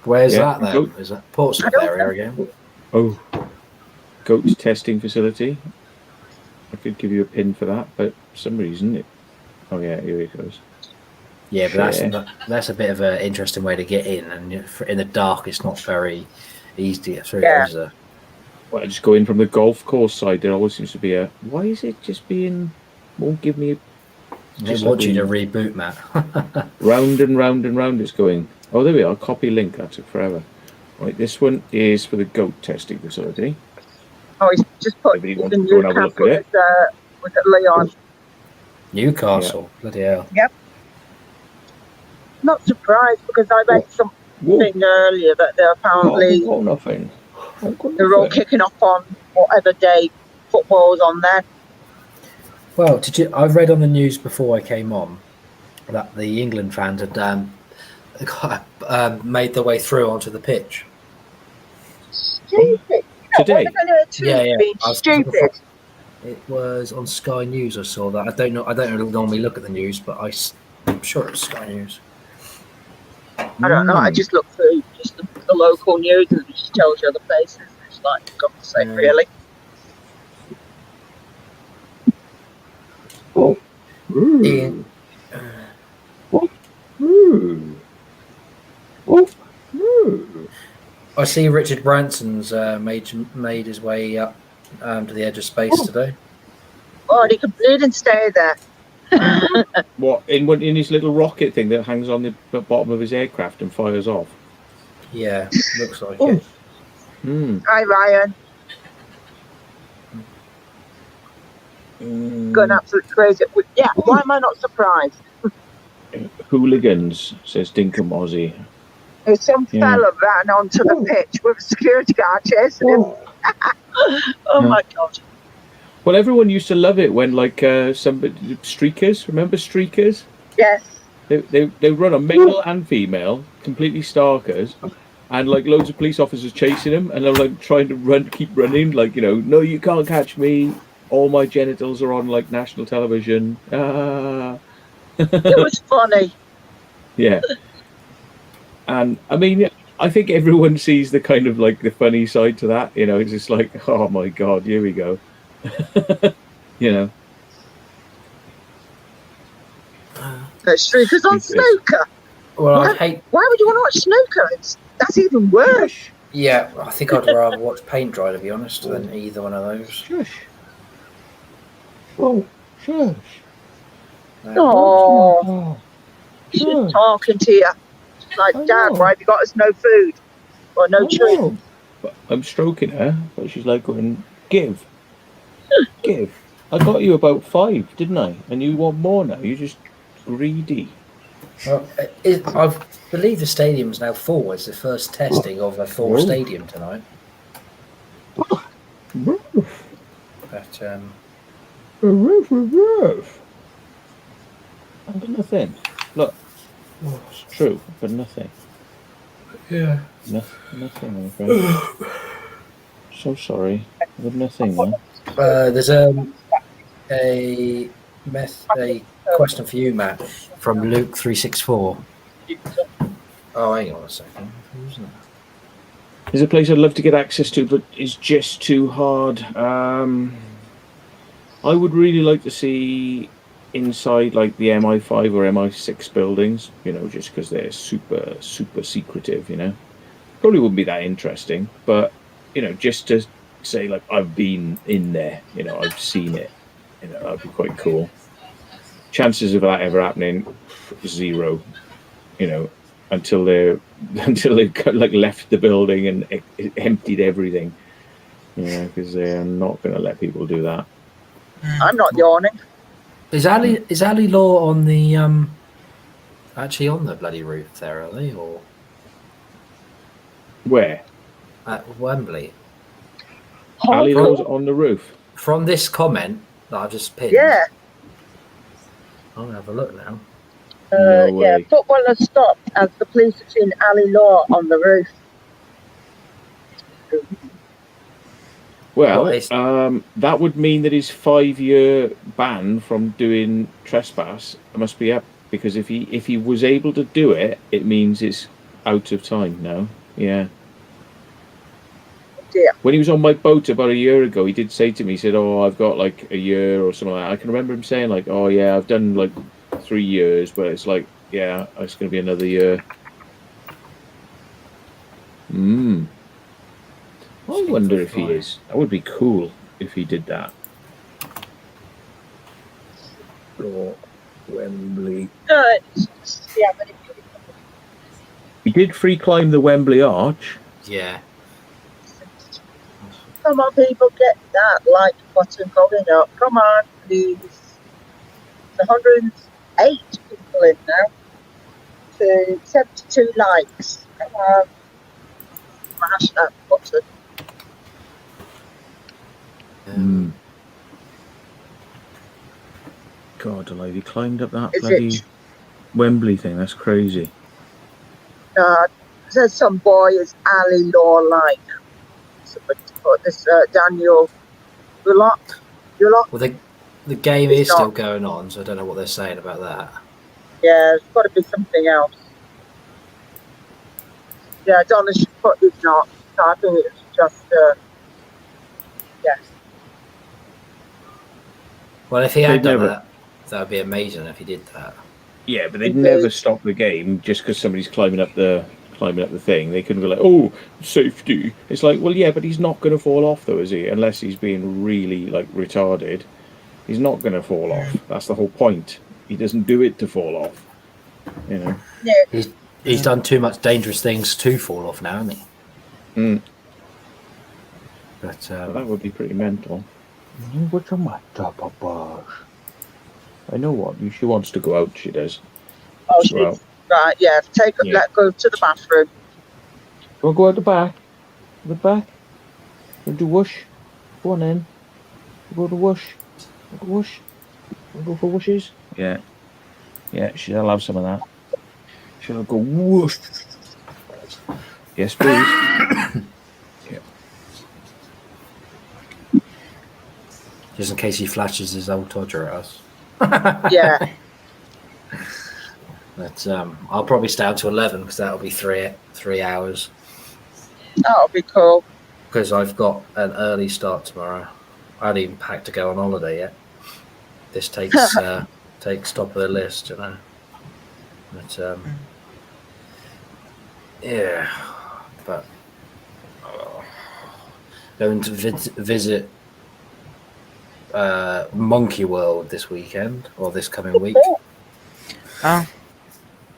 Where's Yeah, that then? Is that Portsmouth area again? Oh. Goat testing facility. I could give you a pin for that, but for some reason it. Oh yeah, here it goes. Yeah, but that's a bit of an interesting way to get in, and in the dark, it's not very easy to get through. Yeah. Is it? Well, I just go in from the golf course side. There always seems to be a. Why is it just being? Won't give me. They want you to reboot, Matt. Round and round and round it's going. Oh, there we are. Copy link. That took forever. Right, this one is for the goat testing facility. Oh, he's just put Anybody the want to go and have a look at it? Was it Leon? Newcastle, bloody hell. Yep. Not surprised, because I read something earlier that they're apparently nothing. they're all kicking off on whatever day football's on there. Well, I read on the news before I came on that the England fans had made their way through onto the pitch. Stupid. Today? Stupid. It was on Sky News. I saw that. I don't normally look at the news, but I'm sure it was Sky News. I don't know. I just look through just the local news, and it just tells you other places. It's like, for God's sake, really. Oh. Ian, I see Richard Branson's made his way up to the edge of space today. Oh, he can bleed and stay there. What in his little rocket thing that hangs on the bottom of his aircraft and fires off? Yeah, looks like it. Hi, Ryan. Going absolutely crazy. Yeah, why am I not surprised? Hooligans, says Dinkum Aussie. There's some fella ran onto the pitch with a security guard chasing him. Oh my God. Well, everyone used to love it when, like, streakers. Remember streakers? Yes. They run a male and female, completely starkers, and like loads of police officers chasing them, and they're like trying to keep running, like, no, you can't catch me. All my genitals are on like national television. Ah. It was funny. Yeah. And I mean, I think everyone sees the kind of like the funny side to that. It's just like, oh my God, here we go. Streakers on snooker. Well, Why would you want to watch snooker? That's even worse. Yeah, I think I'd rather watch paint dry, to be honest, than either one of those. Shush. Oh, shush. Oh, she's talking to you. She's like, Dad, why have you got us no food or no treat? I'm stroking her, but she's like going, give. I got you about 5, didn't I? And you want more now? You're just greedy. Well, I believe the stadium's now full. It's the first testing of a full stadium tonight. But Roof. And nothing. Look. It's true, but nothing. Yeah. Nothing, I'm afraid. So sorry. But nothing, man. There's a question for you, Matt, from Luke364. Oh, hang on a second. Who's that? There's a place I'd love to get access to, but it's just too hard. I would really like to see inside like the MI5 or MI6 buildings, just because they're super, super secretive, Probably wouldn't be that interesting, but, just to say like, I've been in there, I've seen it, that'd be quite cool. Chances of that ever happening, 0, until they've like left the building and emptied everything, because they're not going to let people do that. I'm not yawning. Is Ali Law on the actually on the bloody roof there, are they, or Where? at Wembley? Ali Law's on the roof. From this comment that I've just pinned. Yeah. I'll have a look now. No Yeah, way. football has stopped as the police have seen Ali Law on the roof. Well, What that would mean that his 5-year ban from doing trespass must be up, because if he was able to do it, it means it's out of time now. Yeah. Yeah. When he was on my boat about a year ago, he did say to me, he said, "Oh, I've got like a year or something like that." I can remember him saying like, "Oh yeah, I've done like 3 years," but it's like, yeah, it's going to be another year. I wonder if he is. That would be cool if he did that. Or Wembley. Yeah, but He did free climb the Wembley Arch. Yeah. come on, people, get that like button going up. Come on, please. There's 108 people in now to 72 likes. Come on. Smash that button. God alive, he climbed up that Is bloody it? Wembley thing. That's crazy. There's some boy is Ali Law like. Somebody put this Daniel Bullock. Well, the game It's is not. still going on, so I don't know what they're saying about that. Yeah, there's got to be something else. Yeah, Donna should put it's not. So I think it's just yeah. Well, if he had They'd done never- that would be amazing if he did that. Yeah, but they'd never stop the game just because somebody's climbing up the thing. They couldn't be like, "Oh, safety." It's like, well, yeah, but he's not going to fall off though, is he? Unless he's being really like retarded. He's not going to fall off. That's the whole point. He doesn't do it to fall off. Yeah. He's done too much dangerous things to fall off now, hasn't he? But that would be pretty mental. What's on my top of bars? I know what. She wants to go out, she does. Oh, she's right. Yeah, let go to the bathroom. We'll go out the back. The back. We'll do whoosh. Go on then. We'll go to whoosh. We'll go whoosh. We'll go for whooshes. Yeah. Yeah, she'll have some of that. She'll go whoosh. Yes, please. Yeah. just in case he flashes his old Todger at us. Yeah. But I'll probably stay out to 11 because that'll be 3 hours. That'll be cool. Because I've got an early start tomorrow. I haven't even packed to go on holiday yet. This takes top of the list, you know. But yeah, but going to visit Monkey World this weekend or this coming week. Oh,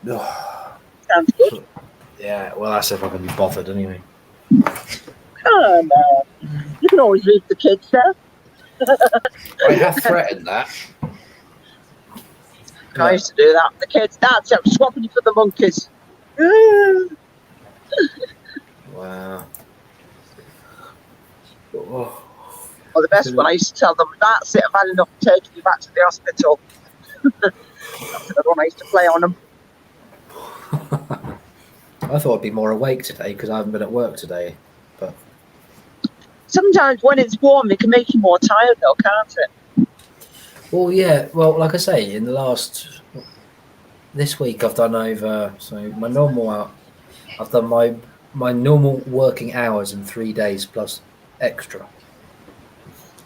Sounds good. Yeah, well, that's if I can be bothered anyway. Come on. You can always leave the kids there. I have threatened that. I used to do that. The kids, that's it, I'm swapping you for the monkeys. Wow. Oh. Or the best one, I used to tell them, that's it, I've had enough, I'm taking you back to the hospital. That's another one I used to play on them. I thought I'd be more awake today because I haven't been at work today. But Sometimes when it's warm, it can make you more tired though, can't it? well, yeah. Well, like I say, in the last this week, I've done over. So my normal, I've done my normal working hours in 3 days plus extra.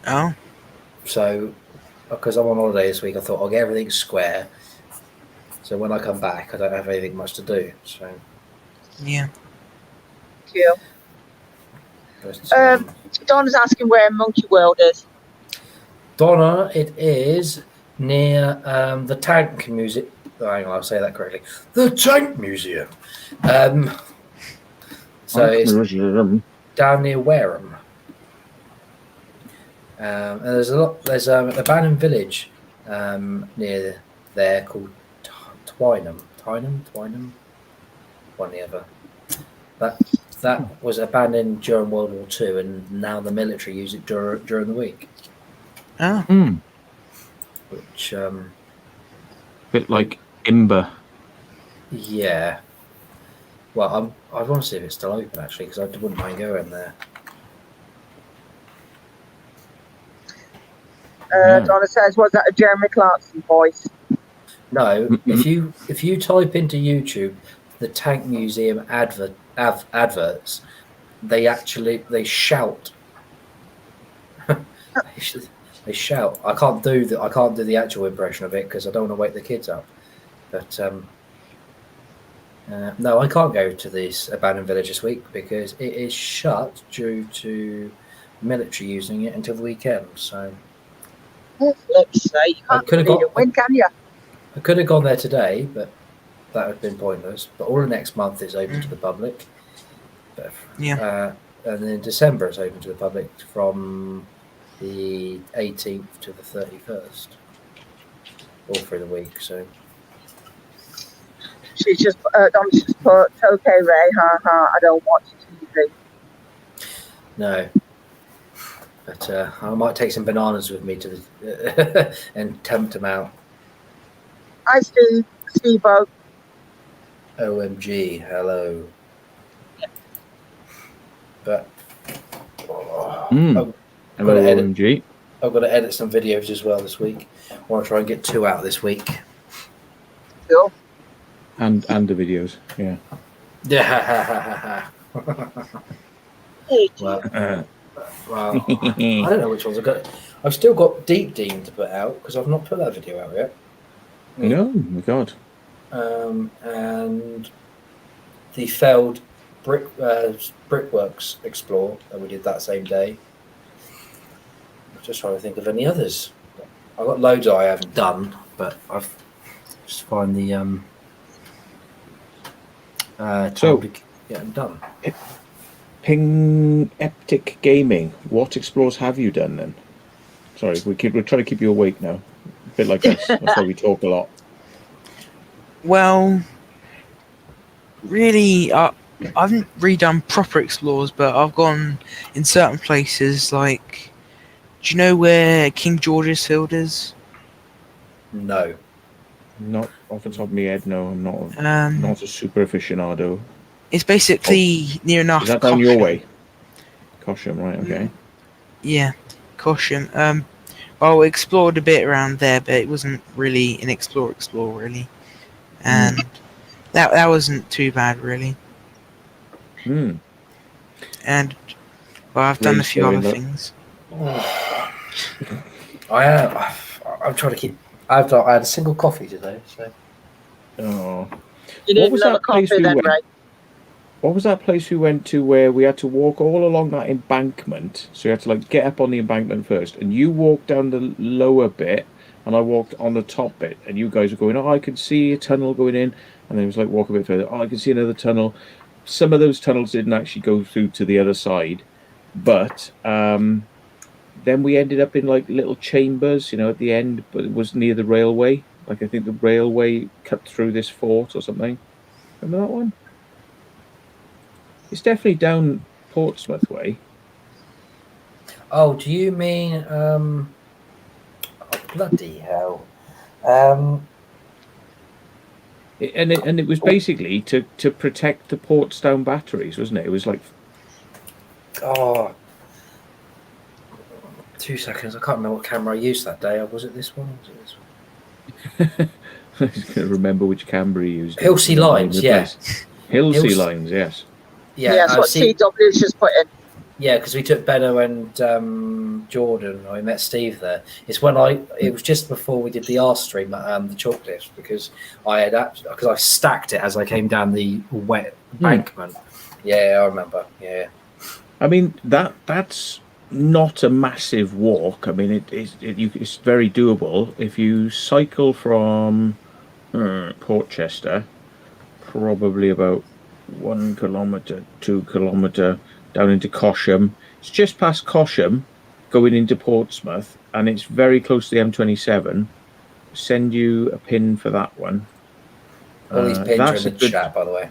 Oh, So because I'm on holiday this week, I thought I'll get everything square. So when I come back, I don't have anything much to do. So yeah. Cool. but, Don's asking where Monkey World is. Donna, it is near the Tank Museum. Hang on, I'll say that correctly. The Tank Museum. So it's down near Wareham. And there's an abandoned village near there called Twynham, one or the other. That was abandoned during World War II, and now the military use it during the week. Oh, Which bit like Imber. yeah. Well, I want to see if it's still open actually, because I wouldn't mind going there. Donna says, was that a Jeremy Clarkson voice? No, if you type into YouTube the Tank Museum adverts, they shout. They shout. I can't do the actual impression of it because I don't want to wake the kids up. But no, I can't go to this abandoned village this week because it is shut due to military using it until the weekend. So Let's say you can't win, can you? I could have gone there today, but that would have been pointless. But all of next month is open to the public. But, yeah. And then December it's open to the public from the 18th to the 31st, all through the week. So She's just put, okay, Ray, I don't watch TV. no, but I might take some bananas with me to the and tempt them out. Hi, Steve-O. OMG, hello. Yeah. But Hello, OMG. I've got to edit some videos as well this week. I want to try and get 2 out this week. Cool. And the videos, yeah. Yeah. Well, I don't know which ones I've got. I've still got Deep Dean to put out because I've not put that video out yet. No, my God. And the failed Brickworks Explore that we did that same day. I'm just trying to think of any others. I've got loads I haven't done, but I've just find the time to get them done. Ping Eptic Gaming. What explores have you done then? Sorry, we're trying to keep you awake now. A bit like us. That's why we talk a lot. Well, really, I haven't redone proper explores, but I've gone in certain places. Like, do you know where King George's Field is? No. Not off the top of my head, no. I'm not a super aficionado. It's basically near enough. Is that down your way? Cosham, right? Okay. Yeah, Cosham. Well, we explored a bit around there, but it wasn't really an explore really, and that wasn't too bad really. And well, I've done a few other things. I'm trying to keep. I had a single coffee today, so. Oh. You need another coffee then, right? What was that place we went to where we had to walk all along that embankment? So you had to get up on the embankment first, and you walked down the lower bit, and I walked on the top bit, and you guys were going, oh, I could see a tunnel going in, and then it was like, walk a bit further, oh, I can see another tunnel. Some of those tunnels didn't actually go through to the other side, but then we ended up in little chambers, at the end, but it was near the railway. I think the railway cut through this fort or something. Remember that one? It's definitely down Portsmouth way. Oh, do you mean oh, bloody hell? Um, And it was basically to protect the Portsdown batteries, wasn't it? It was like oh, 2 seconds. I can't remember what camera I used that day. Was it this one? Or was it this one? I was going to remember which camera you used. Hillsea Lines, yeah. Hillsea Lines, yes. Yeah, Yeah, that's what CW's just put in. Yeah, because we took Benno and Jordan. I met Steve there. It's when it was just before we did the R stream at the chalk disc, because I stacked it as I came down the wet embankment. Yeah, I remember. Yeah. I mean that's not a massive walk. I mean it's very doable if you cycle from Portchester, probably about 1 kilometre, 2 kilometre down into Cosham. It's just past Cosham, going into Portsmouth, and it's very close to the M27. Send you a pin for that one. All these pins are in the chat, by the way.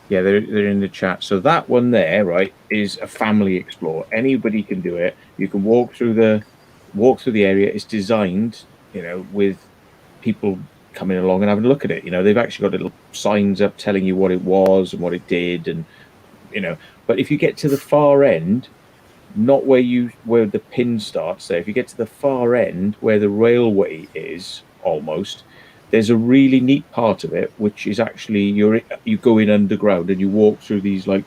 Yeah, they're in the chat. So that one there, right, is a family explore. Anybody can do it. You can walk through the area. It's designed, with people coming along and having a look at it. They've actually got little signs up telling you what it was and what it did, and But if you get to the far end, not where the pin starts there, if you get to the far end where the railway is almost, there's a really neat part of it, which is actually you go in underground and you walk through these like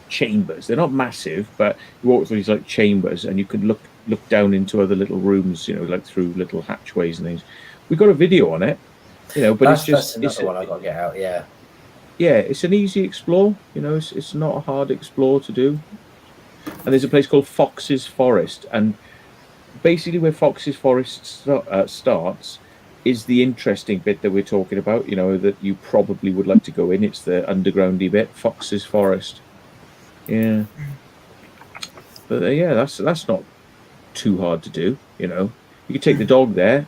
chambers. They're not massive, but you walk through these like chambers and you can look down into other little rooms, like through little hatchways and things. We got a video on it, but that's another one I got to get out. Yeah. Yeah, it's an easy explore. It's not a hard explore to do. And there's a place called Fox's Forest, and basically where Fox's Forest starts is the interesting bit that we're talking about. That you probably would like to go in. It's the undergroundy bit, Fox's Forest. Yeah, but yeah, that's not too hard to do. You could take the dog there,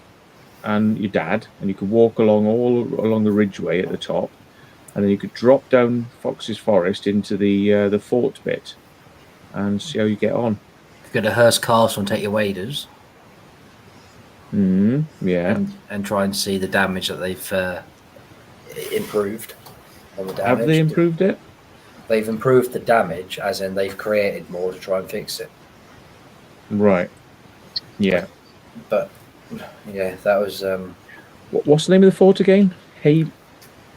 and your dad, and you could walk all along the ridgeway at the top. And then you could drop down Fox's Forest into the fort bit and see how you get on. Go to Hearst Castle and take your waders. Yeah. And try and see the damage that they've improved on the damage. Have they improved it? They've improved the damage, as in they've created more to try and fix it. Right. Yeah. But, yeah, that was... What's the name of the fort again?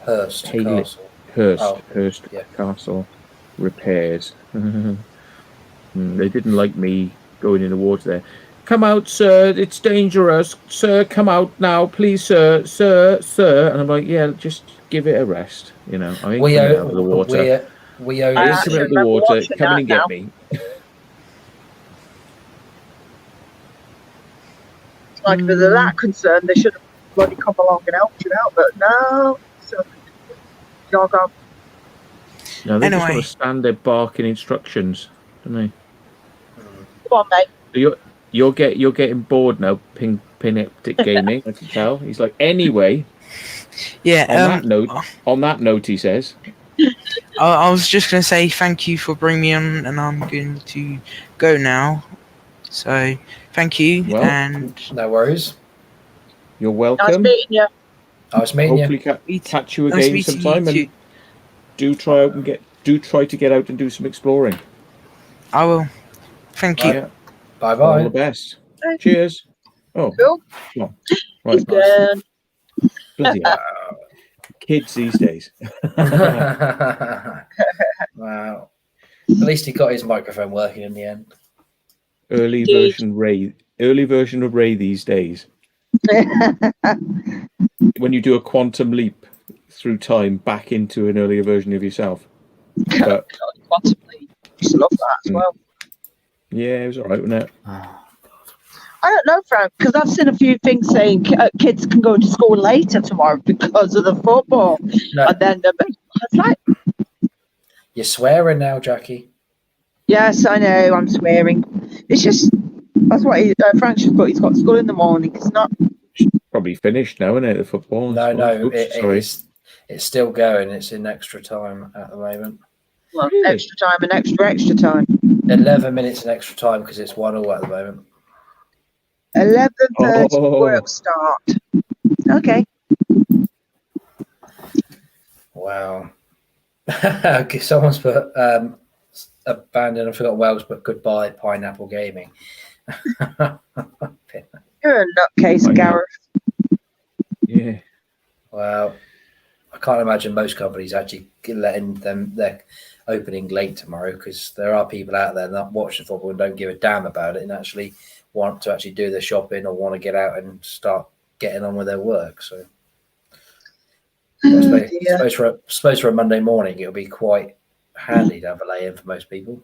Hearst Castle. Hearst Castle repairs. They didn't like me going in the water there. Come out, sir. It's dangerous. Sir, come out now, please, sir. Sir. And I'm like, yeah, just give it a rest. I ain't coming out of the water. We owe I ain't coming out of the water. Come in and get me. Like, if they're that concerned, they should have bloody come along and helped you out, but no. So, jog on. No, they just want to stand there barking instructions, don't they? Come on, mate. So you're getting bored now, Pineptic Gaming. I can tell. He's like, anyway. Yeah. On that note, he says. I was just going to say thank you for bringing me on, and I'm going to go now. So, thank you, and no worries. You're welcome. Nice meeting you. Nice meeting you. Hopefully catch you again sometime, and do try to get out and do some exploring. I will. Thank you. Yeah. Bye bye. All the best. Cheers. Oh, cool. Right. Good. Bloody hell. Kids these days. Wow. At least he got his microphone working in the end. Early version of Ray these days. When you do a quantum leap through time back into an earlier version of yourself. But, quantum leap. I used to love that as well. Yeah, it was alright, wasn't it? I don't know, Frank, because I've seen a few things saying kids can go to school later tomorrow because of the football. No. And then it's like... You're swearing now, Jackie. Yes, I know, I'm swearing. It's just... That's what Frank should put. He's got school in the morning. It's not... Probably finished now, isn't it, the football? No, it's still going. It's in extra time at the moment. Well, really? Extra time and extra time. 11 minutes in extra time because it's 1-1 at the moment. 11:30 work start. Okay. Wow. Okay, someone's put abandoned, I forgot Wells, but goodbye, Pineapple Gaming. You're a nutcase, Gareth. Yeah. Well, I can't imagine most companies actually letting them their opening late tomorrow, because there are people out there that watch the football and don't give a damn about it and actually want to actually do their shopping or want to get out and start getting on with their work. So I suppose for a Monday morning it'll be quite handy to have a lay-in for most people.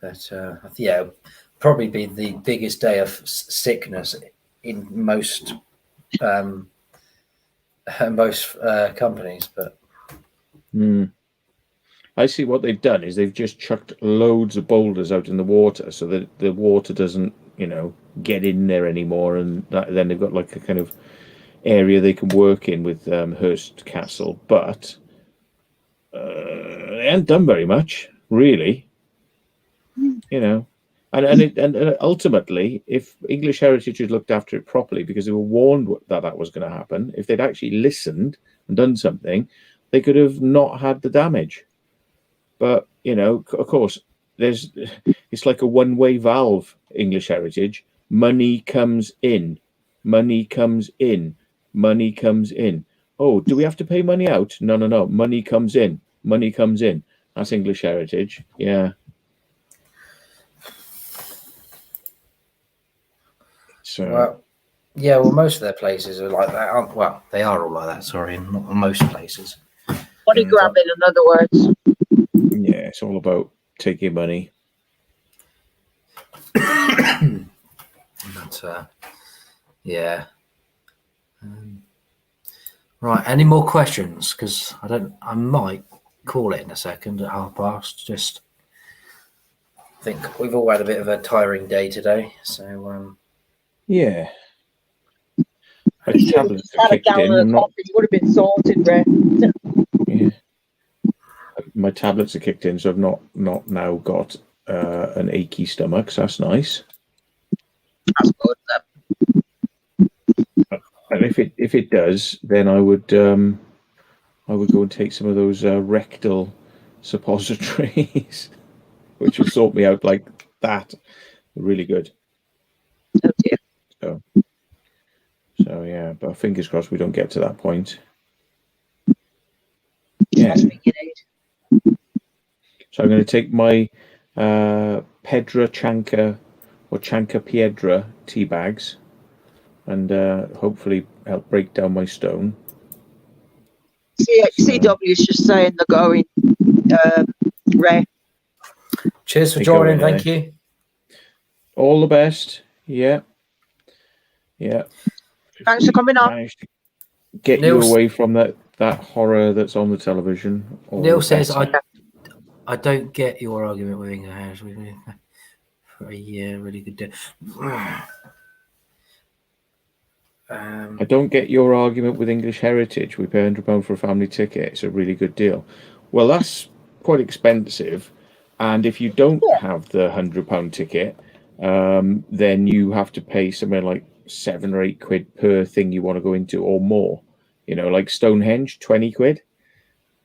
But yeah, probably be the biggest day of sickness in most companies. But I see what they've done is they've just chucked loads of boulders out in the water so that the water doesn't, get in there anymore, and then they've got like a kind of area they can work in with Hurst Castle, but they haven't done very much, really. And ultimately, if English Heritage had looked after it properly, because they were warned that was going to happen, if they'd actually listened and done something, they could have not had the damage. But of course, it's like a one-way valve. English Heritage, money comes in, money comes in, money comes in. Oh, do we have to pay money out? No. Money comes in, money comes in. That's English Heritage. Yeah. So. Well, most of their places are like that, aren't? Well, they are all like that. Sorry, not most places. Money grabbing, in other words. Yeah, it's all about taking money. But yeah. Right. Any more questions? Because I might call it in a second at past. Just think we've all had a bit of a tiring day today, so yeah. My You tablets had are a kicked in. gallon of coffee. You would have been sorted, Ray. Yeah. My tablets are kicked in, so I've not now got an achy stomach. So that's nice. That's good. And if it does, then I would go and take some of those rectal suppositories, which will sort me out like that. Really good. Oh dear. So yeah, but fingers crossed we don't get to that point. Yeah. So I'm going to take my Pedra Chanca or Chanca Piedra tea bags and hopefully help break down my stone. CW is just saying they're going. Ray. Cheers for joining. Thank you. All the best. Yeah. Thanks for coming on. Managed to get you away from that horror that's on the television. Neil says, I don't get your argument with English for a year. Really good day. I don't get your argument with English Heritage. We pay £100 for a family ticket. It's a really good deal. Well, that's quite expensive. And if you don't have the £100 ticket, then you have to pay somewhere like £7 or £8 per thing you want to go into or more. Like Stonehenge, 20 quid.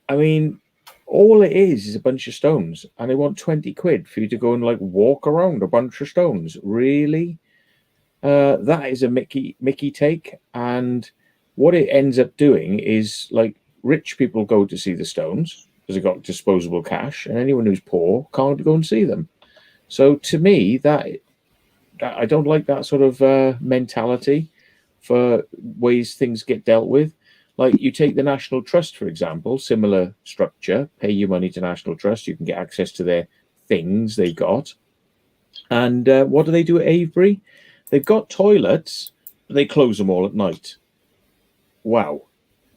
I mean, all it is a bunch of stones, and they want 20 quid for you to go and like walk around a bunch of stones. Really? That is a Mickey take. And what it ends up doing is like rich people go to see the stones because they've got disposable cash, and anyone who's poor can't go and see them. So to me, that I don't like that sort of mentality for ways things get dealt with. Like you take the National Trust, for example, similar structure, pay your money to National Trust, you can get access to their things they've got. And what do they do at Avebury? They've got toilets, but they close them all at night. Wow.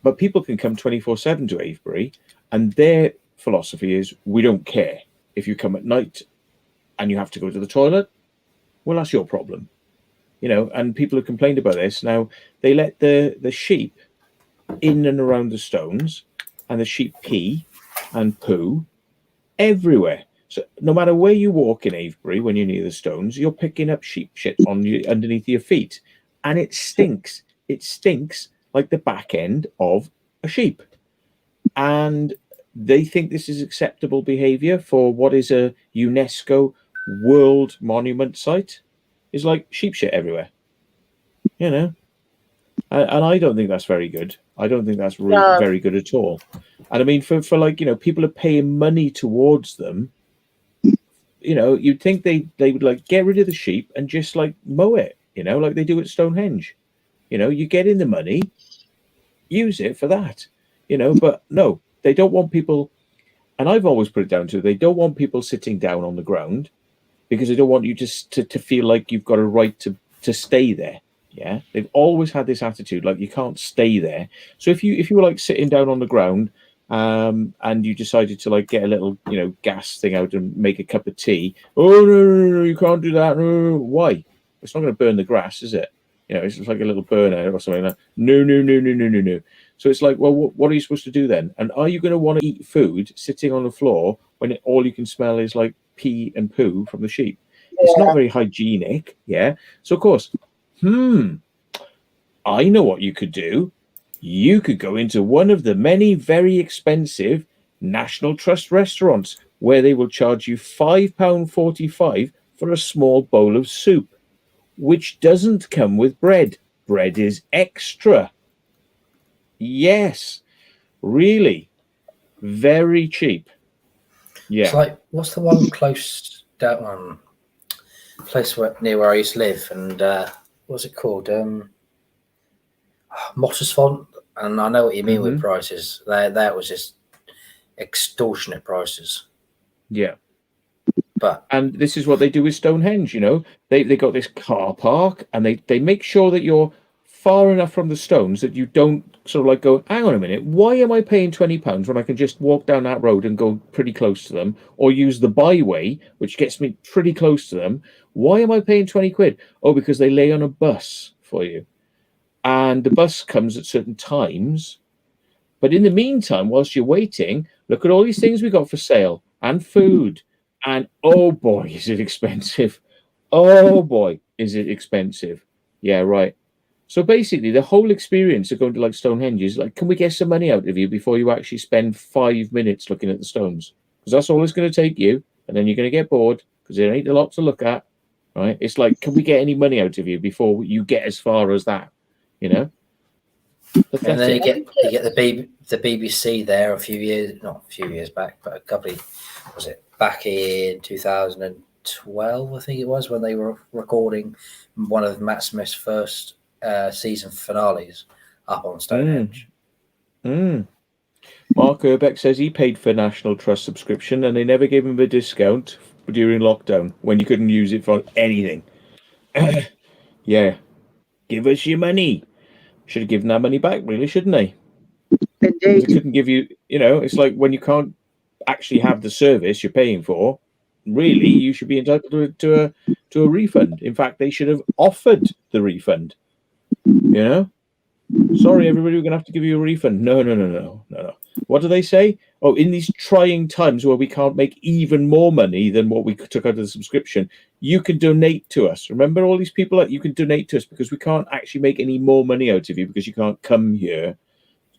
But people can come 24/7 to Avebury, and their philosophy is, we don't care. If you come at night and you have to go to the toilet, well, that's your problem. And people have complained about this. Now, they let the sheep in and around the stones, and the sheep pee and poo everywhere. So no matter where you walk in Avebury, when you're near the stones, you're picking up sheep shit on you underneath your feet, and it stinks. It stinks like the back end of a sheep, and they think this is acceptable behavior for what is a UNESCO World Monument site. Is like sheep shit everywhere, you know. And I don't think that's very good. I don't think that's very good at all. And I mean, for like, you know, people are paying money towards them. You know, you'd think they would like get rid of the sheep and just like mow it, you know, like they do at Stonehenge. You know, you get in the money, use it for that, you know, but no, they don't want people. And I've always put it down to, they don't want people sitting down on the ground because they don't want you just to feel like you've got a right to stay there. Yeah, they've always had this attitude like you can't stay there. So if you were like sitting down on the ground, and you decided to like get a little, you know, gas thing out and make a cup of tea, oh no, you can't do that. No. Why? It's not going to burn the grass, is it? You know, it's just like a little burner or something like that. No. So it's like, well, what are you supposed to do then? And are you going to want to eat food sitting on the floor when all you can smell is like pee and poo from the sheep? It's not very hygienic. Yeah. So of course. I know what you could do. You could go into one of the many very expensive National Trust restaurants where they will charge you £5.45 for a small bowl of soup, which doesn't come with bread. Bread is extra. Yes, really. Very cheap. Yeah. It's like, what's the one close down place near where I used to live, and what's it called? Mottersfont. And I know what you mean with prices. That was just extortionate prices. Yeah. And this is what they do with Stonehenge, you know. They got this car park, and they make sure that you're far enough from the stones that you don't sort of like go, hang on a minute, why am I paying £20 when I can just walk down that road and go pretty close to them, or use the byway, which gets me pretty close to them? Why am I paying 20 quid? Oh, because they lay on a bus for you. And the bus comes at certain times. But in the meantime, whilst you're waiting, look at all these things we got for sale and food. And oh boy, is it expensive. Oh boy, is it expensive. Yeah, right. So basically, the whole experience of going to like Stonehenge is like, can we get some money out of you before you actually spend 5 minutes looking at the stones? Because that's all it's going to take you. And then you're going to get bored because there ain't a lot to look at. Right? It's like, can we get any money out of you before you get as far as that? You know? Pathetic. And then you get the BBC there not a few years back, but a couple of, was it back in 2012, I think it was, when they were recording one of Matt Smith's first season finales up on Stonehenge. Mark Urbeck says he paid for National Trust subscription and they never gave him a discount during lockdown when you couldn't use it for anything. Yeah. Give us your money. Should have given that money back, really, shouldn't they? Indeed. They couldn't give you, you know, it's like when you can't actually have the service you're paying for, really, you should be entitled to a refund. In fact, they should have offered the refund. You know? Sorry, everybody, we're going to have to give you a refund. No. What do they say? Oh, in these trying times where we can't make even more money than what we took out of the subscription, you can donate to us. Remember all these people that you can donate to us because we can't actually make any more money out of you because you can't come here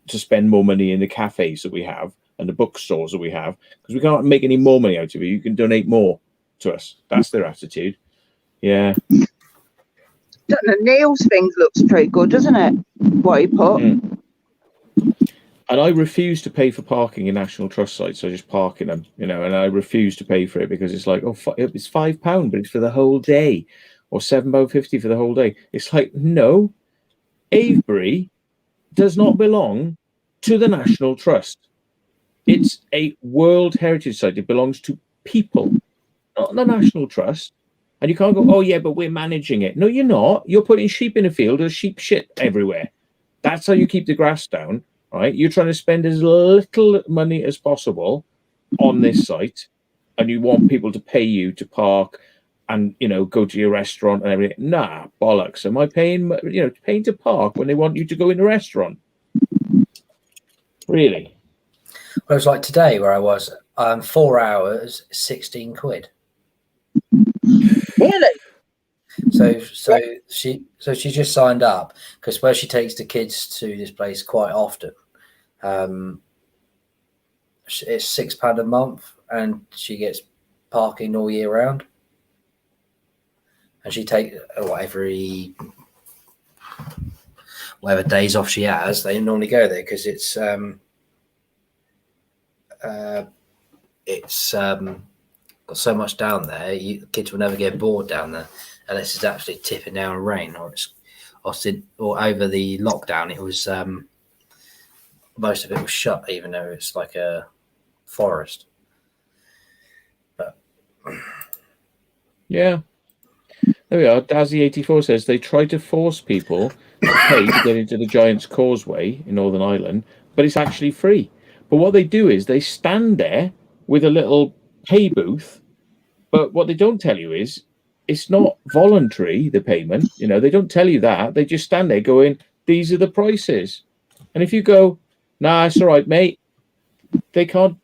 to spend more money in the cafes that we have and the bookstores that we have because we can't make any more money out of you. You can donate more to us. That's their attitude. Yeah. Neil's thing looks pretty good, doesn't it? What he put. And I refuse to pay for parking in National Trust sites. I just park in them, you know, and I refuse to pay for it because it's like, it's £5, but it's for the whole day, or £7.50 for the whole day. It's like, no, Avebury does not belong to the National Trust. It's a World Heritage Site. It belongs to people, not the National Trust. And you can't go, oh yeah, but we're managing it. No, you're not. You're putting sheep in a field. There's sheep shit everywhere. That's how you keep the grass down. Right, you're trying to spend as little money as possible on this site, and you want people to pay you to park and, you know, go to your restaurant and everything. Nah, bollocks. Am I paying to park when they want you to go in a restaurant? Really? Well, it was like today where I was 4 hours, 16 quid. Really? So she just signed up because where she takes the kids to this place quite often, it's £6 a month, and she gets parking all year round. And she takes whatever days off she has, they normally go there because it's got so much down there. Kids will never get bored down there unless it's actually tipping down rain, or over the lockdown. It was most of it was shut, even though it's like a forest. But Yeah. There we are. Dazzy84 says they try to force people to pay to get into the Giant's Causeway in Northern Ireland, but it's actually free. But what they do is they stand there with a little pay booth, but what they don't tell you is it's not voluntary, the payment. You know, they don't tell you that. They just stand there going, these are the prices. And if you go, nah, it's all right, mate, they can't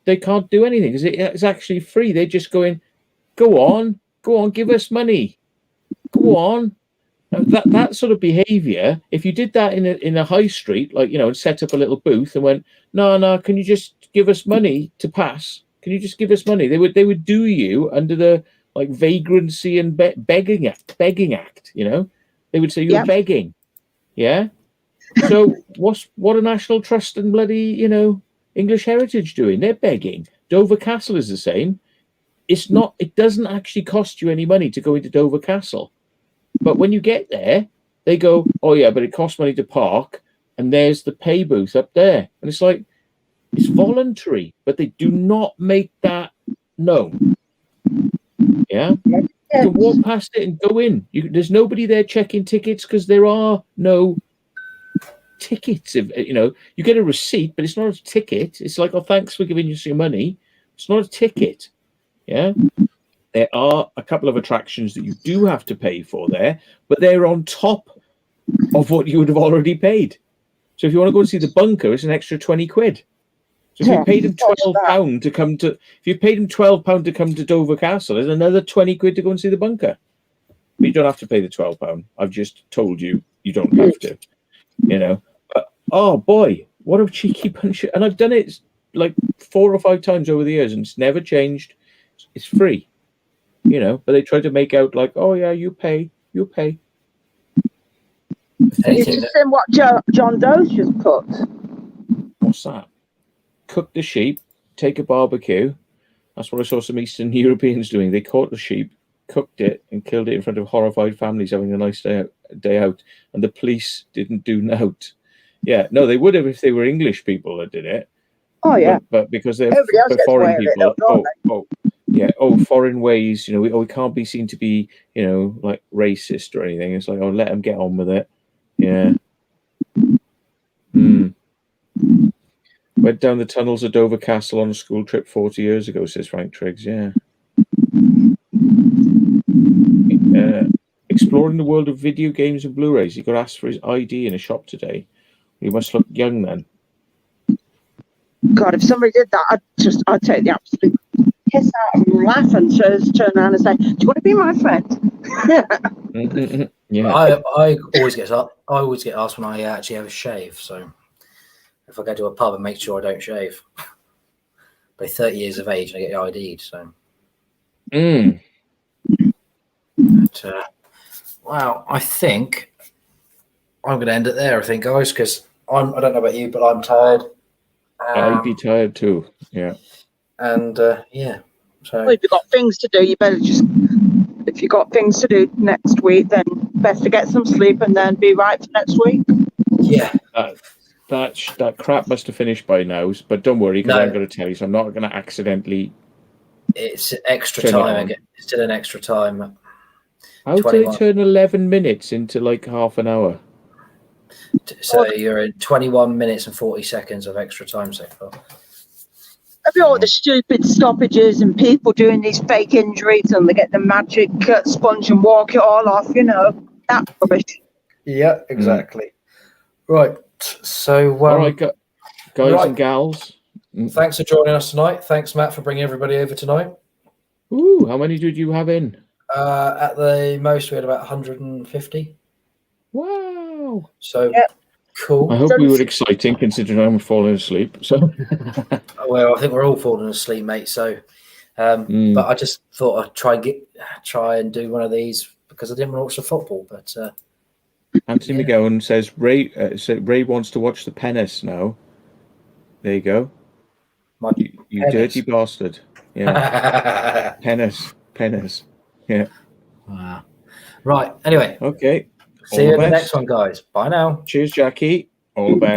do anything because it's actually free. They're just going, go on, give us money. Go on. That sort of behaviour, if you did that in a high street, like, you know, and set up a little booth and went, no, can you just give us money to pass? Can you just give us money? They would do you under the like vagrancy and begging act. You know, they would say you're begging. Yeah. So what are National Trust and bloody, you know, English Heritage doing? They're begging. Dover Castle is the same. It doesn't actually cost you any money to go into Dover Castle. But when you get there, they go, oh, yeah, but it costs money to park, and there's the pay booth up there. And it's like, it's voluntary, but they do not make that known. Yeah? You can walk past it and go in. There's nobody there checking tickets because there are no tickets. You know, you get a receipt, but it's not a ticket. It's like, oh, thanks for giving us your money. It's not a ticket. Yeah? There are a couple of attractions that you do have to pay for there, but they're on top of what you would have already paid. So if you want to go and see the bunker, it's an extra 20 quid. So if you paid him £12 to come to, £12 to come to Dover Castle, there's another 20 quid to go and see the bunker. But you don't have to pay the £12. I've just told you don't have to. You know. But, oh boy, what a cheeky bunch! And I've done it like 4 or 5 times over the years, and it's never changed. It's free. You know, but they try to make out like, oh yeah, you pay. You just seen what John Doe's just cooked. What's that? Cook the sheep, take a barbecue. That's what I saw some Eastern Europeans doing. They caught the sheep, cooked it, and killed it in front of horrified families having a nice day out. And the police didn't do nout. Yeah, no, they would have if they were English people that did it. Oh yeah, but because they're foreign people. Foreign ways. You know, we can't be seen to be, you know, like racist or anything. It's like, oh, let them get on with it. Yeah. Went down the tunnels of Dover Castle on a school trip 40 years ago, says Frank Triggs. Yeah. Exploring the world of video games and Blu-rays. He got asked for his ID in a shop today. He must look young then. God, if somebody did that, I'd take the absolute piss out of them, laugh and just turn around and say, "Do you want to be my friend?" Yeah. I always get asked when I actually have a shave. So if I go to a pub and make sure I don't shave, by 30 years of age, I get ID'd. So. But, wow, I think I'm going to end it there. I think, guys, because I don't know about you, but I'm tired. I'd be tired too. Yeah. And yeah. So well, if you've got things to do, you better just. If you've got things to do next week, then best to get some sleep and then be right for next week. Yeah. That crap must have finished by now, but don't worry, because I'm going to tell you, so I'm not going to accidentally. It's extra time. It's still an extra time. How do they turn 11 minutes into like half an hour? So you're in 21 minutes and 40 seconds of extra time so far. Have all the stupid stoppages and people doing these fake injuries and they get the magic sponge and walk it all off, you know, that rubbish. Yeah, exactly. Right. So, all right, guys and gals, thanks for joining us tonight. Thanks, Matt, for bringing everybody over tonight. Ooh, how many did you have in? At the most, we had about 150. Wow. So Yep. cool. I hope we were exciting, considering I'm falling asleep. So, Well, I think we're all falling asleep, mate. So, but I just thought I'd try and do one of these because I didn't want to watch the football. But Anthony McGowan says Ray wants to watch the penis now. There you go. my You penis. dirty bastard. Yeah. Penis. Yeah. Wow. Right. Anyway. Okay. See you in the next one, guys. Bye now. Cheers, Jackie. All the best.